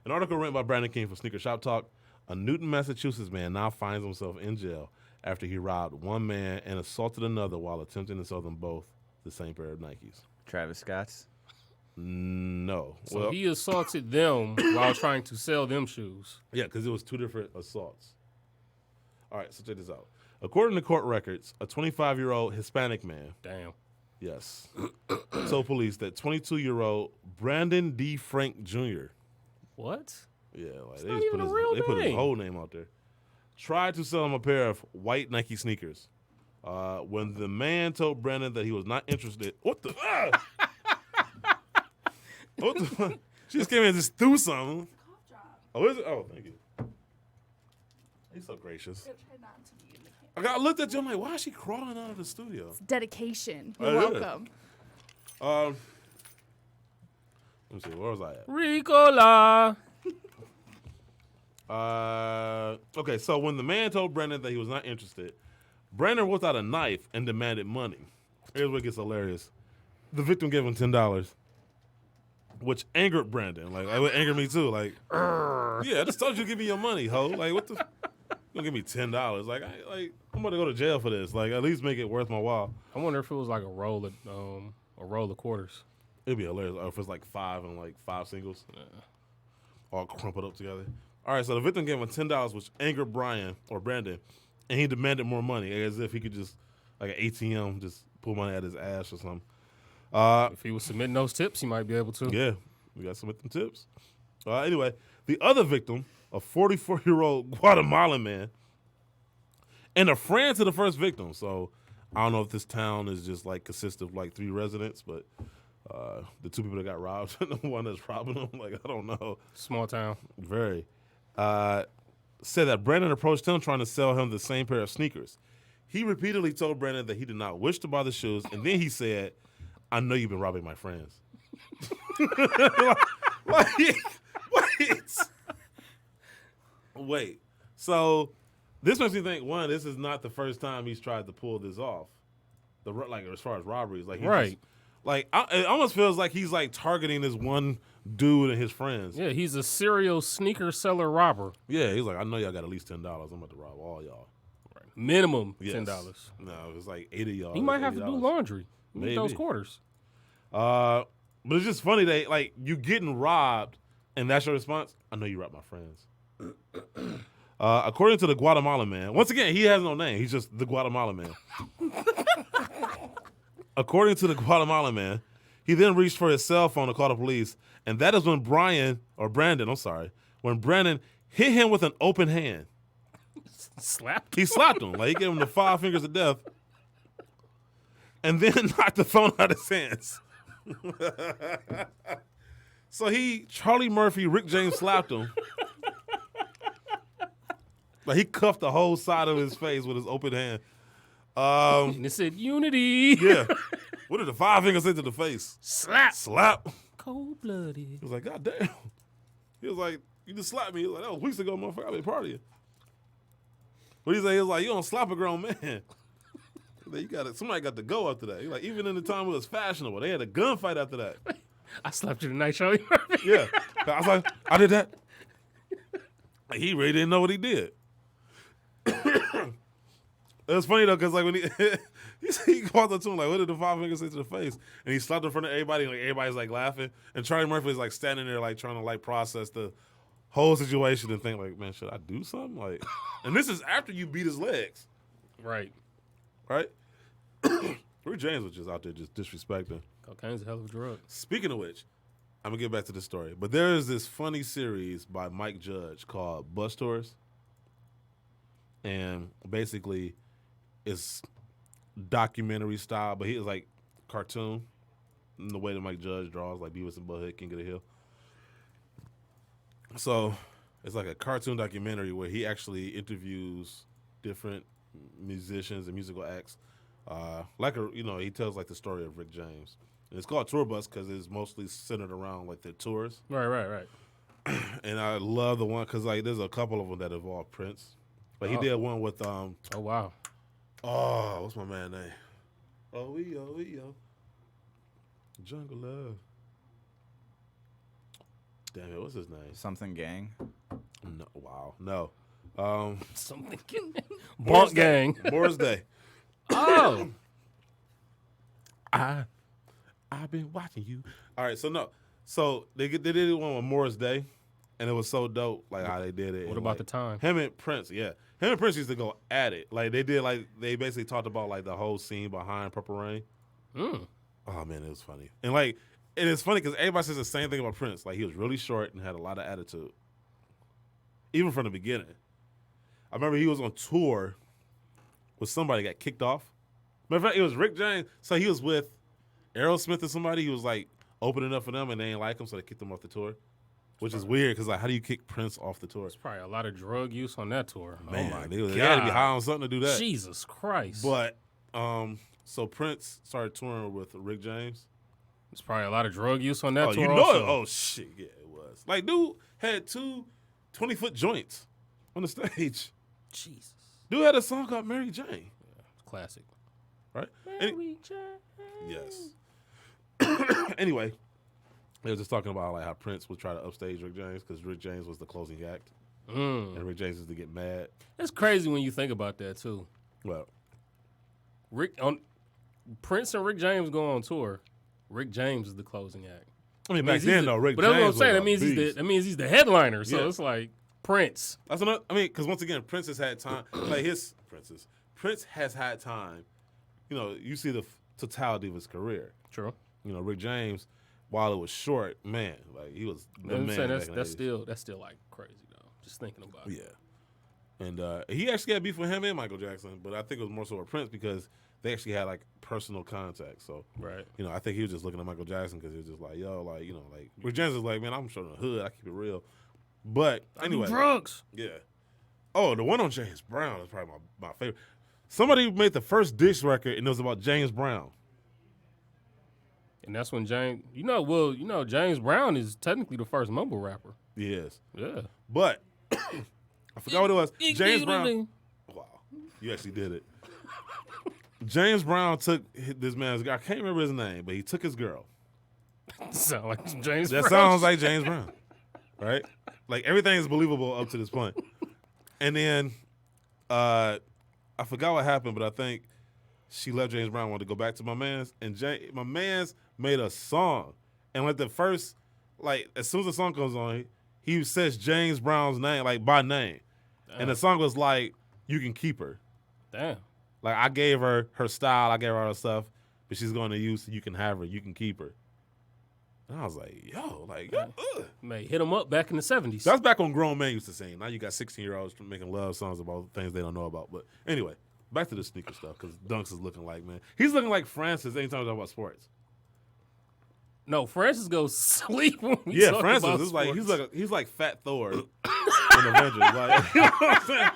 Speaker 2: An article written by Brandon King for Sneaker Shop Talk. A Newton, Massachusetts man now finds himself in jail after he robbed one man and assaulted another while attempting to sell them both the same pair of Nikes.
Speaker 5: Travis Scott's.
Speaker 2: No.
Speaker 4: So
Speaker 2: well,
Speaker 4: he assaulted them while trying to sell them shoes.
Speaker 2: yeah, because it was 2 different assaults. All right, so check this out. According to court records, a 25-year-old Hispanic man,
Speaker 4: Damn.
Speaker 2: yes, told police that 22-year-old Brandon D. Frank Jr.,
Speaker 4: What?
Speaker 2: yeah, like
Speaker 4: not even a real
Speaker 2: they put his
Speaker 4: name.
Speaker 2: whole name out there, tried to sell him a pair of white Nike sneakers. When the man told Brandon that he was not interested, what the? What the? She just came in and just threw something. Oh, is it? Oh, thank you. He's so gracious. I looked at you. I'm like, why is she crawling out of the studio?
Speaker 1: Dedication.
Speaker 2: Oh,
Speaker 1: You're
Speaker 2: yeah.
Speaker 1: welcome.
Speaker 2: Let me see. Where was I at?
Speaker 4: Ricola.
Speaker 2: Okay, so when the man told Brandon that he was not interested, Brandon whipped out a knife and demanded money. Here's what gets hilarious. The victim gave him $10, which angered Brandon. Like, it would anger me too. Like, yeah, I just told you to give me your money, ho. Like, what the? You gonna give me $10? Like, I'm about to go to jail for this. Like, at least make it worth my while.
Speaker 4: I wonder if it was like a roll of quarters.
Speaker 2: It'd be hilarious if it's like 5 and like 5 singles, all crumpled up together. All right, so the victim gave him $10, which angered Brandon, and he demanded more money, as if he could just, like an ATM, just pull money out his ass or something.
Speaker 4: If he was submitting those tips, he might be able to.
Speaker 2: Yeah, we got some of them tips. Anyway, the other victim, a 44-year-old Guatemalan man, and a friend to the first victim. So I don't know if this town is just like consists of like 3 residents, but the 2 people that got robbed and the one that's robbing them, like, I don't know.
Speaker 4: Small town.
Speaker 2: Very. Said that Brandon approached him trying to sell him the same pair of sneakers. He repeatedly told Brandon that he did not wish to buy the shoes, and then he said, I know you've been robbing my friends. Wait. So this makes me think, one, this is not the first time he's tried to pull this off. Like, as far as robberies. Like,
Speaker 4: Right.
Speaker 2: It almost feels like he's like targeting this one dude and his friends.
Speaker 4: Yeah, he's a serial sneaker seller robber.
Speaker 2: Yeah, he's like, I know y'all got at least $10. I'm about to rob all y'all.
Speaker 4: Minimum
Speaker 2: Yes.
Speaker 4: $10.
Speaker 2: No, it's like 8 of y'all.
Speaker 4: He might have to
Speaker 2: $80.
Speaker 4: do laundry. Need those
Speaker 2: Maybe.
Speaker 4: quarters.
Speaker 2: But it's just funny that, like, you getting robbed, and that's your response. I know you robbed my friends. According to the Guatemalan man, once again, he has no name. He's just the Guatemalan man. According to the Guatemalan man, he then reached for his cell phone to call the police, and that is when Brandon hit him with an open hand.
Speaker 4: Slapped.
Speaker 2: He slapped him. Like, he gave him the 5 fingers of death, and then knocked the phone out of his hands. So Charlie Murphy, Rick James slapped him. Like, he cuffed the whole side of his face with his open hand.
Speaker 4: And it said unity.
Speaker 2: Yeah. What did the 5 fingers say to the face?
Speaker 4: Slap.
Speaker 2: Slap.
Speaker 4: Cold blooded.
Speaker 2: He was like, God damn. He was like, you just slapped me. He was like, that was weeks ago, motherfucker. I've been partying. What he say? He was like, you don't slap a grown man. Somebody got to go after that. He like, even in the time it was fashionable, they had a gunfight after that.
Speaker 4: I slapped you tonight, show you.
Speaker 2: Yeah. I was like, I did that. Like, he really didn't know what he did. It was funny though, cause like when he walked up to him like, "What did the 5 fingers say to the face?" And he slapped in front of everybody, and like everybody's like laughing. And Charlie Murphy is like standing there like trying to like process the whole situation and think like, "Man, should I do something?" Like, and this is after you beat his legs,
Speaker 4: Right.
Speaker 2: right? Rick James was just out there just disrespecting.
Speaker 4: Cocaine's a hell of a drug.
Speaker 2: Speaking of which, I'm gonna get back to the story, but there is this funny series by Mike Judge called Bus Tours, and basically, it's documentary style, but he is like cartoon in the way that Mike Judge draws, like Beavis and Butthead, King of the Hill. So it's like a cartoon documentary where he actually interviews different musicians and musical acts. He tells like the story of Rick James. And it's called Tour Bus because it's mostly centered around like their tours.
Speaker 4: Right.
Speaker 2: And I love the one because like there's a couple of them that involve Prince. Like he did one with
Speaker 4: Oh wow.
Speaker 2: Oh, what's my man name? Oh. Jungle Love. Damn it, what's his name?
Speaker 5: Something Gang.
Speaker 2: No, wow, no.
Speaker 4: Something. Boss Gang.
Speaker 2: Morris Day.
Speaker 4: Oh.
Speaker 2: I've been watching you. All right, so they did one with Morris Day, and it was so dope, like how they did it.
Speaker 4: What
Speaker 2: and,
Speaker 4: about
Speaker 2: like,
Speaker 4: the time?
Speaker 2: Him and Prince, yeah. Him and Prince used to go at it. Like they did, like they basically talked about like the whole scene behind Purple Rain. Oh man, it was funny. And like, and it's funny because everybody says the same thing about Prince. Like he was really short and had a lot of attitude, even from the beginning. I remember he was on tour with somebody got kicked off. Matter of fact, it was Rick James. So he was with Aerosmith or somebody. He was like opening up for them, and they didn't like him, so they kicked him off the tour. Which is weird because like, how do you kick Prince off the tour?
Speaker 4: There's probably a lot of drug use on that tour.
Speaker 2: Man,
Speaker 4: oh my
Speaker 2: they
Speaker 4: God.
Speaker 2: had to be high on something to do that.
Speaker 4: Jesus Christ.
Speaker 2: But so Prince started touring with Rick James.
Speaker 4: There's probably a lot of drug use on that
Speaker 2: Oh,
Speaker 4: tour.
Speaker 2: you know
Speaker 4: also.
Speaker 2: it? Oh shit, yeah, it was. Like, dude had two 20-foot joints on the stage.
Speaker 4: Jesus.
Speaker 2: Dude had a song called Mary Jane.
Speaker 4: Classic.
Speaker 2: Right?
Speaker 4: Mary Jane.
Speaker 2: Yes. Anyway, they were just talking about like how Prince would try to upstage Rick James because Rick James was the closing act, and Rick James used to get mad.
Speaker 4: It's crazy when you think about that too.
Speaker 2: Well,
Speaker 4: Prince and Rick James go on tour. Rick James is the closing act.
Speaker 2: I mean, back then though, Rick
Speaker 4: but
Speaker 2: James.
Speaker 4: that's what I'm saying.
Speaker 2: was
Speaker 4: That means
Speaker 2: a beast.
Speaker 4: he's the headliner. So
Speaker 2: Yeah.
Speaker 4: it's like Prince.
Speaker 2: That's another. I mean, because once again, Prince has had time. Like Prince has had time. You know, you see the totality of his career.
Speaker 4: True.
Speaker 2: You know, Rick James, while it was short, man, like he was the
Speaker 4: I'm
Speaker 2: man.
Speaker 4: saying
Speaker 2: back in the
Speaker 4: that's
Speaker 2: 80s.
Speaker 4: still like crazy though. Just thinking about it.
Speaker 2: Yeah. And he actually had beef with him and Michael Jackson, but I think it was more so with Prince because they actually had like personal contact. So,
Speaker 4: Right.
Speaker 2: you know, I think he was just looking at Michael Jackson because he was just like, yo, like, you know, like Rick James was like, man, I'm from the hood. I keep it real. But anyway.
Speaker 4: Drugs.
Speaker 2: Yeah. Oh, the one on James Brown is probably my favorite. Somebody made the first diss record and it was about James Brown.
Speaker 4: And that's when James James Brown is technically the first mumble rapper.
Speaker 2: Yes.
Speaker 4: Yeah.
Speaker 2: But I forgot what it was. James Brown. Wow. You actually did it. James Brown took this man's girl. I can't remember his name, but he took his girl.
Speaker 4: Sound like James
Speaker 2: That
Speaker 4: Brown.
Speaker 2: sounds like James Brown. Right? Like everything is believable up to this point. And then I forgot what happened, but I think she left James Brown, wanted to go back to my man's, and my man's made a song. And like the first, like as soon as the song comes on, he says James Brown's name, like by name.
Speaker 4: Damn.
Speaker 2: And the song was like, "You can keep her."
Speaker 4: Damn.
Speaker 2: Like I gave her style, I gave her all her stuff, but she's going to use, so you can have her, you can keep her. And I was like, yo, like,
Speaker 4: May hit him up back in the 70s.
Speaker 2: That's back when grown men used to sing. Now you got 16-year-olds making love songs about things they don't know about. But anyway, back to the sneaker stuff because Dunks is looking like, man, he's looking like Francis anytime we talk about sports.
Speaker 4: No, Francis goes sleep when we
Speaker 2: Yeah,
Speaker 4: talk
Speaker 2: Francis
Speaker 4: about
Speaker 2: is like
Speaker 4: sports.
Speaker 2: he's like Fat Thor in Avengers. Like, you know what I'm saying?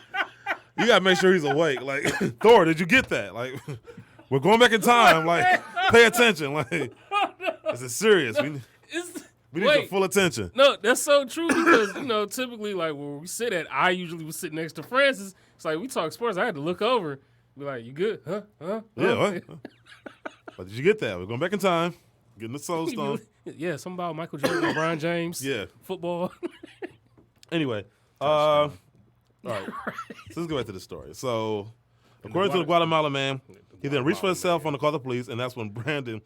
Speaker 2: You gotta make sure he's awake. Like, Thor, did you get that? Like, we're going back in time. Like, pay attention. Like, this is serious. We need your
Speaker 4: Wait.
Speaker 2: full attention.
Speaker 4: No, that's so true because, typically, like, where we sit at, I usually would sit next to Francis. It's like, we talk sports. I had to look over. Be like, you good? Huh?
Speaker 2: Yeah, what? But did you get that? We're going back in time. Getting the soul stone.
Speaker 4: Yeah, something about Michael Jordan, LeBron James.
Speaker 2: Yeah.
Speaker 4: Football.
Speaker 2: Anyway, all right. So let's go back to the story. So, according to the Guatemalan man, he then reached for his cell phone to call the police, and that's when Brandon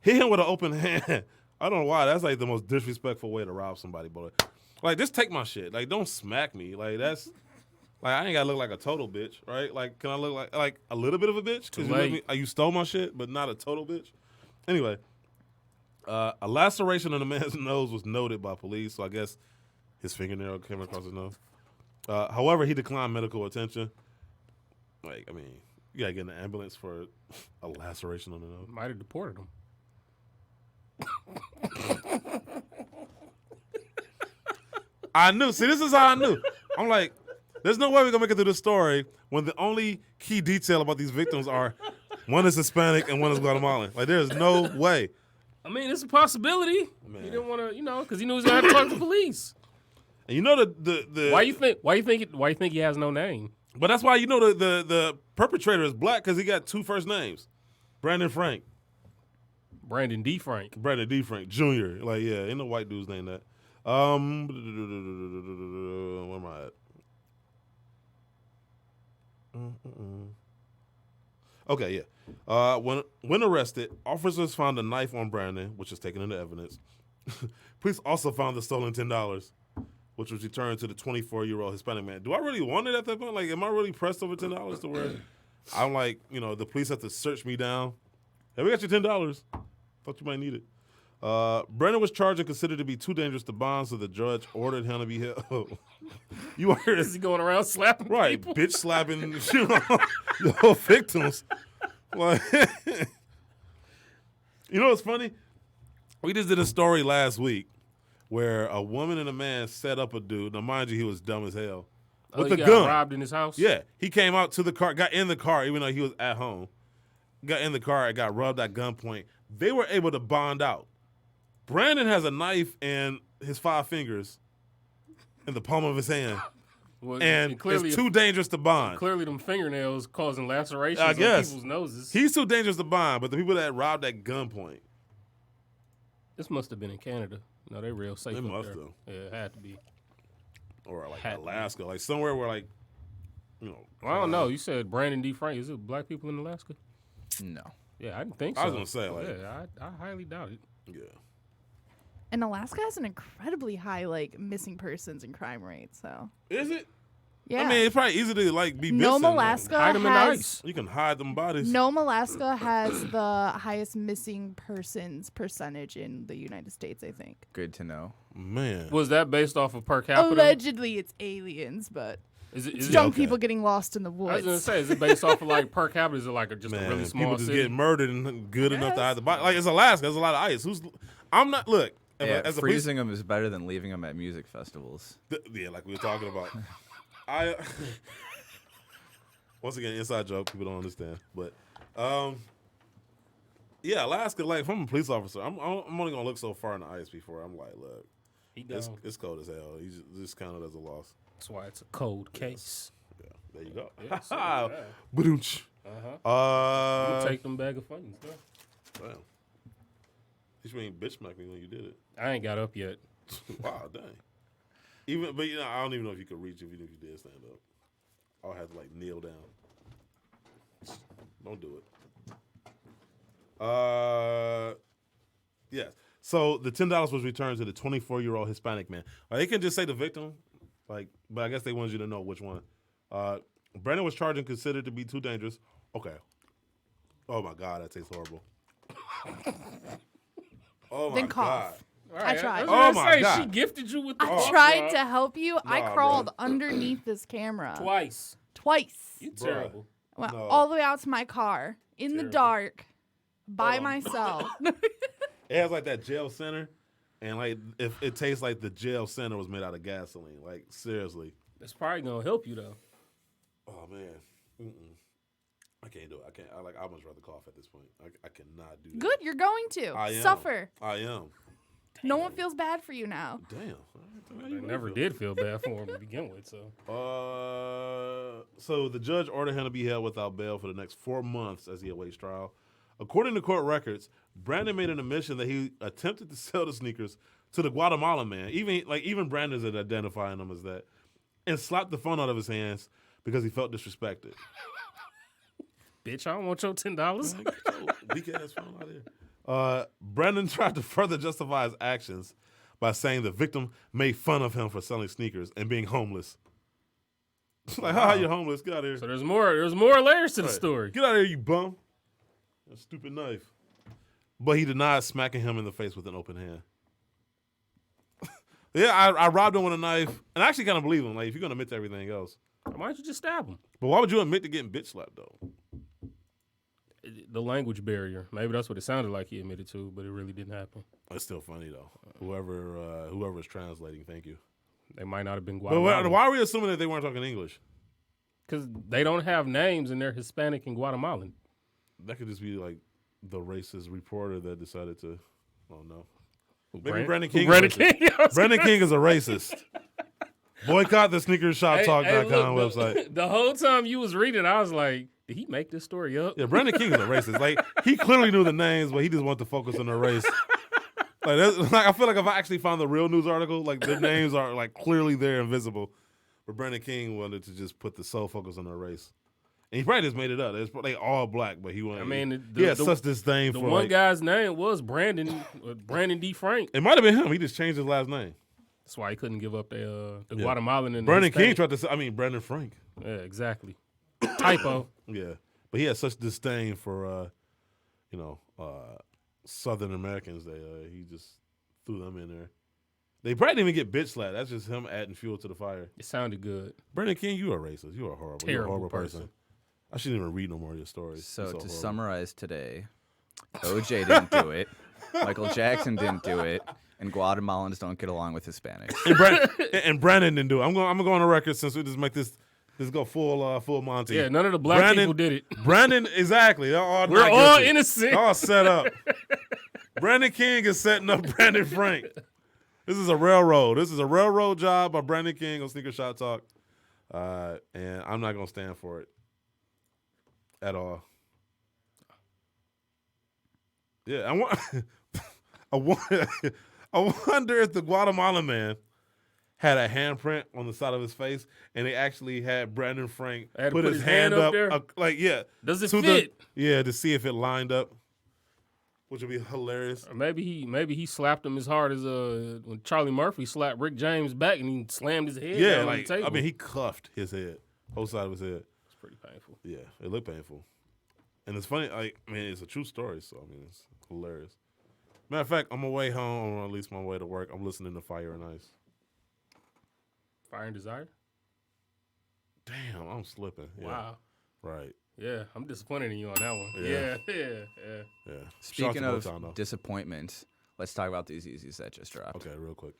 Speaker 2: hit him with an open hand. I don't know why. That's like the most disrespectful way to rob somebody, boy. Like, just take my shit. Like, don't smack me. Like, that's like I ain't gotta look like a total bitch, right? Like, can I look like a little bit of a bitch? Because you stole my shit, but not a total bitch. Anyway, a laceration on the man's nose was noted by police, so I guess his fingernail came across his nose. However, he declined medical attention. Like, I mean, you gotta get in an ambulance for a laceration on the nose.
Speaker 4: Might have deported him.
Speaker 2: I knew. See, this is how I knew. I'm like, there's no way we're gonna make it through this story when the only key detail about these victims are one is Hispanic and one is Guatemalan. Like, there's no way.
Speaker 4: I mean, it's a possibility.
Speaker 2: Man.
Speaker 4: He didn't want to, because he knew he was gonna have to talk to the police.
Speaker 2: And you know the
Speaker 4: Why you think he has no name?
Speaker 2: But that's why you know the perpetrator is black because he got two first names, Brandon Frank.
Speaker 4: Brandon D. Frank.
Speaker 2: Brandon D. Frank Jr. Like, yeah, ain't no white dude's named that. Where am I at? Okay, yeah. When arrested, officers found a knife on Brandon, which is taken into evidence. Police also found the stolen $10, which was returned to the 24-year-old Hispanic man. Do I really want it at that point? Like, am I really pressed over $10 to where I'm like, the police have to search me down? Hey, we got your $10. Thought you might need it. Brandon was charged and considered to be too dangerous to bond, so the judge ordered him to be held. You heard
Speaker 4: Is he going around slapping
Speaker 2: right,
Speaker 4: people?
Speaker 2: bitch slapping the victims. Like, what's funny? We just did a story last week where a woman and a man set up a dude. Now, mind you, he was dumb as hell with
Speaker 4: he
Speaker 2: a
Speaker 4: got
Speaker 2: gun.
Speaker 4: robbed in his house?
Speaker 2: Yeah, he came out to the car, got in the car, even though he was at home. Got in the car and got robbed at gunpoint. They were able to bond out. Brandon has a knife in his 5 fingers in the palm of his hand.
Speaker 4: Well,
Speaker 2: And
Speaker 4: clearly,
Speaker 2: it's too dangerous to bond.
Speaker 4: Clearly, them fingernails causing lacerations
Speaker 2: I
Speaker 4: on
Speaker 2: guess.
Speaker 4: people's noses.
Speaker 2: He's too dangerous to bond, but the people that robbed at gunpoint.
Speaker 4: This must have been in Canada. No, they're real safe
Speaker 2: They
Speaker 4: up
Speaker 2: must
Speaker 4: there.
Speaker 2: have.
Speaker 4: Yeah, it had to be.
Speaker 2: Or like
Speaker 4: Had to be.
Speaker 2: Alaska. Like somewhere where
Speaker 4: I don't know. You said Brandon D. Frank. Is it black people in Alaska?
Speaker 5: No.
Speaker 4: Yeah, I didn't think so.
Speaker 2: I was going to say, like.
Speaker 4: Yeah, I highly doubt it.
Speaker 2: Yeah.
Speaker 1: And Alaska has an incredibly high missing persons and crime rate. So
Speaker 2: Is it?
Speaker 1: yeah,
Speaker 2: I mean, it's probably easy to be
Speaker 1: Nome,
Speaker 2: missing.
Speaker 1: Alaska
Speaker 4: Hide them in
Speaker 1: has
Speaker 4: ice.
Speaker 2: You can hide them bodies.
Speaker 1: Nome, Alaska has the highest missing persons percentage in the United States. I think.
Speaker 5: Good to know.
Speaker 2: Man.
Speaker 4: Was that based off of per capita?
Speaker 1: Allegedly, it's aliens, but
Speaker 4: Is
Speaker 1: it's
Speaker 4: it
Speaker 1: young
Speaker 2: okay.
Speaker 1: people getting lost in the
Speaker 4: I was
Speaker 1: woods.
Speaker 4: gonna say, is it based off of per capita? Is it just
Speaker 2: Man,
Speaker 4: a really small
Speaker 2: people just
Speaker 4: city?
Speaker 2: get murdered and good enough to
Speaker 1: Yes.
Speaker 2: hide the body. Like, it's Alaska. There's a lot of ice. I'm not, look.
Speaker 5: Yeah,
Speaker 2: As a police,
Speaker 5: freezing them is better than leaving them at music festivals.
Speaker 2: yeah, like we were talking about. Once again, inside joke. People don't understand, but yeah, Alaska. Like, if I'm a police officer, I'm only gonna look so far in the ice before I'm like, look,
Speaker 4: He
Speaker 2: it's
Speaker 4: gone.
Speaker 2: cold as hell. He's just counted as a loss.
Speaker 4: That's why it's a cold case.
Speaker 2: Yeah, there you go.
Speaker 4: Yeah, so, yeah.
Speaker 2: Ba-doonch.
Speaker 4: We'll take them bag of funnies.
Speaker 2: Damn. You ain't bitch smack me when you did it.
Speaker 4: I ain't got up yet.
Speaker 2: Wow, dang. But I don't even know if you could reach if you did stand up. I'll have to kneel down. Don't do it. Yes. So the $10 was returned to the 24-year-old Hispanic man. They can just say the victim, but I guess they wanted you to know which one. Brandon was charged and considered to be too dangerous. Okay. Oh my God, that tastes horrible. Oh my
Speaker 1: Then
Speaker 2: God.
Speaker 1: cough. I tried.
Speaker 2: Oh, my God.
Speaker 4: She gifted you with the
Speaker 1: I
Speaker 4: cough
Speaker 1: tried
Speaker 4: drop
Speaker 1: to help you. I
Speaker 2: Nah,
Speaker 1: crawled
Speaker 2: bro.
Speaker 1: underneath this camera
Speaker 4: twice.
Speaker 1: twice.
Speaker 4: You
Speaker 2: Bruh.
Speaker 4: terrible.
Speaker 1: Went
Speaker 2: No.
Speaker 1: all the way out to my car in the
Speaker 4: Terrible.
Speaker 1: dark by
Speaker 2: on.
Speaker 1: myself.
Speaker 2: It has that jail center, and if it tastes like the jail center was made out of gasoline. Like, seriously.
Speaker 4: That's probably gonna help you though.
Speaker 2: Oh man. Mm-mm. I can't do it. I can't. I much rather cough at this point. I cannot do that.
Speaker 1: Good, you're going to
Speaker 2: I am.
Speaker 1: suffer.
Speaker 2: I am.
Speaker 1: No one feels bad for you now.
Speaker 2: Damn.
Speaker 4: I never did feel bad for him to begin with.
Speaker 2: So the judge ordered him to be held without bail for the next 4 months as he awaits trial. According to court records, Brandon made an admission that he attempted to sell the sneakers to the Guatemalan man. Even Brandon's identifying him as that, and slapped the phone out of his hands because he felt disrespected.
Speaker 4: Bitch, I don't want your $10.
Speaker 2: Weak ass phone out here. Brandon tried to further justify his actions by saying the victim made fun of him for selling sneakers and being homeless. Like, how you homeless? Get out of here.
Speaker 4: So there's more layers to the story.
Speaker 2: Get out of here, you bum. That stupid knife. But he denied smacking him in the face with an open hand. Yeah, I robbed him with a knife. And I actually kind of believe him. Like, if you're going to admit to everything else.
Speaker 4: Why don't you just stab him?
Speaker 2: But why would you admit to getting bitch slapped, though?
Speaker 4: The language barrier. Maybe that's what it sounded like he admitted to, but it really didn't happen.
Speaker 2: It's still funny, though. Whoever's translating, thank you.
Speaker 4: They might not have been
Speaker 2: But
Speaker 4: Guatemalan.
Speaker 2: why are we assuming that they weren't talking English?
Speaker 4: Because they don't have names and they're Hispanic and Guatemalan.
Speaker 2: That could just be like the racist reporter that decided to. Oh no, maybe Brandon King.
Speaker 4: Brandon King.
Speaker 2: Brandon King is a racist. Boycott the sneakershoptalk.com website.
Speaker 4: The whole time you was reading, I was like, did he make this story up?
Speaker 2: Yeah, Brandon King is a racist. Like he clearly knew the names, but he just wanted to focus on the race. I feel like if I actually found the real news article, like their names are like clearly there, invisible. But Brandon King wanted to just put the sole focus on their race. And he probably just made it up. They all black, but he wanted.
Speaker 4: I mean,
Speaker 2: he had such disdain
Speaker 4: the
Speaker 2: for
Speaker 4: one guy's name was Brandon D. Frank.
Speaker 2: It might have been him. He just changed his last name.
Speaker 4: That's why he couldn't give up the Guatemalan and
Speaker 2: Brandon King tried to say. I mean, Brandon Frank.
Speaker 4: Yeah, exactly. Typo.
Speaker 2: Yeah, but he had such disdain for Southern Americans that he just threw them in there. They probably didn't even get bitch slapped. That's just him adding fuel to the fire.
Speaker 4: It sounded good.
Speaker 2: Brandon King, you are racist. You are horrible.
Speaker 4: Terrible
Speaker 2: You're a horrible person. I shouldn't even read no more of your stories.
Speaker 5: So to summarize today, OJ didn't do it, Michael Jackson didn't do it, and Guatemalans don't get along with Hispanics.
Speaker 2: And Brandon didn't do it. I'm going to go on the record since we just make this go full Monty.
Speaker 4: Yeah, none of the black people did it.
Speaker 2: Brandon, exactly. We're
Speaker 4: all innocent.
Speaker 2: All set up. Brandon King is setting up Brandon Frank. This is a railroad. This is a railroad job by Brandon King on Sneaker Shot Talk. And I'm not going to stand for it at all. Yeah, I wonder if the Guatemalan man had a handprint on the side of his face, and they actually had Brandon Frank put his hand up
Speaker 4: there? Does it fit?
Speaker 2: To see if it lined up, which would be hilarious.
Speaker 4: Or maybe he slapped him as hard as when Charlie Murphy slapped Rick James back and he slammed his head down on the table.
Speaker 2: I mean, he cuffed his head, both sides of his head.
Speaker 4: It's pretty painful.
Speaker 2: Yeah, it looked painful. And it's funny, it's a true story, so it's hilarious. Matter of fact, on my way home, or at least my way to work, I'm listening to Fire and Ice.
Speaker 4: Fire and Desire?
Speaker 2: Damn, I'm slipping. Yeah.
Speaker 4: Wow.
Speaker 2: Right.
Speaker 4: Yeah, I'm disappointed in you on that one. Yeah.
Speaker 5: Speaking of disappointments, let's talk about these Yeezys that just dropped.
Speaker 2: Okay, real quick.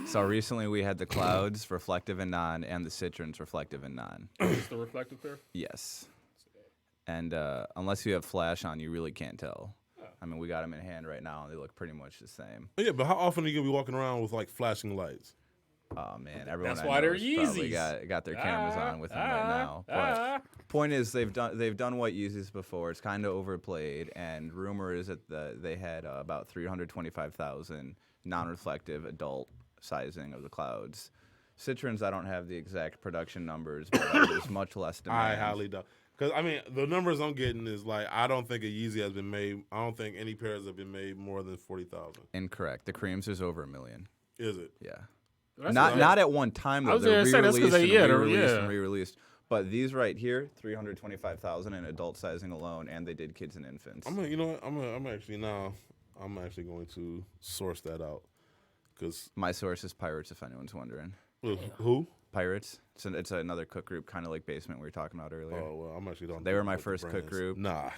Speaker 5: So recently we had the Clouds, reflective and non, and the Citrons, reflective and non.
Speaker 4: Is the reflective pair?
Speaker 5: Yes. And unless you have flash on, you really can't tell. I mean, we got them in hand right now, and they look pretty much the same.
Speaker 2: Yeah, but how often are you going to be walking around with, flashing lights?
Speaker 5: Oh, man. Everyone
Speaker 4: That's
Speaker 5: I
Speaker 4: why
Speaker 5: know
Speaker 4: they're
Speaker 5: has probably
Speaker 4: Yeezys.
Speaker 5: got their cameras on with them right now. But point is, they've done what Yeezys before. It's kind of overplayed, and rumor is that they had about 325,000 non-reflective adult sizing of the Clouds. Citrons, I don't have the exact production numbers, but there's much less demand.
Speaker 2: I highly doubt. Because, the numbers I'm getting is, I don't think a Yeezy has been made. I don't think any pairs have been made more than 40,000.
Speaker 5: Incorrect. The creams is over 1 million.
Speaker 2: Is it?
Speaker 5: Yeah.
Speaker 4: That's
Speaker 5: not at one time, though.
Speaker 4: I was going to say that's because
Speaker 5: and re-released. But these right here, 325,000 in adult sizing alone, and they did kids and infants.
Speaker 2: You know what? I'm actually going to source that out. Cause
Speaker 5: my source is Pirates, if anyone's wondering.
Speaker 2: Who?
Speaker 5: Pirates. It's another cook group, kind of like Basement we were talking about earlier.
Speaker 2: Oh, well, I'm actually don't.
Speaker 5: They were my first cook group.
Speaker 2: Nah,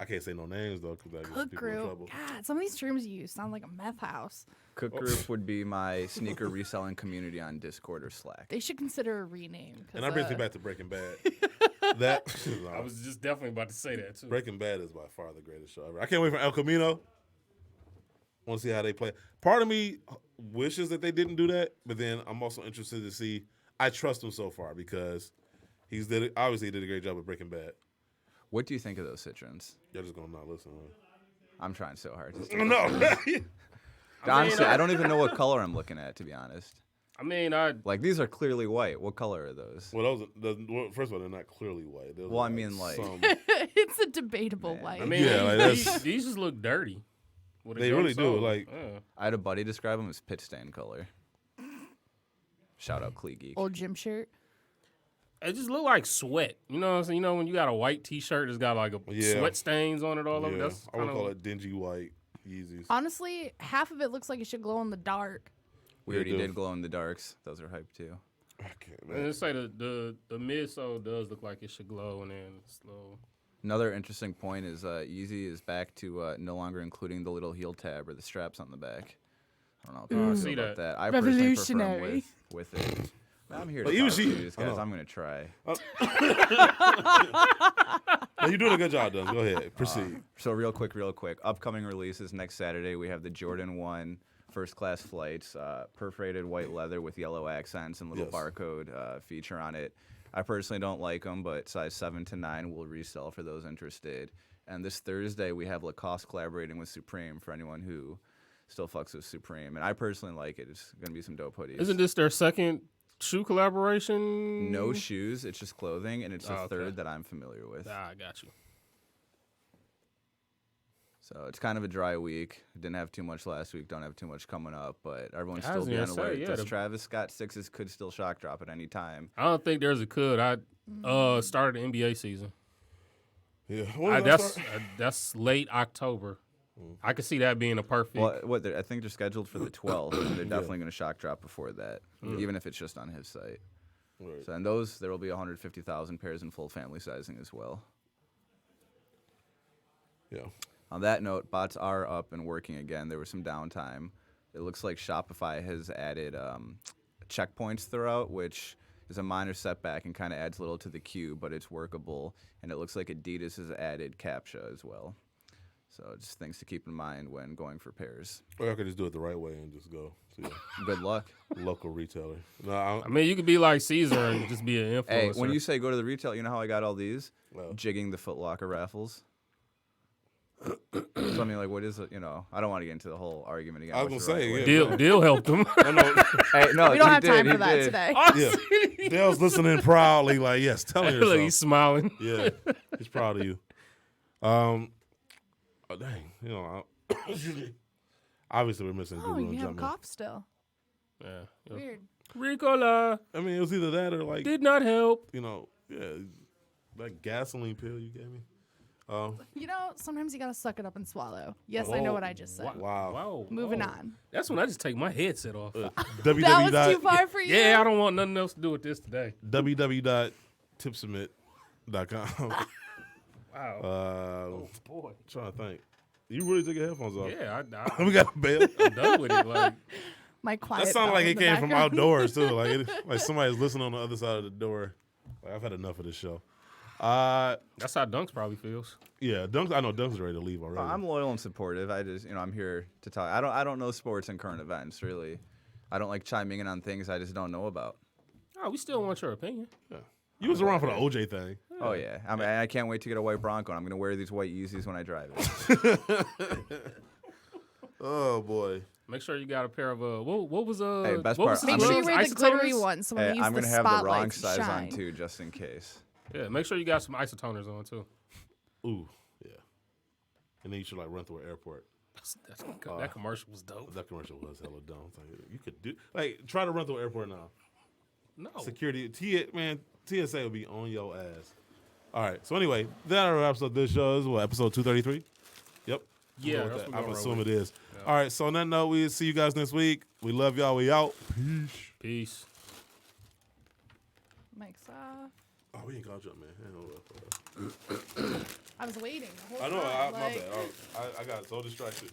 Speaker 2: I can't say no names though, because that gets
Speaker 1: Cook
Speaker 2: people in
Speaker 1: group.
Speaker 2: trouble.
Speaker 1: God, some of these terms you use sound like a meth house.
Speaker 5: Cook group would be my sneaker reselling community on Discord or Slack.
Speaker 1: They should consider a rename.
Speaker 2: And that brings me back to Breaking Bad.
Speaker 4: I was just definitely about to say that too.
Speaker 2: Breaking Bad is by far the greatest show ever. I can't wait for El Camino. want to see how they play. Part of me wishes that they didn't do that, but then I'm also interested to see. I trust him so far because obviously he did a great job of Breaking Bad.
Speaker 5: What do you think of those citrons?
Speaker 2: You're just gonna not listen.
Speaker 5: I'm trying so hard.
Speaker 2: No.
Speaker 5: Honestly, I don't even know what color I'm looking at, to be honest.
Speaker 4: I mean,
Speaker 5: Like, these are clearly white. What color are those?
Speaker 2: Well, first of all, they're not clearly white. Those
Speaker 5: Well,
Speaker 2: are
Speaker 5: I mean, like-
Speaker 2: some-
Speaker 1: It's a debatable
Speaker 5: Man.
Speaker 1: white.
Speaker 4: I mean,
Speaker 2: Yeah, like,
Speaker 4: these just look dirty. with a
Speaker 2: They
Speaker 4: young
Speaker 2: really do,
Speaker 4: soul.
Speaker 2: like-
Speaker 4: Yeah.
Speaker 5: I had a buddy describe them as pit stain color. Shout out Clee Geek.
Speaker 1: Old gym shirt.
Speaker 4: It just look like sweat. You know what I'm saying? You know when you got a white T-shirt that's got like
Speaker 2: Yeah.
Speaker 4: sweat stains on it all over.
Speaker 2: yeah,
Speaker 4: That's
Speaker 2: I would
Speaker 4: kind
Speaker 2: call
Speaker 4: of
Speaker 2: it dingy white Yeezys.
Speaker 1: Honestly, half of it looks like it should glow in the dark.
Speaker 5: We
Speaker 2: They
Speaker 5: already
Speaker 2: do.
Speaker 5: did glow in the darks. Those are hype too.
Speaker 2: Okay,
Speaker 4: And
Speaker 2: man.
Speaker 4: they say the midsole does look like it should glow, and then it's slow.
Speaker 5: Another interesting point is Yeezy is back to no longer including the little heel tab or the straps on the back. I don't know if you
Speaker 4: see
Speaker 5: feel about
Speaker 4: that.
Speaker 5: that. I personally prefer 'em
Speaker 1: Revolutionary.
Speaker 5: with it. I'm here to
Speaker 2: But even
Speaker 5: talk to
Speaker 2: she-
Speaker 5: you guys.
Speaker 2: I know.
Speaker 5: I'm going to try.
Speaker 2: No, you're doing a good job, Doug. Go ahead. Proceed.
Speaker 5: So real quick. Upcoming releases next Saturday. We have the Jordan 1 first class flights, perforated white leather with yellow accents and little
Speaker 2: Yes.
Speaker 5: barcode feature on it. I personally don't like them, but size 7 to 9 will resell for those interested. And this Thursday we have Lacoste collaborating with Supreme for anyone who still fucks with Supreme. And I personally like it. It's gonna be some dope hoodies.
Speaker 4: Isn't this their second shoe collaboration?
Speaker 5: No shoes, it's just clothing, and it's the
Speaker 4: Oh, okay.
Speaker 5: third that I'm familiar with.
Speaker 4: Ah, I got you.
Speaker 5: So it's kind of a dry week. Didn't have too much last week, don't have too much coming up, but everyone's
Speaker 4: I
Speaker 5: still
Speaker 4: was
Speaker 5: be on
Speaker 4: gonna say,
Speaker 5: alert.
Speaker 4: yeah,
Speaker 5: Those
Speaker 4: the-
Speaker 5: Travis Scott 6s could still shock drop at any time.
Speaker 4: I don't think there's a could. I started the NBA season.
Speaker 2: Yeah. When did that start?
Speaker 4: That's late October. I could see that being a perfect.
Speaker 5: Well, I think they're scheduled for the 12th, and they're definitely going to shock drop before that, even if it's just on his site.
Speaker 2: Right.
Speaker 5: So, and those, there will be 150,000 pairs in full family sizing as well.
Speaker 2: Yeah.
Speaker 5: On that note, bots are up and working again. There was some downtime. It looks like Shopify has added checkpoints throughout, which is a minor setback and kind of adds a little to the queue, but it's workable. And it looks like Adidas has added CAPTCHA as well. So just things to keep in mind when going for pairs.
Speaker 2: Or I could just do it the right way and just go to
Speaker 5: Good luck.
Speaker 2: a local retailer. No,
Speaker 4: I mean, you could be like Caesar and just be an influencer.
Speaker 5: Hey, when you say go to the retail, you know how I got all these?
Speaker 2: Well.
Speaker 5: Jigging the Foot Locker raffles. So I mean, like, what is it? You know, I don't want to get into the whole argument again.
Speaker 2: I was
Speaker 5: what's
Speaker 2: gonna
Speaker 5: the
Speaker 2: say,
Speaker 5: right
Speaker 2: yeah.
Speaker 5: way.
Speaker 4: Deal helped him.
Speaker 2: I know.
Speaker 5: Hey, no,
Speaker 1: We don't
Speaker 5: he
Speaker 1: have time
Speaker 5: did,
Speaker 1: for
Speaker 5: he
Speaker 1: that
Speaker 5: did.
Speaker 1: today.
Speaker 2: Yeah. Dale's listening proudly, like, yes, telling
Speaker 4: Look,
Speaker 2: yourself.
Speaker 4: he's smiling.
Speaker 2: Yeah, he's proud of you. Oh dang, you know, obviously we're missing
Speaker 1: Oh,
Speaker 2: Google
Speaker 1: you
Speaker 2: and
Speaker 1: have a
Speaker 2: Jumpman.
Speaker 1: cough still.
Speaker 4: Yeah.
Speaker 1: Weird.
Speaker 4: Ricola
Speaker 2: I mean, it was either that or like,
Speaker 4: did not help.
Speaker 2: you know, yeah, that gasoline pill you gave me.
Speaker 1: You know, sometimes you gotta suck it up and swallow. Yes, I know what I just said.
Speaker 2: Wow.
Speaker 4: Wow.
Speaker 1: Moving
Speaker 4: Whoa.
Speaker 1: on.
Speaker 4: That's when I just take my headset off.
Speaker 2: www.
Speaker 1: That was too far for you.
Speaker 4: Yeah, I don't want nothing else to do with this today.
Speaker 2: www.tipsubmit.com.
Speaker 4: Wow.
Speaker 2: Oh
Speaker 4: boy.
Speaker 2: trying to think. You really took your headphones off.
Speaker 4: Yeah,
Speaker 2: We got a bail.
Speaker 4: I'm done with it. Like,
Speaker 1: My quiet.
Speaker 2: That sounded
Speaker 1: bell
Speaker 2: like
Speaker 1: in
Speaker 2: it
Speaker 1: the
Speaker 2: came from
Speaker 1: background.
Speaker 2: outdoors too. Like somebody's listening on the other side of the door. Like, I've had enough of this show.
Speaker 4: that's how Dunks probably feels.
Speaker 2: Yeah, Dunks. I know Dunks is ready to leave already.
Speaker 5: I'm loyal and supportive. I just, I'm here to talk. I don't know sports and current events really. I don't like chiming in on things I just don't know about.
Speaker 4: Oh, we still want your opinion.
Speaker 2: Yeah. You was around for the OJ thing.
Speaker 5: Oh yeah, I can't wait to get a white Bronco. I'm gonna wear these white Yeezys when I drive it.
Speaker 2: Oh boy.
Speaker 4: Make sure you got a pair of what was
Speaker 5: Hey, best
Speaker 4: what was
Speaker 5: part,
Speaker 1: Make
Speaker 4: the
Speaker 1: sure you
Speaker 4: gloves?
Speaker 1: wear the glittery
Speaker 4: Isotoners?
Speaker 1: ones so when
Speaker 5: Hey,
Speaker 1: you use
Speaker 5: I'm
Speaker 1: the
Speaker 5: gonna have the wrong
Speaker 1: spotlights
Speaker 5: size
Speaker 1: shine.
Speaker 5: on too, just in case.
Speaker 4: Yeah, make sure you got some isotoners on too.
Speaker 2: Ooh, yeah. And then you should like run through an airport.
Speaker 4: That commercial was dope.
Speaker 2: That commercial was hella dumb. It's like, you could do try to run through an airport now.
Speaker 4: No.
Speaker 2: Security, TSA will be on your ass. All right. So anyway, that wraps up this show. This is what, episode 233? Yep.
Speaker 4: Yeah,
Speaker 2: We'll go with
Speaker 4: that's
Speaker 2: that.
Speaker 4: what
Speaker 2: I'm
Speaker 4: we're
Speaker 2: assuming
Speaker 4: with.
Speaker 2: it is. All right. So on that note, we'll see you guys next week. We love y'all. We out.
Speaker 4: Peace.
Speaker 1: Mike's off.
Speaker 2: Oh, we ain't called you up, man.
Speaker 1: I was waiting. The whole
Speaker 2: I know.
Speaker 1: time,
Speaker 2: My
Speaker 1: like-
Speaker 2: bad. I got so distracted.